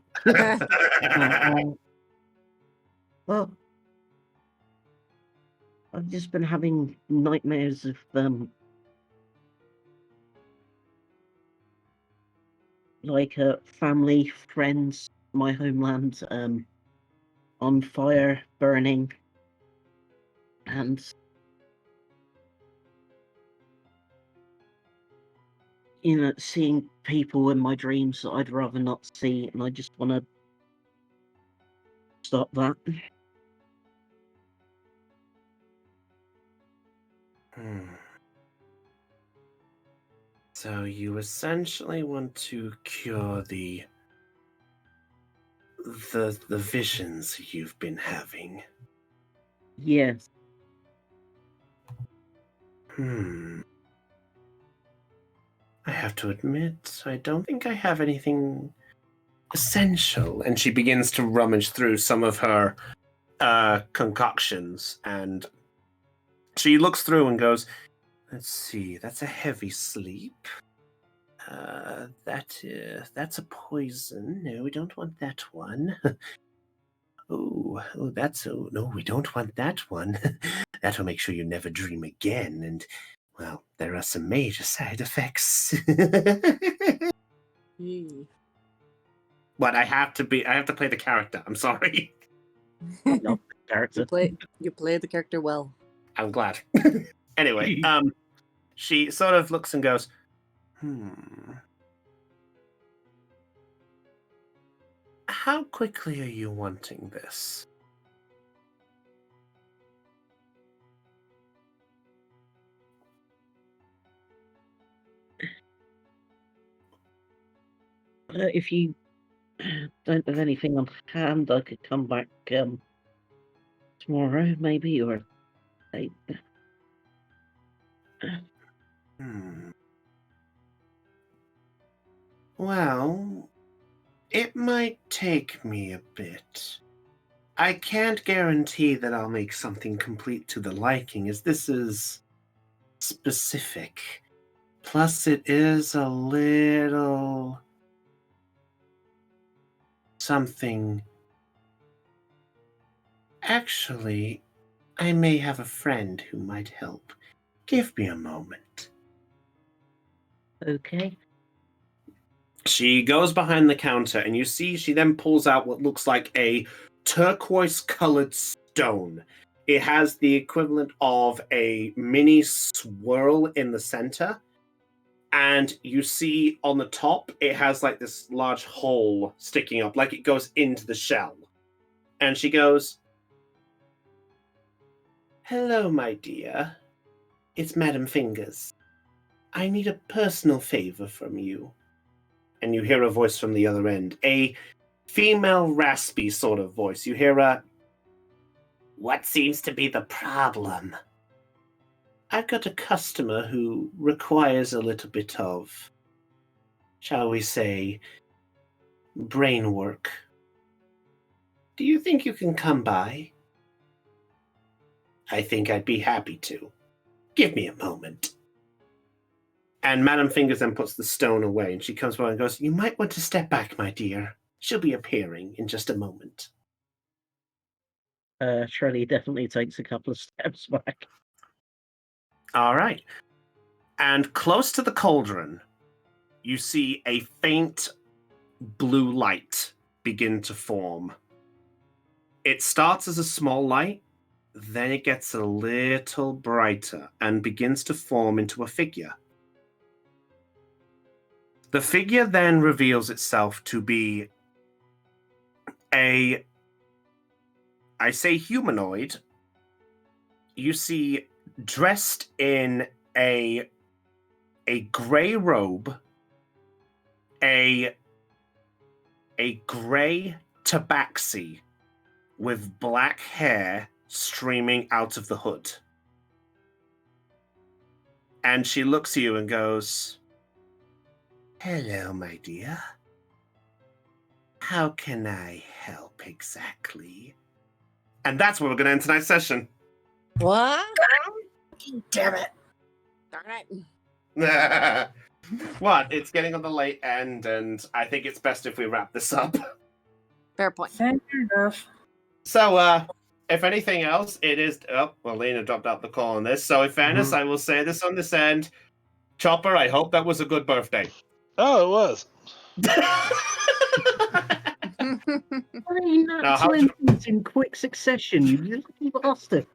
I've just been having nightmares of like family, friends, my homeland on fire, burning, and seeing people in my dreams that I'd rather not see, and I just want to stop that. So you essentially want to cure the visions you've been having. Yes. I have to admit, I don't think I have anything essential. And she begins to rummage through some of her concoctions, and she looks through and goes, let's see, that's a heavy sleep. That's a poison. No, we don't want that one. No, we don't want that one. That'll make sure you never dream again. And, well, there are some major side effects. But I have to play the character. I'm sorry. No, character. You play the character well. I'm glad. Anyway, she sort of looks and goes, How quickly are you wanting this? If you don't have anything on hand, I could come back tomorrow, maybe, or late. Well, it might take me a bit. I can't guarantee that I'll make something complete to the liking, as this is specific. Plus, it is a little something. Actually, I may have a friend who might help. Give me a moment. Okay. She goes behind the counter, and you see she then pulls out what looks like a turquoise-colored stone. It has the equivalent of a mini swirl in the center, and you see on the top, it has like this large hole sticking up, like it goes into the shell. And she goes, "Hello, my dear. It's Madam Fingers. I need a personal favor from you." And you hear a voice from the other end, a female raspy sort of voice. You hear a, "What seems to be the problem?" "I've got a customer who requires a little bit of, shall we say, brain work. Do you think you can come by?" "I think I'd be happy to. Give me a moment." And Madam Fingers then puts the stone away, and she comes by and goes, "You might want to step back, my dear. She'll be appearing in just a moment." Shirley definitely takes a couple of steps back. All right. And close to the cauldron, you see a faint blue light begin to form. It starts as a small light, then it gets a little brighter and begins to form into a figure. The figure then reveals itself to be I say humanoid. You see dressed in a gray robe, a gray tabaxi with black hair streaming out of the hood. And she looks at you and goes, "Hello, my dear. How can I help exactly?" And that's where we're going to end tonight's session. What? Damn it. Darn it. What? It's getting on the late end, and I think it's best if we wrap this up. Fair point. Fair enough. So, if anything else, it is... Oh, well, Lena dropped out the call on this. So, in fairness, I will say this on this end. Chopper, I hope that was a good birthday. Oh, it was. Now, how 20s in quick succession, you little bastard.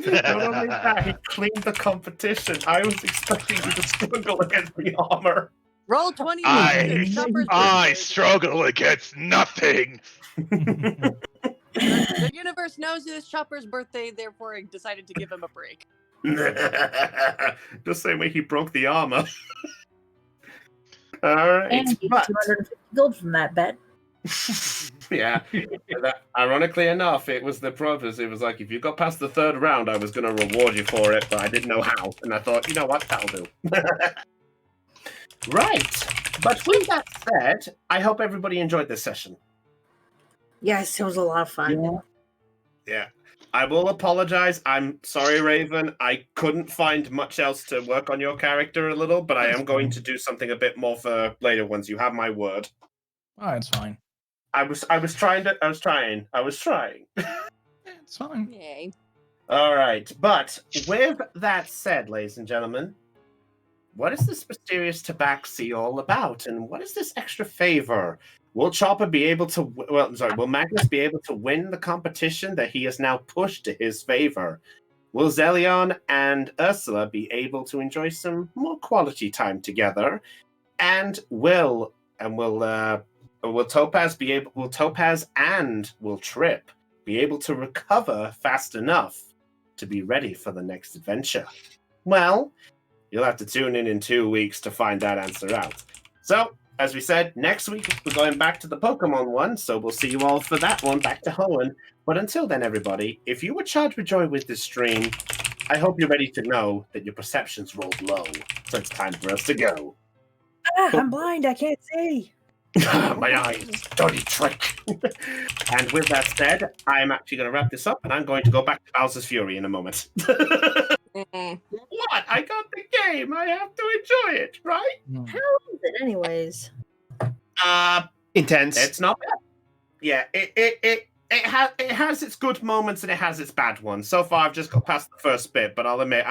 Not only that, he cleaned the competition. I was expecting you to struggle against the armor. Roll 20. Chopper's I birthday. struggle against nothing. The universe knows it is Chopper's birthday, therefore it decided to give him a break. The same way he broke the armor. All right, And you but 250 gold from that bet. yeah, ironically enough, it was the brothers. It was like, if you got past the third round, I was going to reward you for it, but I didn't know how. And I thought, you know what, that'll do. Right. But with that said, I hope everybody enjoyed this session. Yes, it was a lot of fun. Yeah. I will apologize. I'm sorry, Raven. I couldn't find much else to work on your character a little, but I am going to do something a bit more for later ones. You have my word. Oh, it's fine. I was trying. It's fine. Yay. All right. But with that said, ladies and gentlemen, what is this mysterious tabaxi all about? And what is this extra favor? Will Chopper be able to... will Magnus be able to win the competition that he has now pushed to his favor? Will Zelion and Ursula be able to enjoy some more quality time together? And will Topaz and will Trip be able to recover fast enough to be ready for the next adventure? Well, you'll have to tune in 2 weeks to find that answer out. So, as we said, next week we're going back to the Pokemon one, so we'll see you all for that one, back to Hoenn. But until then, everybody, if you were charged with joy with this stream, I hope you're ready to know that your perceptions rolled low, so it's time for us to go. I'm blind, I can't see. My eyes, dirty trick. And with that said, I'm actually going to wrap this up, and I'm going to go back to Bowser's Fury in a moment. What? I got the game. I have to enjoy it, right? How is it, anyways? Intense. It's not bad. Yeah, it has its good moments and it has its bad ones. So far, I've just got past the first bit, but I'll admit,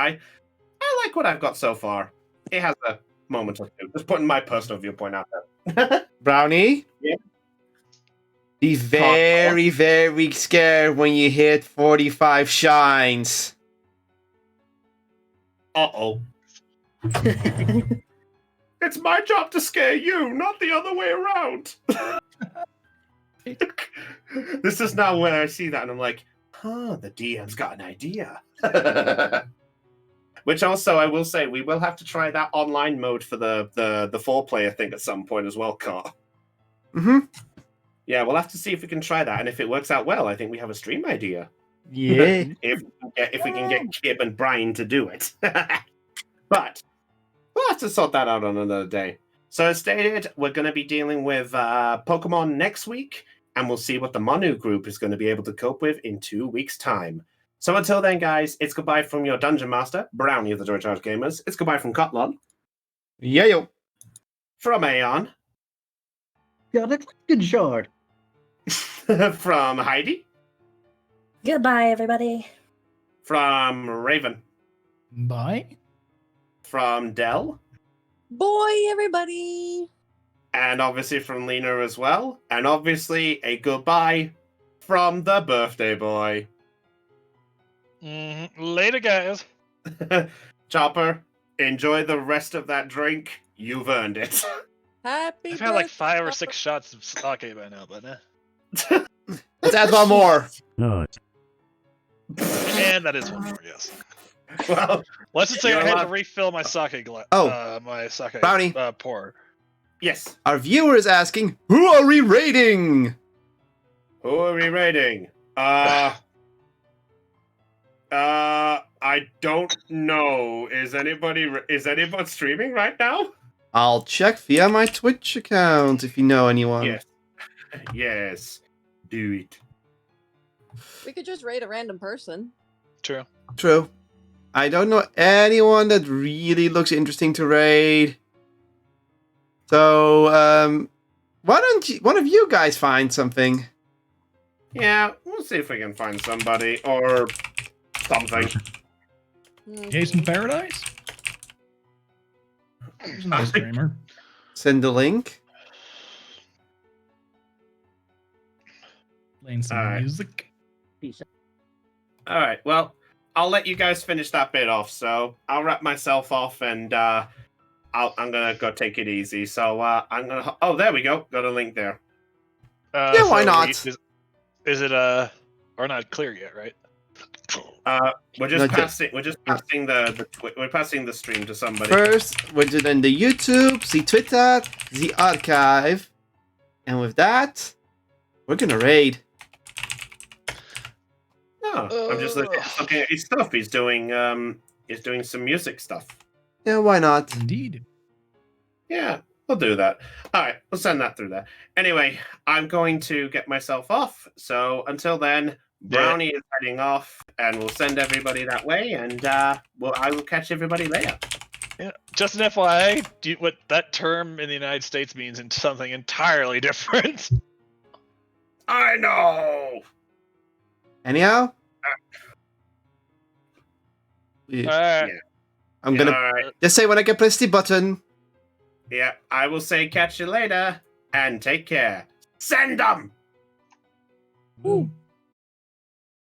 I like what I've got so far. It has a moment or two. Just putting my personal viewpoint out there. Brownie? Yeah. Be very, very scared when you hit 45 shines. Uh-oh. It's my job to scare you, not the other way around. This is now when I see that and I'm like, the DM's got an idea. Which also, I will say, we will have to try that online mode for the 4-player thing at some point as well, Car. Mm-hmm. Yeah, we'll have to see if we can try that. And if it works out well, I think we have a stream idea. Yeah. if we can get Kib and Brian to do it. But we'll have to sort that out on another day. So as stated, we're going to be dealing with Pokemon next week, and we'll see what the Manu group is going to be able to cope with in 2 weeks' time. So until then, guys, it's goodbye from your Dungeon Master, Brownie of the George Hard Gamers. It's goodbye from Cotlon. Yeah, yo. From Aeon. God, it's good shard. From Heidi. Goodbye, everybody. From Raven. Bye. From Dell. Boy, everybody. And obviously from Lena as well. And obviously a goodbye from the birthday boy. Later, guys. Chopper, enjoy the rest of that drink. You've earned it. Happy I've had like birthday, 5 or Papa. 6 shots of sake by now, but Let's add one more. and that is one more, yes. Well, Let's just say You're I had to allowed- refill my sake glass. Oh. My sake Brownie. pour. yes. Our viewer is asking, who are we rating? Who are we rating? I don't know. Is anybody streaming right now? I'll check via my Twitch account if you know anyone. Yes. Yes. Do it. We could just raid a random person. True. True. I don't know anyone that really looks interesting to raid. So, why don't one of you guys find something? Yeah, we'll see if we can find somebody or something. Jason Paradise? He's a nice streamer. Send the link. Playing some Alright. music. Peace out. All right. Well, I'll let you guys finish that bit off. So I'll wrap myself off, and I'm gonna go take it easy. So I'm gonna. Oh, there we go. Got a link there. Yeah, why not? Is it or not clear yet, right? We're just Not yet. passing. We're just passing we're passing the stream to somebody. First, we're doing the YouTube, the Twitter, the archive. And with that, we're gonna raid. Oh, I'm just looking at his stuff. He's doing some music stuff. Yeah, why not? Indeed. Yeah, we'll do that. All right, we'll send that through there. Anyway, I'm going to get myself off. So until then, Brownie is heading off, and we'll send everybody that way. And I will catch everybody later. Yeah. Just an FYI, what that term in the United States means in something entirely different. I know. Anyhow, Alright. I'm gonna All right. just say when I can press the button. Yeah, I will say catch you later, and take care. Send them. Ooh.